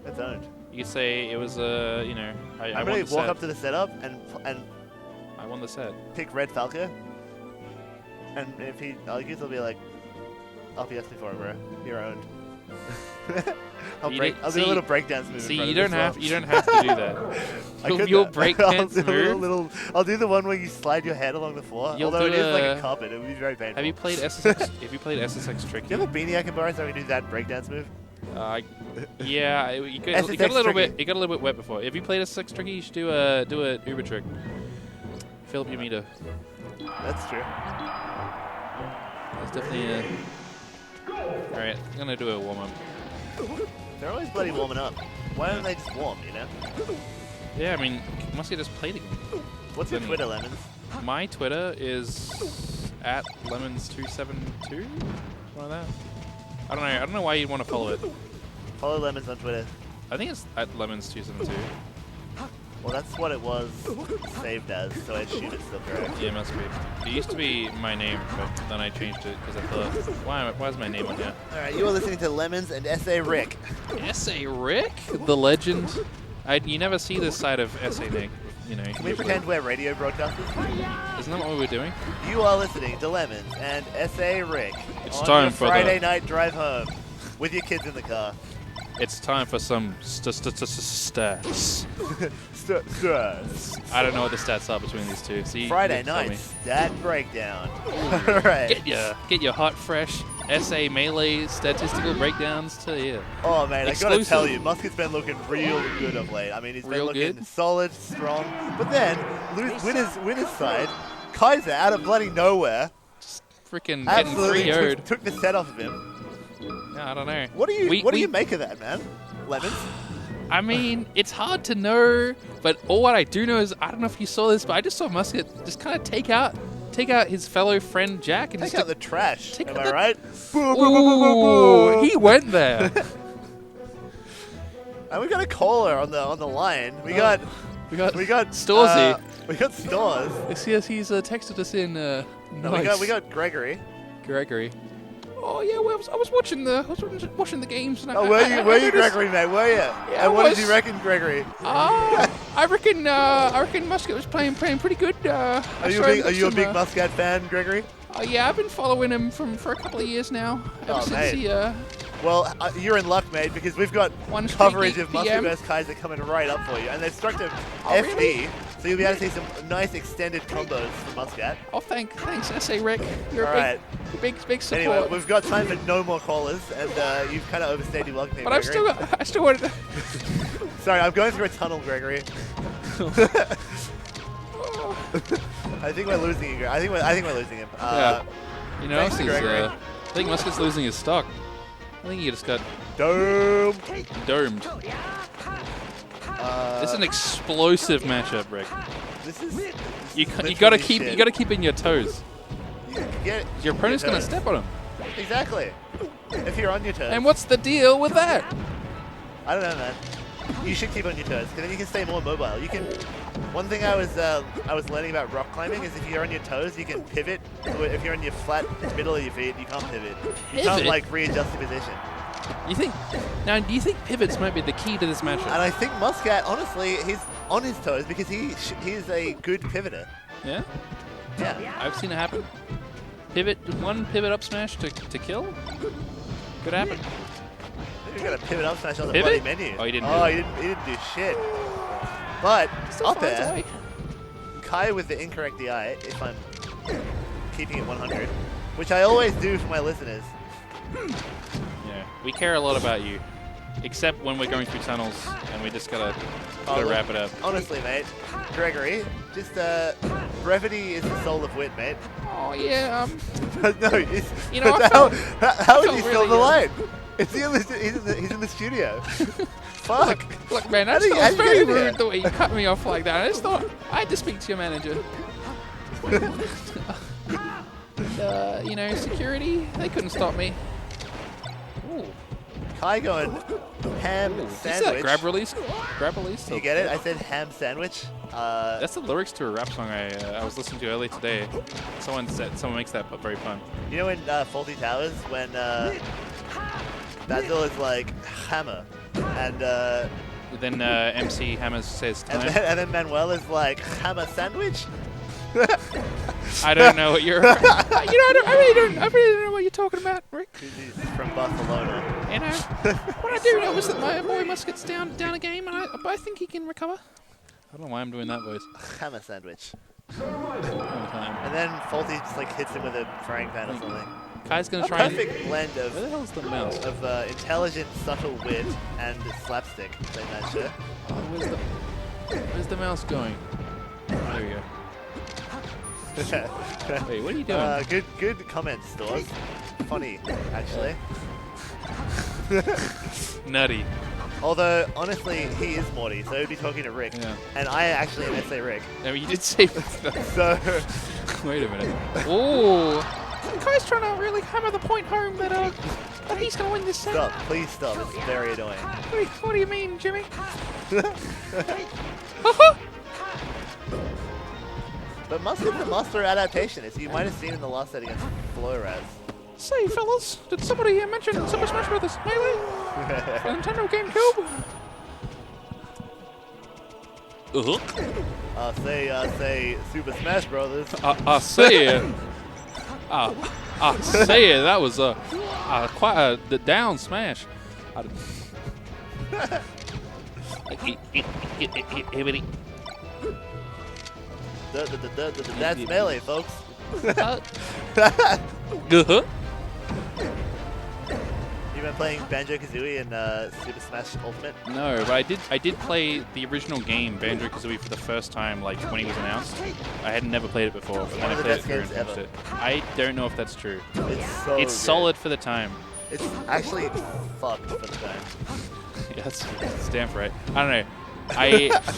That's owned. You could say it was, I I'm won really the walk set. up to the setup and I won the set. pick Red Falco. And if he argues, I'll be like, I'll be asking for it, bro. You're owned. I'll You do a see- little breakdance move. See, in front you of don't this have you don't have to do that. I could You'll do- break I'll dance do a move. I'll do the one where you slide your head along the floor. You'll Although it do is like a a- carpet, it would be very painful. Have you played SSX? Have you played SSX Tricky? Do you have a beanie I can borrow so I can do that breakdance move? Yeah, it got SSX a little Tricky. bit. It got a little bit wet before. If you played SSX Tricky, you should do a Uber trick. Fill up your meter. That's true. That's definitely a. All right, I'm gonna do a warm up. They're always bloody warming up. Why don't they just warm, you know? Yeah, I mean, must have just played again. What's your Then- Twitter, Lemons? My Twitter is at lemons272. One of that. I don't know why you'd want to follow it. Follow Lemons on Twitter. I think it's at lemons272. Well, that's what it was saved as, so I assume it's still correct. Yeah, it must be. It used to be my name, but then I changed it because I thought, why is my name on here? Alright, you are listening to Lemons and S.A. Rick. S.A. Rick? The legend? You never see this side of S.A. Nick, you know. Can we pretend we're radio broadcasters? Isn't that what we're doing? You are listening to Lemons and S.A. Rick It's on time your for Friday the- night drive home with your kids in the car. It's time for some stats. I don't know what the stats are between these two. So Friday you tell me. night stat breakdown. Alright. Get your hot, fresh SA melee statistical breakdowns to you. Oh man, I gotta Exclusive. tell you, Musket's been looking real good of late. I mean, he's been Real looking good? solid, strong. But then, winner's side, Kaiser out of bloody nowhere, Freaking getting absolutely 3-0'd. took the set off of him. I don't know. What do you make of that, man? Lemons? I mean, it's hard to know, but all what I do know is, I don't know if you saw this, but I just saw Musket just kind of take out his fellow friend Jack and Take just out the trash. take Am out I the- right? Ooh, he went there. And we got a caller on the line. We got Storzy. We got Stores. Yes, he's texted us in. No, Nice. we got Gregory. Gregory. Oh yeah, well, I was watching the the games. And Oh, were you noticed- Gregory, mate? Were you? Yeah, I and what did was. you reckon, Gregory? I reckon Musket was playing pretty good. Are you a big Muscat fan, Gregory? Yeah, I've been following him for a couple of years now. Ever since mate. he Well, you're in luck, mate, because we've got One straight coverage geek of Muscat PM. vs. Kaiser coming right up for you. And they've struck to Oh, FD, really? so you'll be able to see some nice extended combos from Muscat. Oh, thanks, SA Rick. You're All right. a big support. Anyway, we've got time for no more callers, and you've kind of overstayed your welcome here, but I still wanted to. Sorry, I'm going through a tunnel, Gregory. I think we're losing you, Gregory. I think we're losing him. Yeah. You know, thanks to Gregory. I think Musket's losing his stock. I think he just got Dome. domed. This is an explosive matchup, Rick. This is You literally gotta keep shit. in your toes. You get Your opponent's gonna toes. step on him. Exactly. If you're on your toes. And what's the deal with that? I don't know, man. You should keep on your toes, because then you can stay more mobile. You can. One thing I was learning about rock climbing is if you're on your toes, you can pivot. If you're on your flat middle of your feet, you can't pivot. You can't Pivot? like readjust your position. Do you think pivots might be the key to this matchup? And I think Muscat, honestly, he's on his toes because he's a good pivoter. Yeah, Yeah. I've seen it happen. One pivot up smash to kill. Could happen. You got a pivot up smash on the Pivot? bloody menu. Oh, he didn't. Oh, do he it. didn't do shit. But Still up finds a there, way. Kai with the incorrect DI, if I'm keeping it 100, which I always do for my listeners. Yeah, we care a lot about you, except when we're going through tunnels and we just gotta look, wrap it up. Honestly, mate, Gregory, just brevity is the soul of wit, mate. Oh yeah, No, it's, You know, I how felt- how I is felt he still really on the line? Is he he's in the studio? Fuck. Look, man, How that's did you- how'd you very get in here? rude the way you cut me off like that. I just thought I had to speak to your manager. Security, they couldn't stop me. Ooh. Kai going ham Ooh. Is sandwich. that grab release? Grab release? You get it? I said ham sandwich. That's the lyrics to a rap song I was listening to earlier today. Someone makes that very fun. You know in Faulty Towers when Basil is like hammer, and Then MC Hammer says time. and then Manuel is like hammer sandwich. I don't know what you're. I really don't know what you're talking about, Rick. He's from Barcelona. You know, what I do know is that my boy Muscat's down a game, and I think he can recover. I don't know why I'm doing that voice. Hammer sandwich. All the time. And then Faulty just like hits him with a frying pan or something. Kai's gonna A try and. perfect blend Where the hell's the mouse? of intelligent, subtle wit and slapstick in that show. Oh, where's the mouse going? There we go. Wait, what are you doing? Good comments, Stores. Funny, actually. Nutty. Although, honestly, he is Morty, so he'd be talking to Rick. Yeah. And I actually am SA Rick. I mean, you did say So, Wait a minute. Oh, Kai's trying to really hammer the point home that he's gonna win this set. stop. Please stop. It's very annoying. What do you mean, Jimmy? But Muscat's a master adaptation, as you might have seen in the last set against Flores. Say, fellas, did somebody mention Super Smash Bros. Melee? For Nintendo GameCube? Say Super Smash Brothers. I say it. I say it. That was quite a down smash. That's Melee, folks. You've been playing Banjo-Kazooie and Super Smash Ultimate? No, but I did play the original game, Banjo-Kazooie, for the first time, like, when he was announced. I had never played it before, but then I played it through and finished it. I don't know if that's true. It's so It's solid for the time. It's actually fucked for the time. Yeah, that's damn right. I don't know.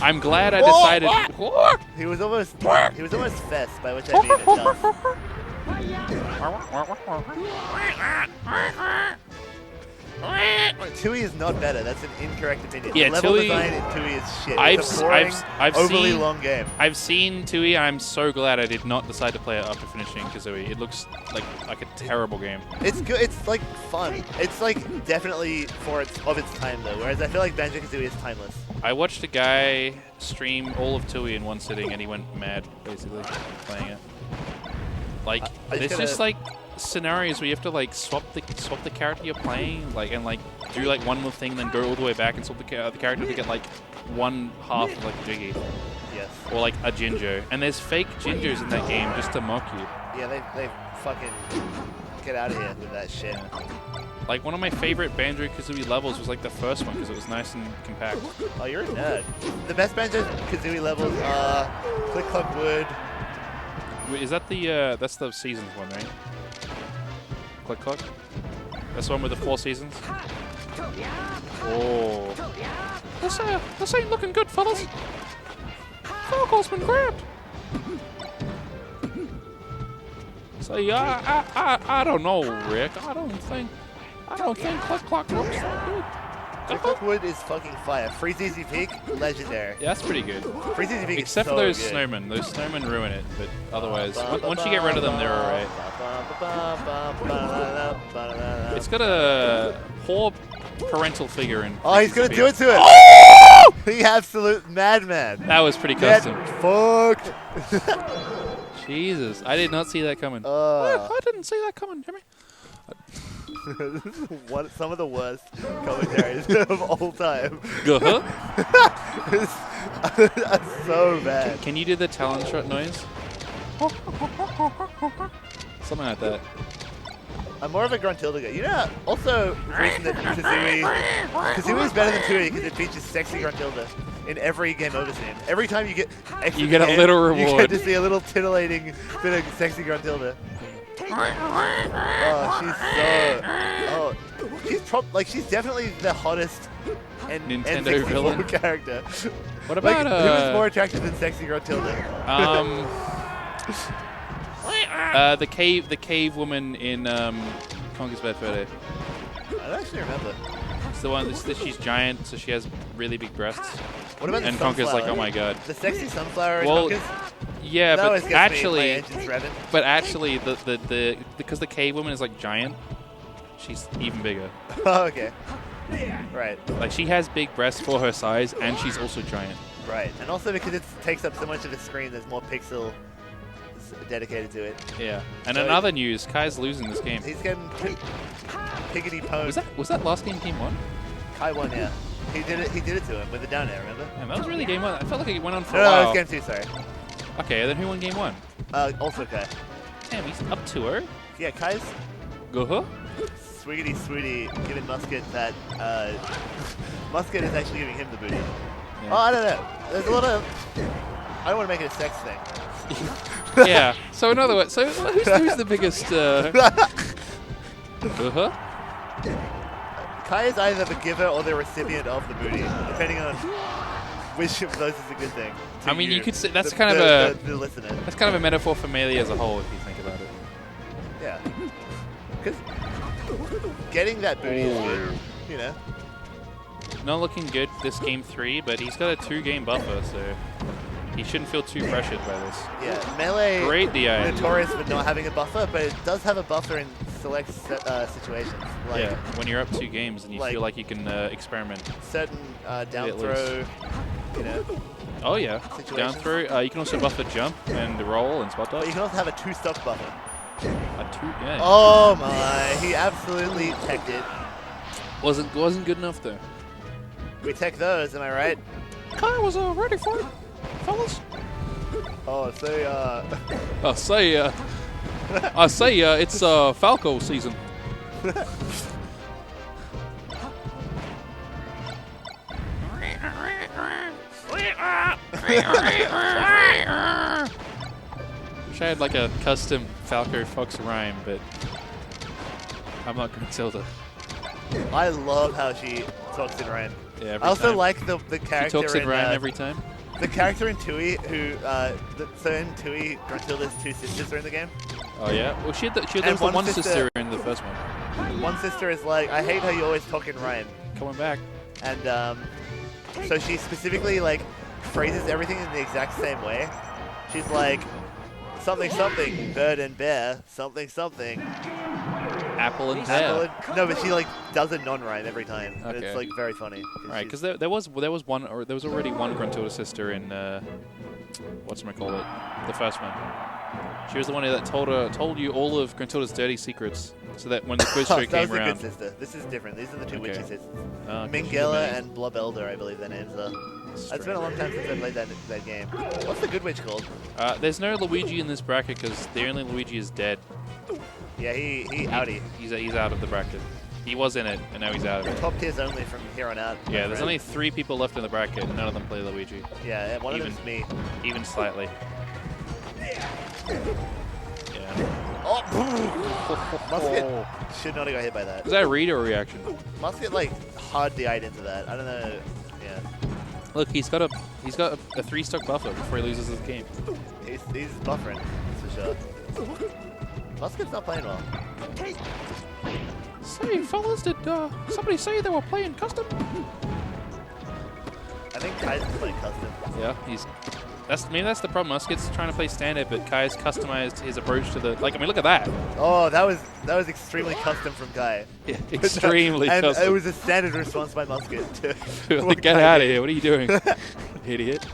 I'm glad I decided. He was almost fest, by which I mean it does. Tui is not better. That's an incorrect opinion. Yeah, the level Tui- design in Tui is shit. It's a boring, I've overly seen long game. I've seen Tui, and I'm so glad I did not decide to play it after finishing Kazooie. It looks like a terrible game. It's good. It's like fun. It's like definitely of its time though. Whereas I feel like Banjo-Kazooie is timeless. I watched a guy stream all of Tui in one sitting, and he went mad basically playing it. Like there's just like scenarios where you have to like swap the character you're playing, like and like do like one more thing, then go all the way back and swap the character to get like one half of like Jiggy. Yes. Or like a Jinjo. And there's fake Jinjos in that game just to mock you. Yeah, they fucking get out of here with that shit. Like one of my favorite Banjo-Kazooie levels was like the first one because it was nice and compact. Oh, you're a nerd. The best Banjo-Kazooie levels are Click Clock Wood. Wait, is that the that's the seasons one, right? Click Clock? That's the one with the 4 seasons? Oh. This ain't looking good, fellas. Falco's been grabbed. So yeah, I don't know, Rick. I don't think Click Clock looks that good. Click Clock Wood is fucking fire. Freeze Easy Peak, legendary. Yeah, that's pretty good. Freeze Easy Peak Except is for so those good. snowmen. Those snowmen ruin it, but otherwise, once you get rid of them, they're alright. It's got a poor parental figure in. Oh, he's gonna do it to it! Oh! The absolute madman. That was pretty Get custom. fucked. Jesus, I did not see that coming. Oh. I didn't see that coming, Jimmy. This is some of the worst commentaries of all time. It's so bad. Can you do the talent shot noise? Something like that. I'm more of a Gruntilda guy. You know, also the reason that Kazooie is better than Tui because it features sexy Gruntilda in every game over scene. Every time you get extra You get a game, little you reward. get to see a little tittillating bit of sexy Gruntilda. Oh, she's definitely the hottest Nintendo villain character. What about who is more attractive than sexy Gruntilda? The cave woman in Conker's Bad Fur Day. I don't actually remember. It's the one that she's giant, so she has really big breasts. What about and the Conker's like, sunflower? oh my god. The sexy sunflower in Well, Conker's? yeah, That but always gets me, actually, my engine's revving. the because the cave woman is like giant, she's even bigger. Oh, okay. Right. Like she has big breasts for her size, and she's also giant. Right. And also because it takes up so much of the screen, there's more pixel dedicated to it. Yeah. And So in other news, Kai's losing this game. He's getting piggity poked. Was that last game 1? Kai won, yeah. He did it to him with the down air, remember? And that was really game 1. I felt like it went on for No, a no, while. it was game 2, sorry. Okay, then who won game 1? Also Kai. Damn, he's up 2-0. Yeah, Kai's Go-huh. swiggity swooty giving Musket that, Musket is actually giving him the booty. Yeah. Oh, I don't know. There's a lot of, I don't want to make it a sex thing. Yeah. So in other words, who's the biggest? Uh-huh. Kai is either the giver or the recipient of the booty, depending on which of those is a good thing. I mean, you could say that's the, kind of the listener. that's kind of a metaphor for Melee as a whole, if you think about it. Yeah. Because getting that booty is good, you know. Not looking good this game 3, but he's got a 2-game buffer, so he shouldn't feel too pressured by this. Yeah, Melee Great DI. notorious for not having a buffer, but it does have a buffer in select situations. Like Yeah, when you're up 2 games and you like- feel like you can experiment. certain down Bit throw, loose. you know. Oh yeah, Situations. down throw. You can also buffer jump and roll and spot But dodge. you can also have a 2-stock buffer. A 2, yeah. Oh my, he absolutely teched it. Wasn't good enough though. We tech those, am I right? Kai was ready for it, fellas. Oh, so I say it's Falco season. Wish I had like a custom Falco Fox rhyme, but I'm not gonna tell the. I love how she talks in rhyme. Yeah, every I also time. like the She character talks in rhyme every time. The character in Tui who, so in Tui, Gruntilda's 2 sisters are in the game. Oh yeah. Well, she had there And was the one one sister- sister in the first one. One sister is like, I hate how you always talk in rhyme. Coming back. And so she specifically like phrases everything in the exact same way. She's like, something something, bird and bear, something something. Apple and Apple pear. and- no, but she like does a non-rhyme every time. And Okay. it's like very funny. Right, because there was already one Gruntilda sister in whatchamacallit, the first one. She was the one that told you all of Gruntilda's dirty secrets, so that when the quiz show that came was the around. good sister. This is different. These are the 2 witchy sisters. Okay, she's Mingela amazing. and Blob Elder, I believe their names are. It's been a long time since I played that game. What's the good witch called? There's no Luigi in this bracket because the only Luigi is dead. Yeah, he outie. He's out of the bracket. He was in it, and now he's out of it. Top tiers only from here on out. Yeah, there's Right? only 3 people left in the bracket, and none of them play Luigi, Yeah, one even- of them's me. even slightly. Yeah. Oh, Musket should not have got hit by that. Was that a read or a reaction? Musket like hard DI'd into that. I don't know. Yeah, Look, he's got a 3-stock buffer before he loses this game. he's buffering, that's for sure. Musket's not playing well. Say, fellas, did somebody say they were playing custom? I think Kai's playing custom. Yeah, that's the problem. Musket's trying to play standard, but Kai's customized his approach to the. Like, I mean, look at that. Oh, that was extremely custom from Kai. Yeah, extremely and custom. it was a standard response by Musket to what Get Kai out did. of here! What are you doing, idiot?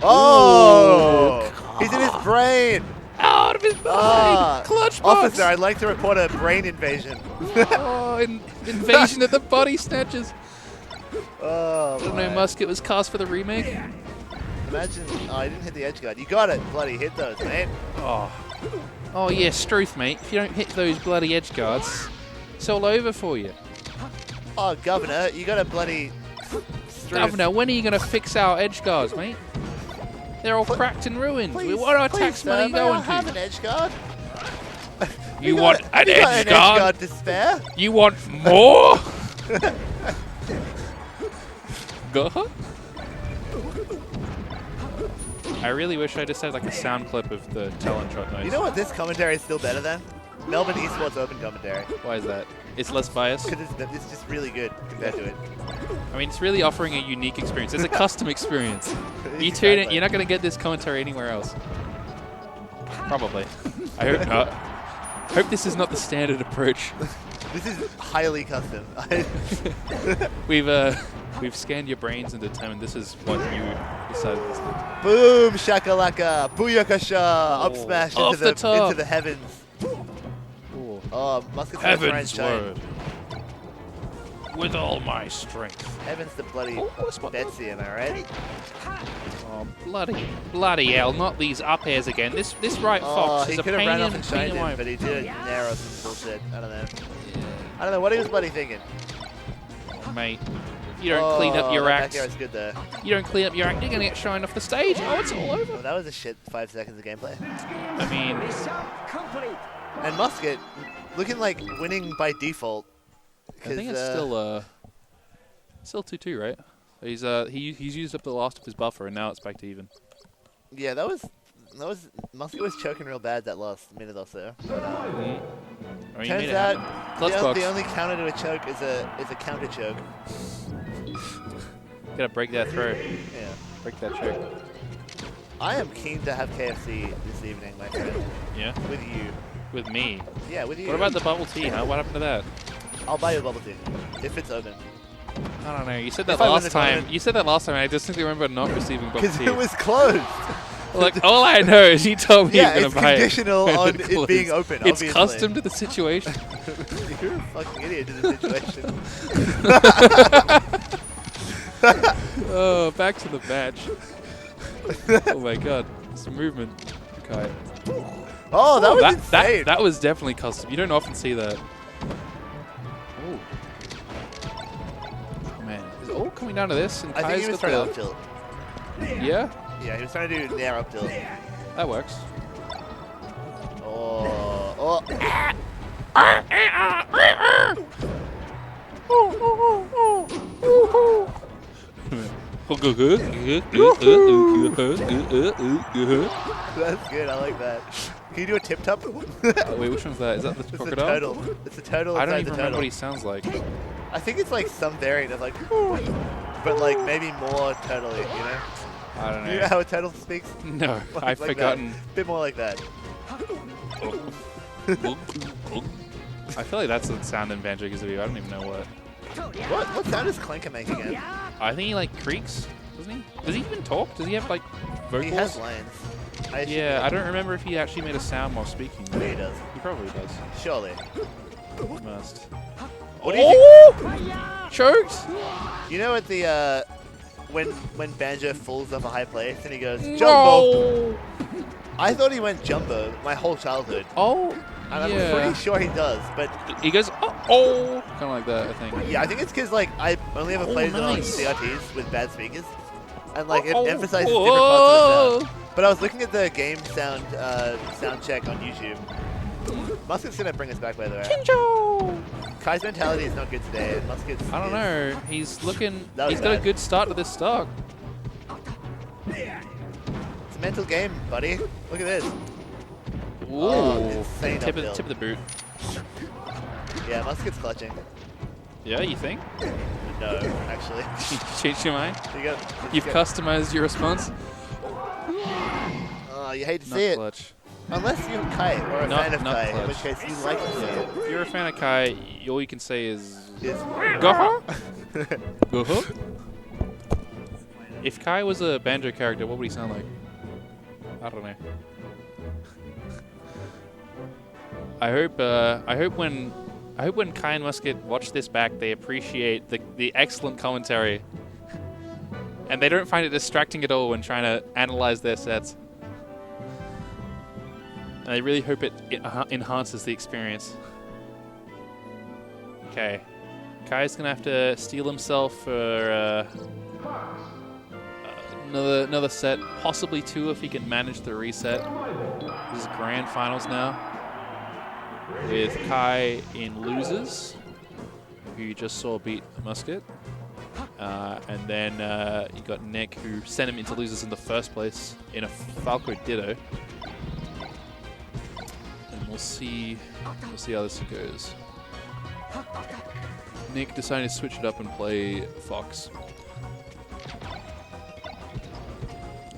Oh! He's in his brain! Out of his mind! Ah, Clutch box! Officer, I'd like to report a brain invasion. Oh, invasion of the body snatchers. Oh, I don't my. know. Musket was cast for the remake. Imagine, oh, I didn't hit the edge guard. You got it, bloody hit those, mate. Oh yeah, Struth, mate. If you don't hit those bloody edge guards, it's all over for you. Oh, Governor, you got a bloody... Governor, when are you going to fix our edge guards, mate? They're all cracked and ruined. What are our tax money going have to? an edge guard? You want an You got edge an guard? edge guard to spare? You want more? Go. I really wish I just had like a sound clip of the Talon shot noise. You know what this commentary is still better than? Melbourne Esports Open commentary. Why is that? It's less biased. Because it's just really good compared to it. I mean, it's really offering a unique experience. It's a custom experience. You tune Exactly. in, you're not going to get this commentary anywhere else. Probably. I hope not. Hope this is not the standard approach. This is highly custom. We've We've scanned your brains and determined this is what you decided to do. Boom, shakalaka, booyakasha, up smash Off into the top. into the heavens. Ooh. Oh, Musket's gonna try and Heaven's shine. word. With all my strength. Heaven's the bloody Betsy, am I right? Oh, bloody hell! Not these up airs again. This right fox he is a could pain have ran off in and shined him, my. but he did narrow some bullshit. I don't know. I don't know what he was bloody thinking. Mate, you don't clean up your that act. back air is good though. You don't clean up your act. You're gonna get shined off the stage. Oh, it's all over. Well, that was a shit 5 seconds of gameplay. I mean, Mission complete. And Musket looking like winning by default. I think it's still 2-2, right? He's he's used up the last of his buffer, and now it's back to even. Yeah, that was Musket was choking real bad that last minute or so. But, I mean, you turns made it out happen. Clutch box. the only counter to a choke is a counter choke. Gotta break that through. Yeah. Break that choke. I am keen to have KFC this evening, my friend. Yeah. With you. With me. Yeah, with you. What about the bubble tea? Huh? What happened to that? I'll buy you a bubble tea if it's open. I don't know. You said that If I win last the time. tournament- You said that last time, and I distinctly remember not receiving bubble Because tea. it was closed. Like, all I know is you told me Yeah, you're it's gonna buy conditional it. on when it closed. being open, It's obviously. custom to the situation. You're a fucking idiot to the situation. Oh, back to the match. Oh my god, some movement. Okay. Oh, that was insane. That was definitely custom. You don't often see that. Oh. Oh man, is it all coming down to this? And I think Kai's he was got trying to the- up tilt. Yeah, Yeah, he was trying to do nair up tilt. that works. Oh. That's good. I like that. Can you do a tip top? Wait, which one's that? Is that the It's a crocodile? turtle. It's a turtle I don't inside even the remember turtle. what he sounds like. I think it's like some variant of like, but like maybe more turtle-y, you know? I don't You know know. how a turtle speaks? No, Like I've that. forgotten. Bit more like that. I feel like that's the sound in Banjo Kazooie. I don't even know what. What sound does Clanker make again? I think he like creaks, doesn't he? Does he even talk? Does he have like vocals? He has lines. I assume Yeah, he I don't remember if he actually made a sound while speaking. does. He does. He probably does. Surely. He must. What do you think? Choked! You know at the when Banjo falls off a high place and he goes jumbo. No! I thought he went jumbo my whole childhood, Oh, and I'm yeah. pretty sure he does. But He goes, oh! Kind of like that, I think. yeah, I think it's because like I only ever Oh, played nice. it on CRTs with bad speakers, and like it Oh, emphasizes oh, different parts of the oh. sound. But I was looking at the game sound check on YouTube. Musket's gonna bring us back, by the way. Chinjo! Kai's mentality is not good today, and Musket's. I don't know. He's looking. That was He's got a bad. good start to this stock. It's a mental game, buddy. Look at this. Ooh. Oh, insane Tip uphill. of the boot. Yeah, Musket's clutching. Yeah, you think? No, actually. You changed your mind? You've got. customized your response? Oh, you hate to Not see it. clutch. Unless you're Kai or a Not- fan of not Kai, in clutch. which case you like to see Yeah. it. If you're a fan of Kai, all you can say is Is Gaha? Gaha? If Kai was a Banjo character, what would he sound like? I don't know. I hope when Kai and Musket watch this back, they appreciate the excellent commentary, and they don't find it distracting at all when trying to analyze their sets. And I really hope it enhances the experience. Okay. Kai's going to have to steel himself for another set, possibly two if he can manage the reset. This is grand finals now. With Kai in losers, who you just saw beat Musket. And then you got Nick, who sent him into losers in the first place in a Falco Ditto. And we'll see how this goes. Nick decided to switch it up and play Fox. I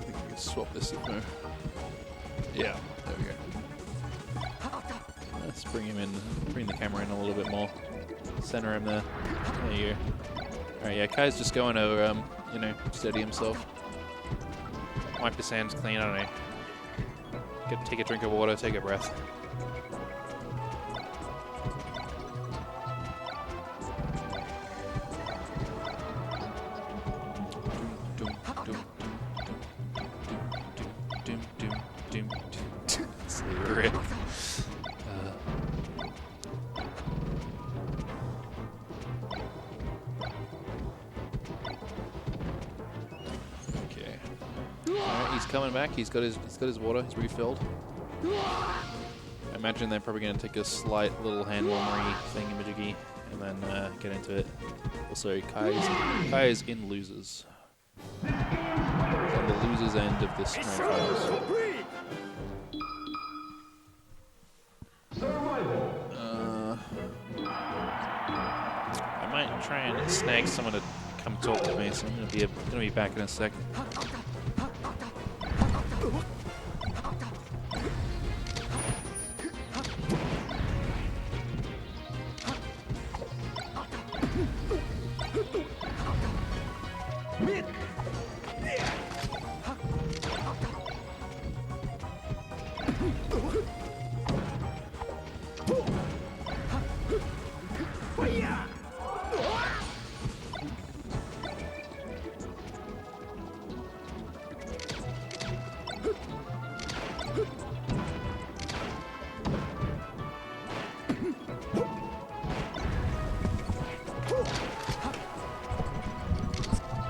think we can swap this if no. Yeah, there we go. Let's bring him in, bring the camera in a little bit more. Center him there. There you go. Alright, yeah, Kai's just going to, you know, steady himself. Wipe his hands clean, I don't know. Take a drink of water, take a breath. Rip. Okay. Alright, he's coming back. He's got his water. He's refilled. I imagine they're probably going to take a slight little hand warmery thingamajiggy and then get into it. Also, Kai is in losers. On the losers end of this grand finals. I might try and snag someone to come talk to me, so I'm gonna be back in a sec.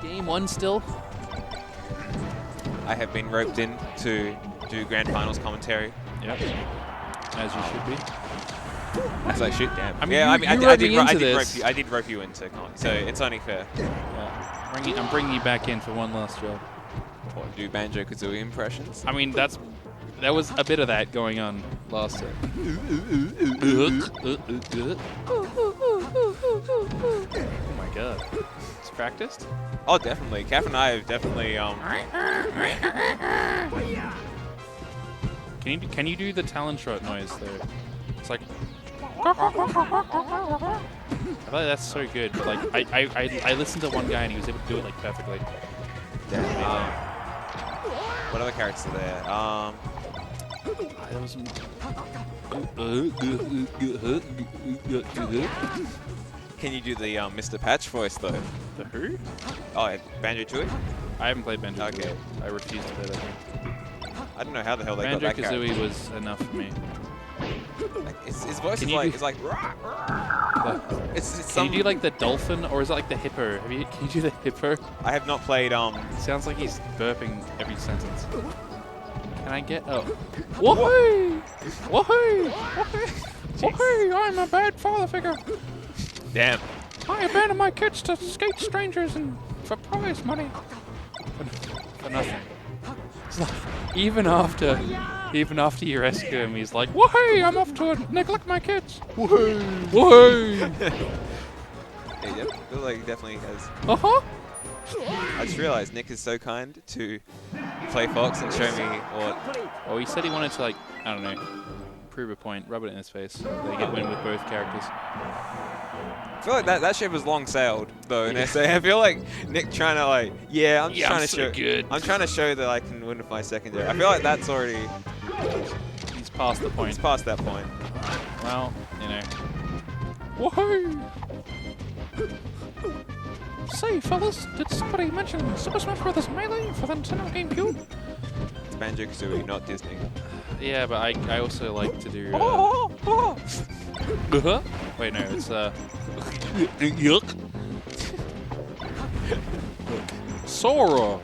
Game 1 still. I have been roped in to do grand finals commentary. Yep. As you should be. As I should, damn. I mean, yeah, I did rope you into comment, so it's only fair. Yeah. I'm bringing you back in for one last job. What, do Banjo-Kazooie impressions? I mean, there was a bit of that going on last time. Oh my god. It's practiced? Oh, definitely. Kath and I have definitely, Can you do the talon shot noise there? It's like I feel like that's so good, but like I listened to one guy and he was able to do it like perfectly. damn. What other characters are there? There was some Can you do the Mr. Patch voice though? The who? Oh, Banjo-Tooie? I haven't played Banjo. Okay. I refuse to play that game. I don't know how the hell they got that character. Banjo-Kazooie was enough for me. His voice Can is you like, do- it's like, it's Can some, you do like the dolphin, or is it like the hippo? Can you do the hippo? I have not played, It sounds like he's burping every sentence. Can I get... Oh. Woohoo! Woohoo! Woohoo! I'm a bad father figure. damn. I abandoned my kids to skate strangers and for prize money. For nothing. It's like, even after you rescue him, he's like, woohoo! I'm off to neglect my kids. Woohoo! Woohoo! Yeah, yep. Feels like he definitely has. Uh-huh. I just realized Nick is so kind to play Fox and show me what. Oh, he said he wanted to, like, I don't know, prove a point, rub it in his face. They get win with both characters. I feel like that ship was long sailed though in SA. I feel like Nick trying to like, yeah, I'm just trying to show. Good. I'm trying to show that I can win with my secondary. I feel like that's already. He's past the point. It's past that point. Well, you know. Woohoo! Say, fellas, did somebody mention Super Smash Bros. Melee for the Nintendo GameCube? It's Banjo-Kazooie, not Disney. Yeah, but I also like to do. Wait, no, it's Yuck. Sora.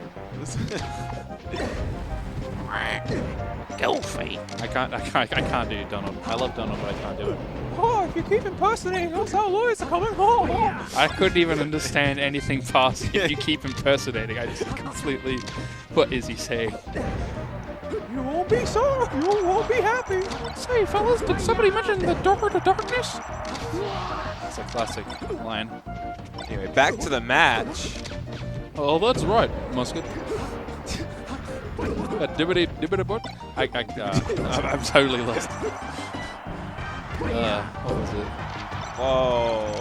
Goofy. I can't do Donald. I love Donald, but I can't do it. Oh, if you keep impersonating us, our lawyers are coming. Oh. I couldn't even understand anything past if you keep impersonating. I just completely. What is he saying? You won't be sorry. You won't be happy. Say, fellas, did somebody mention the door to darkness? That's a classic line. Anyway, back to the match. Oh, that's right, Musket. Dibbity butt. I'm totally lost. What was it? Whoa.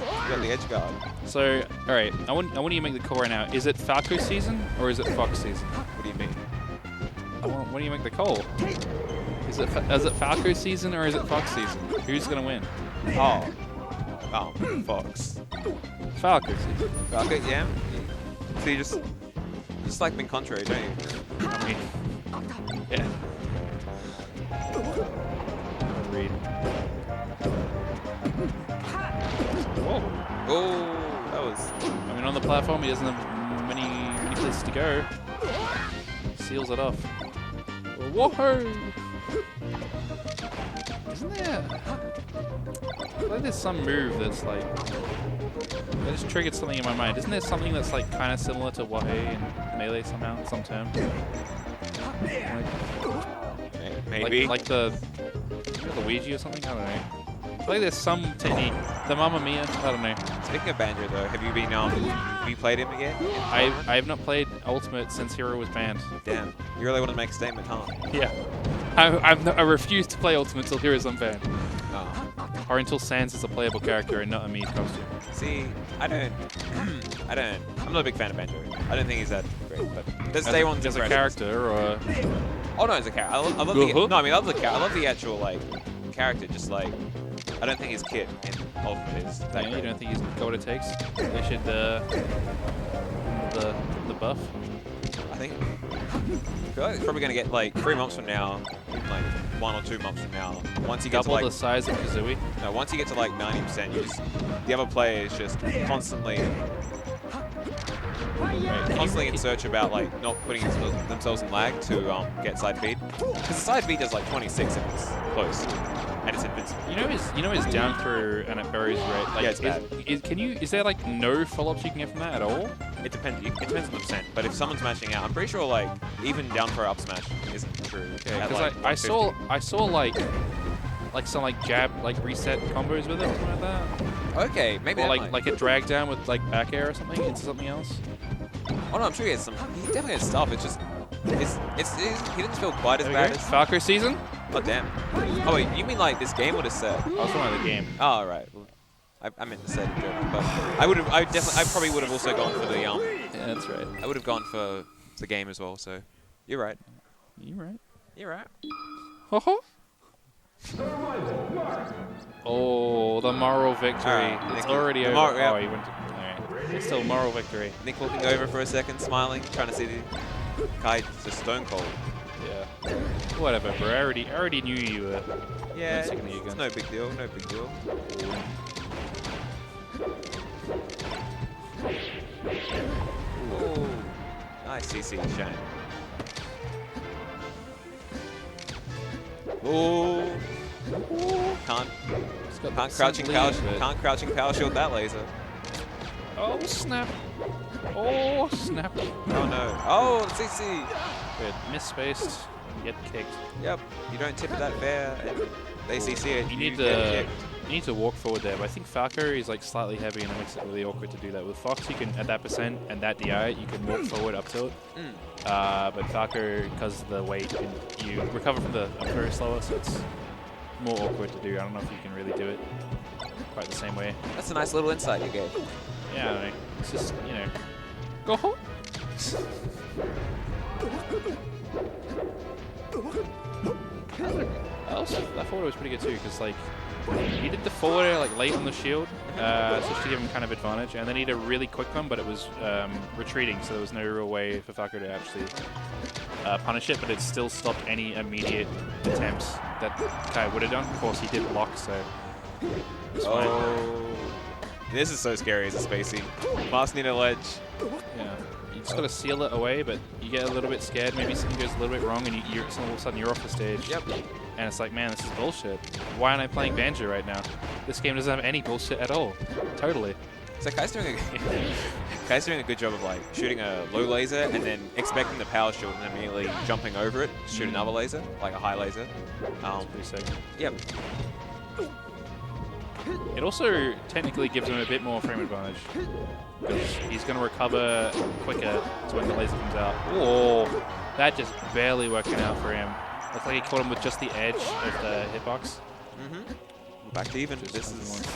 got the edge guard. So, all right, I want you to make the call right now. Is it Falco season or is it Fox season? What do you mean? When do you make the call? Is it Falco season or is it Fox season? Who's gonna win? Oh, Fox. Falco season. Falco, yeah. So you just like being contrary, don't you? I mean, yeah. Read. Whoa. Oh, that was. I mean, on the platform, he doesn't have many places to go. Seals it off. Whoa! Isn't there? Like there's some move that's like that just triggered something in my mind. Isn't there something that's like kind of similar to Wahei and Melee somehow, some term? Maybe. Like the Luigi or something. I don't know. I feel like there's some technique. The Mamma Mia. I don't know. Speaking of Banjo, though, have you played him again? I have not played Ultimate since Hero was banned. Damn. You really want to make a statement, huh? Yeah. I refuse to play Ultimate until Heroes unbanned. Oh. Or until Sans is a playable character and not a Mii costume. See, I'm not a big fan of Banjo. I don't think he's that great, but let's stay on as a character, or oh no, as a character. I love the no, I mean I love the I love the actual like character. Just like I don't think his kit in Ultimate is that you great. don't think he's got what it takes? They should the buff. I think it's probably gonna get like 3 months from now, even like 1 or 2 months from now. Once you get Double to like the size of Kazooie. no, once you get to like 90%, you just the other player is just constantly in search about like not putting themselves in lag to get side feed. Because the side feed does like 26 if it's close, and it's invincible. You know his down throw and it buries rate. Like, Yeah, it's bad. Is there like no follow-ups you can get from that at all? It depends. It depends on the percent. But if someone's matching out, I'm pretty sure like even down throw up smash isn't true. Yeah, at, because like, I saw 150. like some like jab like reset combos with it or something like that. Okay, maybe Or that like a drag down with like back air or something into something else. Oh no, I'm sure he has some. He definitely has stuff. It's just he didn't feel quite as bad as. Falco season? Oh damn. Oh wait, you mean like this game or the set? I was talking about the game. Oh right. Well, I meant the set in general, but I probably would have also gone for the Yeah, that's right. I would have gone for the game as well. So you're right. You're right. You're right. Ho-ho. Oh, the moral victory. Alright, It's Nick, already the over. yeah. Oh, you went to, alright. It's still moral victory. Nick looking over for a second, smiling, trying to see the Kai just stone cold. Yeah. Whatever, bro. I already knew you were. Yeah, Sick of you it's again. no big deal. No big deal. Ooh, nice CC shine. Ooh. Can't crouching power shield that laser. Oh, snap. Oh, snap. Oh no. Oh, CC. Good. Misspaced. Get kicked. Yep. You don't tip it that fair, and they CC it. You get kicked. need to walk forward there, but I think Falco is like slightly heavy and it makes it really awkward to do that. With Fox, you can, at that percent and that DI, you can walk forward up tilt. But Falco, because of the weight, you recover from the up throw slower, so it's more awkward to do. I don't know if you can really do it quite the same way. That's a nice little insight you gave. Yeah, I don't know. It's just, you know, go home. That forward was pretty good too, because like he did the forward like late on the shield, just to give him kind of advantage, and then he did a really quick one, but it was retreating, so there was no real way for Falco to actually punish it, but it still stopped any immediate attempts that Kai would have done. Of course, he did block, so it's fine. This is so scary as a spacey. Fast need a ledge. Yeah. You just gotta seal it away, but you get a little bit scared. Maybe something goes a little bit wrong, and all of a sudden you're off the stage. Yep. And it's like, man, this is bullshit. Why aren't I playing Banjo right now? This game doesn't have any bullshit at all. Totally. So Kai's doing a good job of like shooting a low laser and then expecting the power shield and immediately jumping over it to shoot another laser, like a high laser. That's pretty sick. Yep. It also technically gives him a bit more frame advantage, because he's going to recover quicker to when the laser comes out. Oh, that just barely working out for him. Looks like he caught him with just the edge of the hitbox. Back to even. This is.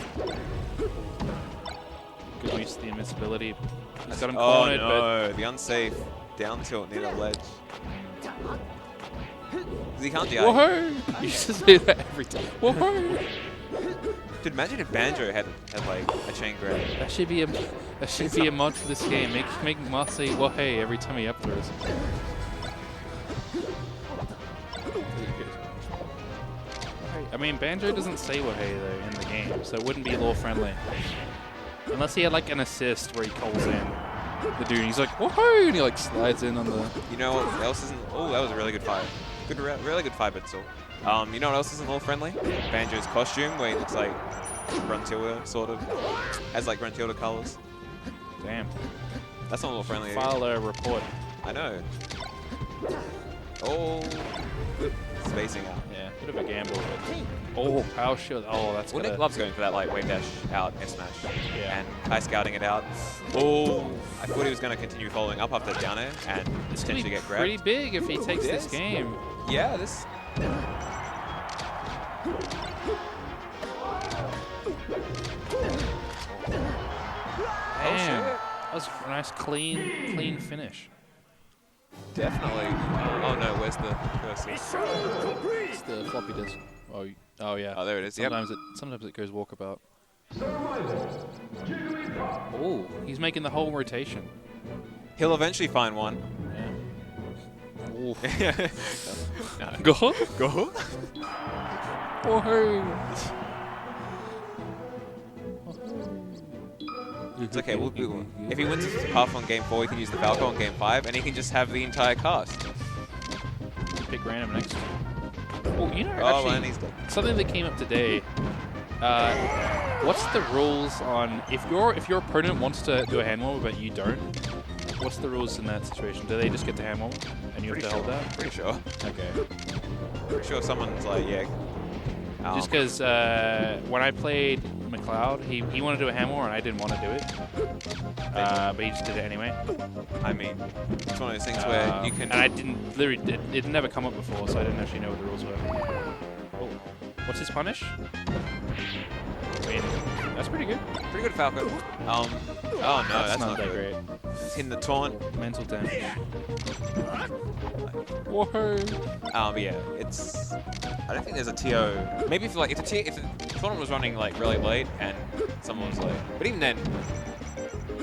Good use of the invincibility. He's got him Oh cornered, no, the unsafe down tilt near the ledge. He can't but DI. woohoo! You just do that every time. Woohoo! Dude, imagine if Banjo had like a chain grab. That should be a mod for this game. Make Marth say woohoo every time he up throws. I mean, Banjo doesn't say woohoo though in the game, so it wouldn't be law friendly. Unless he had like an assist where he calls in the dude and he's like, woohoo! And he like slides in on the... You know what else isn't? Oh, that was a really good fire. Really good fire, Bitsel. You know what else isn't all friendly? Banjo's costume, where he looks like Gruntilda, sort of. Has like Gruntilda colors. Damn. That's not all friendly. File a report. I know. Oh, good spacing out. Yeah, bit of a gamble, but... Oh, power shield. Oh, that's Well, gonna... Nick loves going for that like wave dash out and smash. Yeah. And Kai scouting it out. Oh, I thought he was going to continue following up after down air and It's gonna potentially be get grabbed. pretty big if he takes this Yes. game. Yeah, this. Damn. That was a nice, clean finish. Definitely. Oh no, where's the cursor? It's the floppy disk. Oh yeah. Oh, there it is. Yep. Sometimes it goes walkabout. Oh, he's making the whole rotation. He'll eventually find one. Yeah. Oof. No. Go. Go. It's okay. If he wins his path on game 4, he can use the Falco on game 5, and he can just have the entire cast. Pick random next. Oh, you know, Oh, and actually, he's dead. something that came up today. What's the rules on if your opponent wants to do a hand warmer but you don't? What's the rules in that situation? Do they just get to hand warmer and you have to hold that? Pretty sure. Okay. Pretty sure someone's like, yeah. Just because when I played McLeod, he wanted to do a hand warmer and I didn't want to do it. But he just did it anyway. I mean, it's one of those things where you can. And I didn't literally it never come up before, so I didn't actually know what the rules were. Oh, what's his punish? I mean, that's pretty good. Pretty good Falcon. Oh no, that's not that good. great. He's hitting the taunt. Mental damage. Whoa. Yeah, it's. I don't think there's a TO. Maybe if the tournament was running like really late and someone was like, but even then,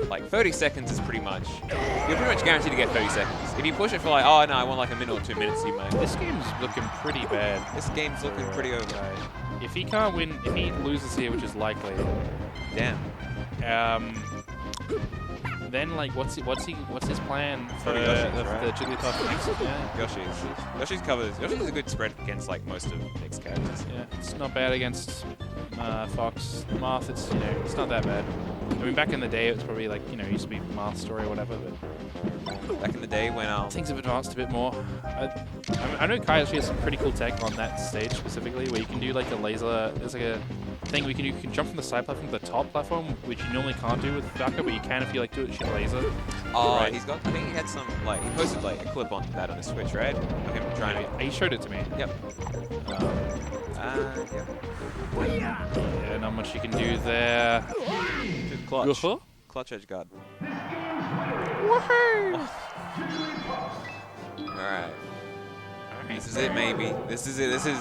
like 30 seconds is pretty much. You're pretty much guaranteed to get 30 seconds. If you push it for like, oh no, I want like a minute or 2 minutes, you might. This game's looking pretty bad. This game's looking pretty over. If he can't win, if he loses here, which is likely, Damn. then like what's his plan for Probably Yoshi's, right? the Jigglypuff next? Yeah. Yoshi's a good spread against like most of Nick's characters. Yeah, it's not bad against Fox. Marth, it's not that bad. I mean, back in the day, it was probably like, it used to be Marth's story or whatever, but Back in the day when things have advanced a bit more. I know Kai actually has some pretty cool tech on that stage specifically, where you can do like a laser. There's like a thing where you can jump from the side platform to the top platform, which you normally can't do with Falco, but you can if you like do it with your laser. right. He's got. I think he had some like he posted like a clip on that on his Twitch, right? Of him trying to. He showed it to me. Yep. Yeah, not much you can do there. Good clutch. Uh-huh. Clutch edge guard. Woohoo! Alright. This is it, maybe. This is it. This is.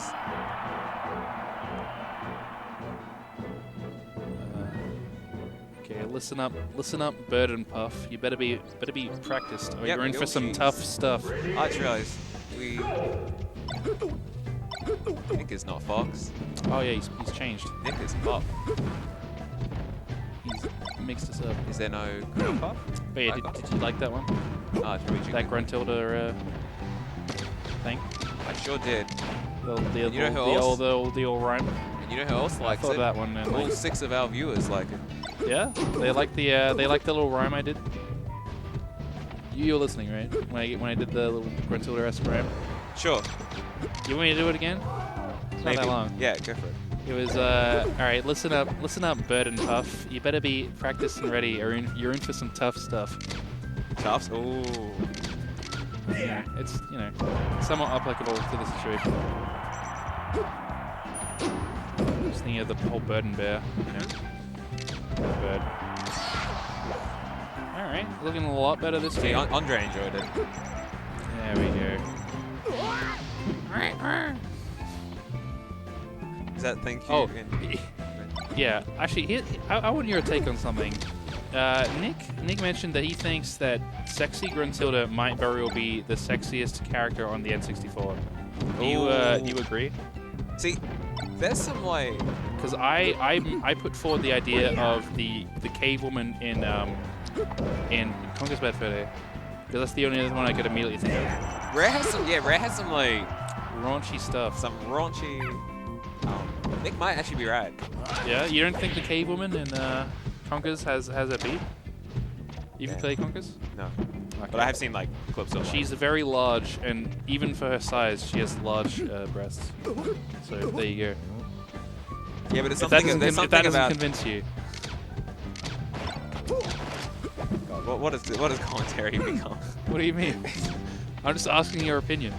Okay, listen up, Bird and Puff. You better be practiced, or Yep, you're in for some Yoshi's. tough stuff. I just realized Nick is not Fox. Oh yeah, he's changed. Nick is Puff. He's mixed us up. Is there no Green Puff? But yeah, did you like that one? That Gruntilda thing? I sure did. The You know who else? old rhyme. And you know who else I likes thought it? of that one. And All like, 6 of our viewers like it. yeah, they like the little rhyme I did. You were listening, right? When I did the little Gruntilda-esque rhyme. Sure. You want me to do it again? It's not that long. Yeah, go for it. It was all right. Listen up, Bird and Puff. You better be practiced and ready, or you're in for some tough stuff. Tufts? Ooh. Yeah, it's somewhat applicable to the situation. just thinking of the whole bird and bear. You know? Bird. All right, looking a lot better this See, game. Andre enjoyed it. There we go. Is that thank you? Oh, yeah. Actually, I want your take on something. Nick mentioned that he thinks that Sexy Gruntilda might very well be the sexiest character on the N64. Do you agree? See, there's some like... Because I put forward the idea of the cave woman in Conker's Bad Fur Day. Because that's the only other one I could immediately think of. Rare has some like... Raunchy stuff. Some raunchy... Nick might actually be right. Yeah, you don't think the cave woman in Conker's has a beat? You can play Conker's? No. Okay. But I have seen like clips of She's very large, and even for her size, she has large breasts. So there you go. Yeah, but it's If that something, doesn't, there's if that something doesn't about... convince you, God, what does commentary become? what do you mean? I'm just asking your opinion.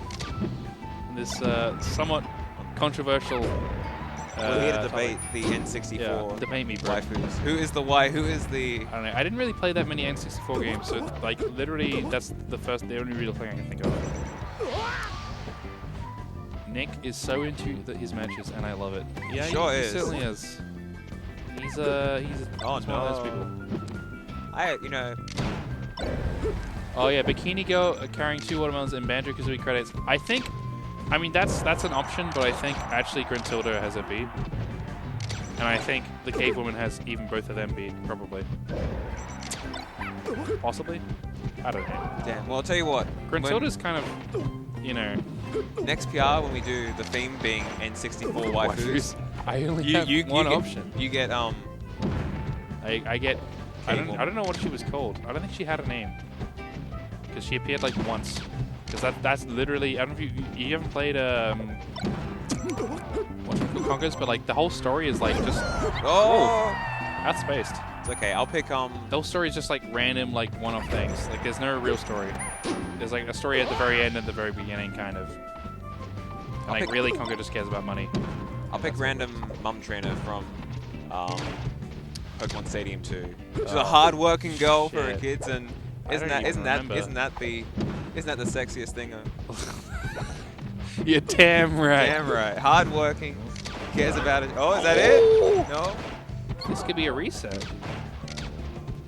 This somewhat controversial. We're here to debate the N64 Yeah, debate me, bro. waifus. Who is the I don't know. I didn't really play that many N64 games, so like literally that's the only real thing I can think of. Nick is so into his matches, and I love it. Yeah, Sure he is. certainly is. He's Oh, one of those people. Oh yeah, Bikini Girl carrying 2 watermelons and Banjo-Kazooie credits. I mean that's an option, but I think actually Gruntilda has a beat, and I think the Cave Woman has even both of them beat, probably, possibly. I don't know. Damn. Well, I'll tell you what. Gruntilda's kind of, you know. Next PR when we do the theme being N64 waifus. I only have one option. You get I get. I Cave Woman. don't know what she was called. I don't think she had a name, because she appeared like once. Because that's literally, I don't know if you haven't played what's it called, Conker's, but like the whole story is like just outspaced. It's okay. I'll pick The whole story is just like random, like one-off things. Like there's no real story. There's like a story at the very end and the very beginning, kind of. And, like really, Conker just cares about money. I'll pick random mum trainer from Pokemon Stadium 2. She's a hard-working girl for her Shit. kids, and isn't that the sexiest thing? You're damn right. Damn right. Hard-working, cares about it. Oh, is that it? No. This could be a reset.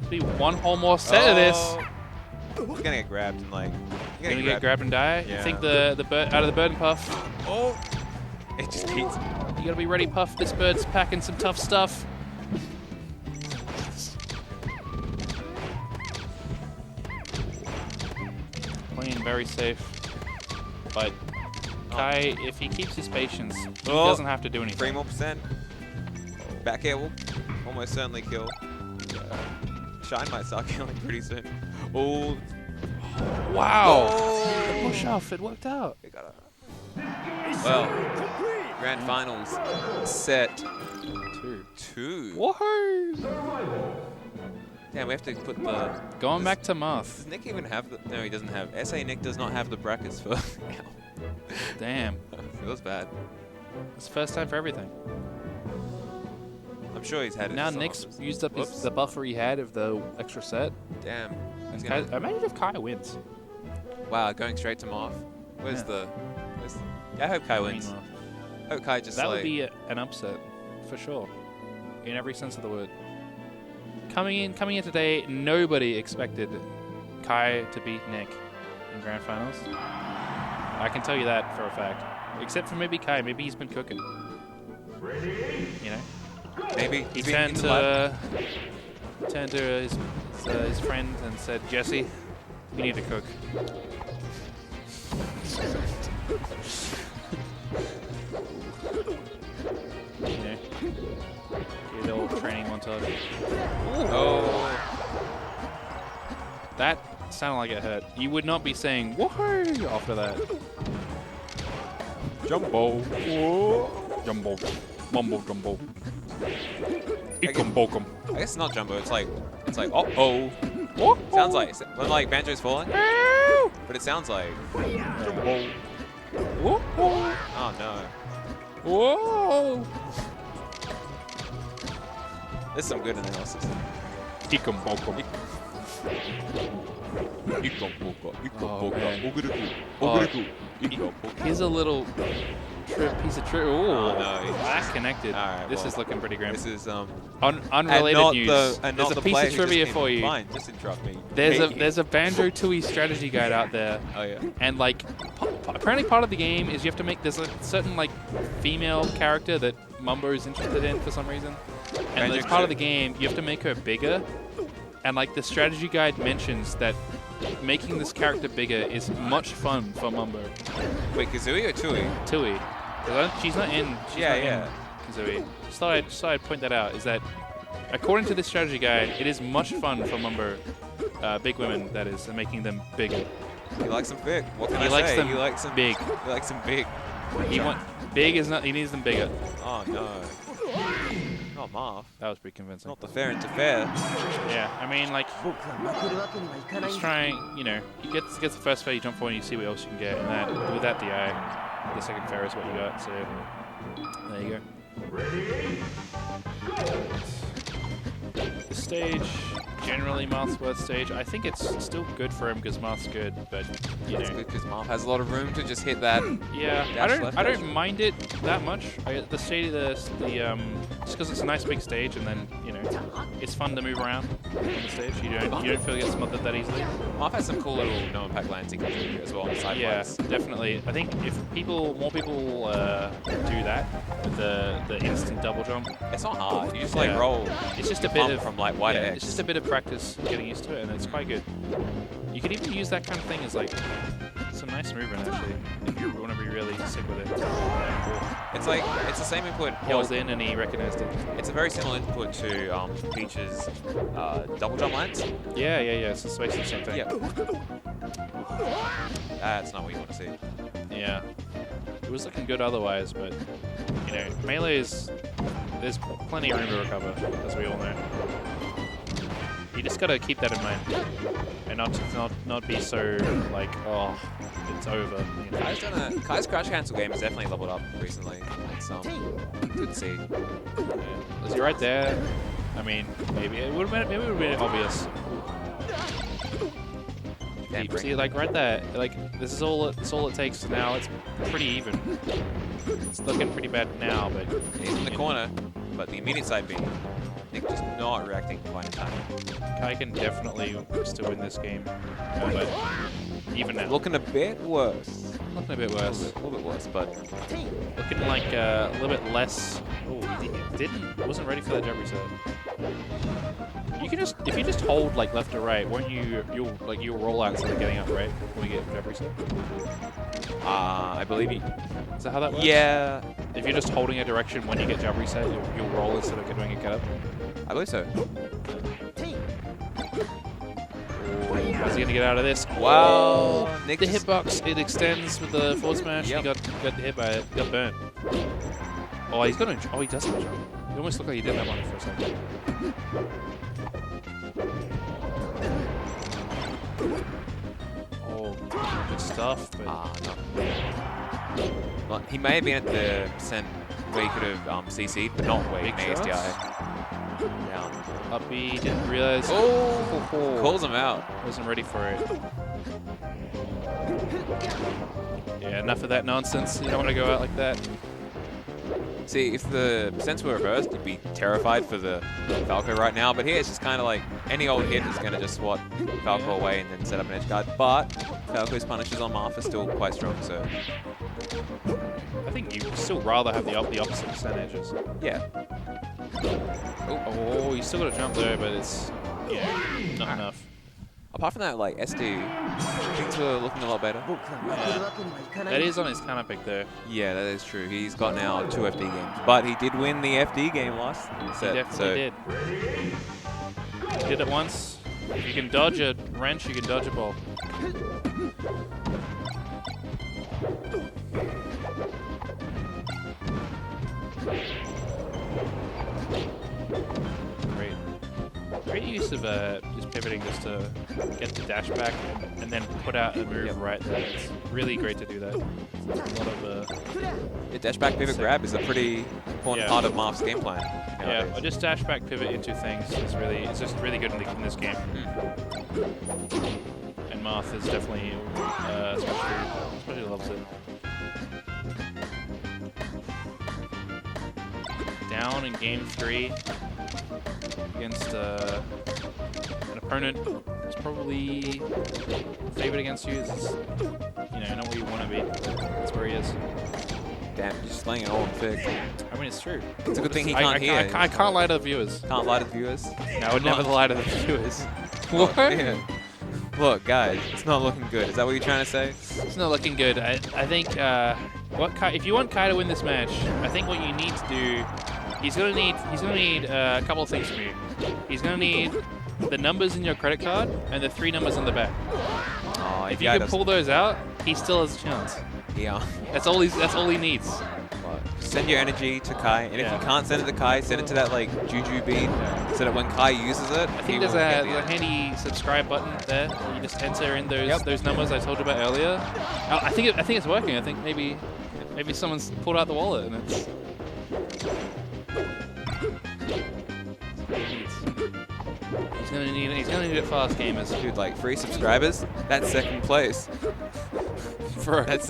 Could be one whole more set of this. You're gonna get grabbed and like. You're gonna get grabbed and die. Yeah. You think the bird out of the bird and Puff? Oh. It just keeps. You gotta be ready, Puff. This bird's packing some tough stuff. Playing very safe, but Kai, if he keeps his patience, he doesn't have to do anything. 3 more %. Back air will almost certainly kill. Shine might start killing pretty soon. Oh. Wow! Oh. Push off, it worked out. Well, grand finals set 2. Woohoo! Yeah, we have to put the... Going back to Muff. Does Nick even have the... No, he doesn't have... SA Nick does not have the brackets for... Damn. Feels bad. It's the first time for everything. I'm sure he's had it. Now for Nick's some. used up the buffer he had of the extra set. Damn. And Kai, imagine if Kai wins. Wow, going straight to Moth. Where's the... Yeah, I hope Kai wins. Green Muff. I hope Kai just That like... would be an upset, for sure, in every sense of the word. Coming in today, nobody expected Kai to beat Nick in grand finals. I can tell you that for a fact. Except for maybe Kai. Maybe he's been cooking. You know? Maybe. He turned to his friend and said, "Jesse, you need to cook." You know, get a little training montage. Oh. That sounded like it hurt. You would not be saying "woohoo" after that. Jumbo. Jumbo. Mumbo jumbo. Ikum bokum. I guess it's not Jumbo. It's like oh. Sounds like when like Banjo's falling. But it sounds like Jumbo. oh no. Whoa! There's some good analysis. Here's a little piece of trip. Ooh, Oh, no. that connected. All right, This well, is looking pretty grim. This is Unrelated news. and There's not a the piece player of who just trivia came for you. Fine, just interrupt me. There's a Banjo Tooie strategy guide out there, Oh yeah. and like apparently part of the game is you have to make there's a certain like female character that Mumbo is interested in for some reason, and as part of the game you have to make her bigger, and like the strategy guide mentions that making this character bigger is much fun for Mumbo. Wait, Kazooie or Tui? Tooie, 'cause she's not in. She's Yeah, not yeah. in Kazooie. Just thought I'd point that out. Is that according to this strategy guide, it is much fun for Mumbo, big women that is, and making them bigger. He likes them big. What can He I likes say? them He likes them big. He likes them big. Big is not. He needs them bigger. Oh no. Not Marth. That was pretty convincing. Not the fair and to fair. Yeah, I mean, like, just trying, you know, you get the first fair, you jump forward and you see what else you can get, and that with that DI, the second fair is what you got, so there you go. The stage, generally Marth's worst stage. I think it's still good for him because Marth's good, but, you That's know. good because Marth has a lot of room to just hit that. Yeah, dash left I dash. don't mind it that much. The stage, just because it's a nice big stage, and then you know, it's fun to move around on the stage. You don't feel you get smothered that easily. Marth has some cool little no impact lands he can do as well on the side Yeah, flags. definitely. I think if more people do that with the instant double jump, It's not hard. You just like Yeah. roll. it's just a your bit bump of from like Y to yeah, X. it's just a bit of practice getting used to it, and it's quite good. You could even use that kind of thing as like some nice movement actually. If you want to be really sick with it. It's like it's the same input. He was in and he recognized it. It's a very similar input to Peach's double jump lands. Yeah. It's basically the same thing. Yeah. That's not what you want to see. Yeah. It was looking good otherwise, but, you know, melee is... There's plenty of room to recover, as we all know. You just gotta keep that in mind. And not be so, like, oh, it's over. You know? Kai's crouch cancel game has definitely leveled up recently. It's good to see. Yeah. Is he right there? I mean, maybe it would have been obvious. Damn, You see, like right there, like this is all it takes now. It's pretty even. It's looking pretty bad now, but He's in the corner, but the immediate side B. Nick just not reacting quite in time. Kai can definitely still win this game, but even now, Looking a bit worse. looking a bit worse. A little bit worse, but Looking like a little bit less. Oh, he wasn't ready for that jab reset. You can just, if you just hold like left or right, won't you'll roll out instead of getting up, right? When you get jab reset. I believe he. Is that how that works? Yeah, If you're just holding a direction when you get jab reset, you'll roll instead of doing a get up. I believe so. How's he gonna get out of this? Wow, Nick The just- hitbox, it extends with the forward smash. Yep. He got hit by it. Got burnt. Oh, he's gonna. Oh, he does have a jump. It almost looked like he didn't have one for a second. Oh, good stuff. But no. Well, he may have been at the percent where he could have CC'd, but not where he Big made shots? SDI. Down. up B, didn't realize. Oh, calls him out. Wasn't ready for it. Yeah, enough of that nonsense. You don't want to go out like that. See, if the percents were reversed, you'd be terrified for the Falco right now. But here it's just kind of like any old hit is going to just swat Falco away and then set up an edge guard. But Falco's punishes on Marth are still quite strong, so I think you'd still rather have the opposite percentages. yeah. Oh, you still got to jump there, but it's not enough. Apart from that, like SD, things were looking a lot better. That is on his counter pick there. Yeah, that is true. He's got now 2 FD games, but he did win the FD game last set. He definitely did. He did it once. If you can dodge a wrench, you can dodge a ball. Great use of just pivoting just to get the dash back and then put out a move right there. It's really great to do that. A lot of Yeah, dash back pivot grab is a pretty important part of Marth's game plan. yeah, or just dash back pivot into things is it's just really good in this game. And Marth is definitely especially loves it. Down in game 3 against an opponent who's probably favored against you. Is not where you want to be. That's where he is. Damn, you're just laying it all on thick. I mean, it's true. It's a good thing he can't hear. I can't lie to the viewers. Can't lie to the viewers. No, I would never lie to the viewers. What? Yeah. Look, guys, it's not looking good. Is that what you're trying to say? It's not looking good. I think if you want Kai to win this match, I think what you need to do, he's gonna need a couple of things from you. He's gonna need the numbers in your credit card and the 3 numbers in the back. Oh, If you can pull those out, he still has a chance. Yeah. That's all he needs. Send your energy to Kai, and if you can't send it to Kai, send it to that like Juju bead, so that when Kai uses it, I think there's a handy subscribe button there. You just enter in those numbers I told you about earlier. I think it's working. I think maybe someone's pulled out the wallet and it's. He's gonna need it fast, gamers. Dude, like 3 subscribers, that's second place. That's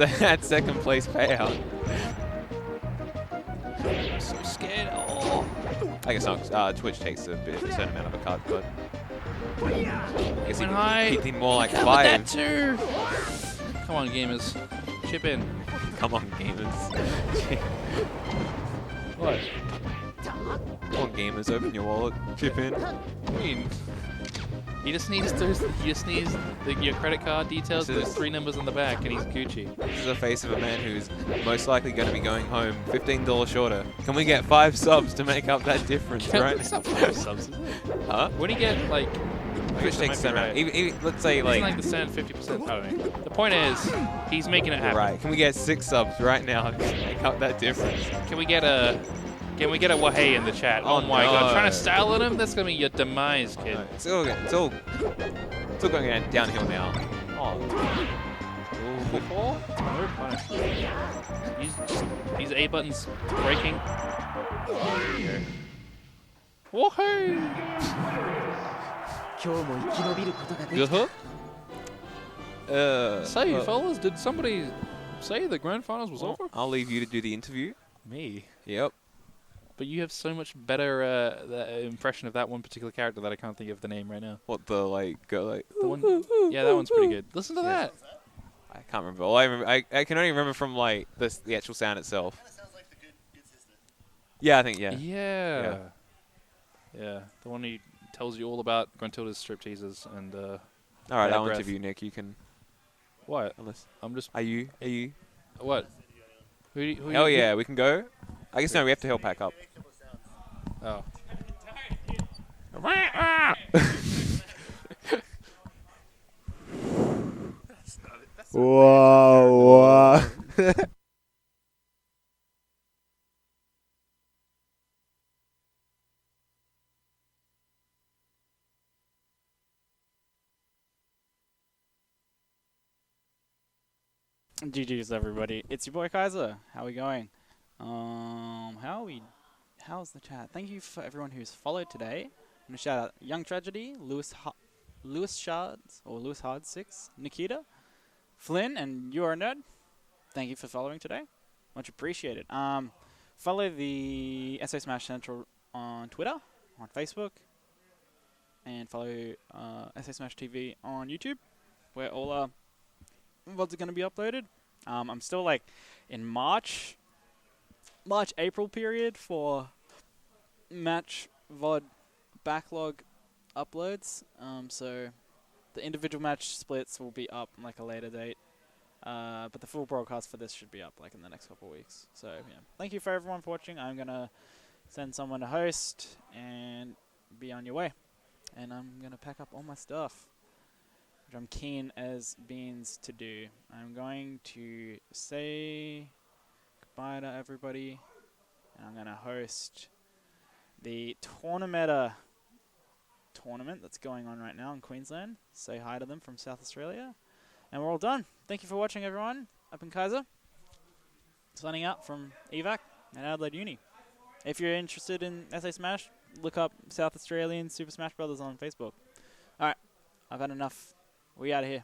second place payout. I'm so scared. Oh. I guess not. Twitch takes a certain amount of a cut, but I guess he'd need more like 5. That too. Come on, gamers, chip in. Come on, gamers. What? Come on, gamers, open your wallet, chip in. I mean, he just needs your credit card details, those 3 numbers on the back, and he's Gucci. This is the face of a man who's most likely going to be going home $15 shorter. Can we get 5 subs to make up that difference, right? It's not 5 subs, is it? Huh? When you get like, Twitch takes a certain amount. Let's say like like the standard 50%. I don't know. The point is, he's making it happen. right. Can we get 6 subs right now to make up that difference? Can we get a wahey in the chat? Oh my god, trying to style at him? That's gonna be your demise, kid. No, it's all going downhill now. Oh. No punish. These A buttons breaking. Oh, there you go. Woohoo! 今日も生き延びることができた。 Say, fellas, did somebody say the grand finals was over? I'll leave you to do the interview. Me. Yep. But you have so much better impression of that one particular character that I can't think of the name right now. What the go like? The one, yeah, that one's pretty good. Listen to that. I can't remember. All I can only remember from like the actual sound itself. Kind of sounds like the good sister. Yeah, I think yeah. Yeah. The one who tells you all about Gruntilda's stripteases and. All right, I'll breath. interview Nick. You can. What? Unless I'm just. Are you? What? Who Oh yeah, we can go. I guess no, we have to help pack up. Oh. Whoa. GG's everybody. It's your boy Kaiser. How we going? How's the chat? Thank you for everyone who's followed today. I'm gonna shout out Young Tragedy, Lewis Shards or Lewis Hard 6, Nikita, Flynn, and You Are a Nerd. Thank you for following today. Much appreciated. Follow the SO Smash Central on Twitter, on Facebook, and follow SO Smash TV on YouTube, where all our VODs are going to be uploaded. I'm still like in March-April period for match VOD backlog uploads. So the individual match splits will be up like a later date. But the full broadcast for this should be up like in the next couple of weeks. So yeah, thank you for everyone for watching. I'm gonna send someone to host and be on your way. And I'm gonna pack up all my stuff, which I'm keen as beans to do. I'm going to say goodbye to everybody, and I'm gonna host the Tournamenta tournament that's going on right now in Queensland. Say hi to them from South Australia. And we're all done. Thank you for watching, everyone. Up in Kaiser. Signing out from EVAC and Adelaide Uni. If you're interested in SA Smash, look up South Australian Super Smash Brothers on Facebook. All right. I've had enough. We out of here.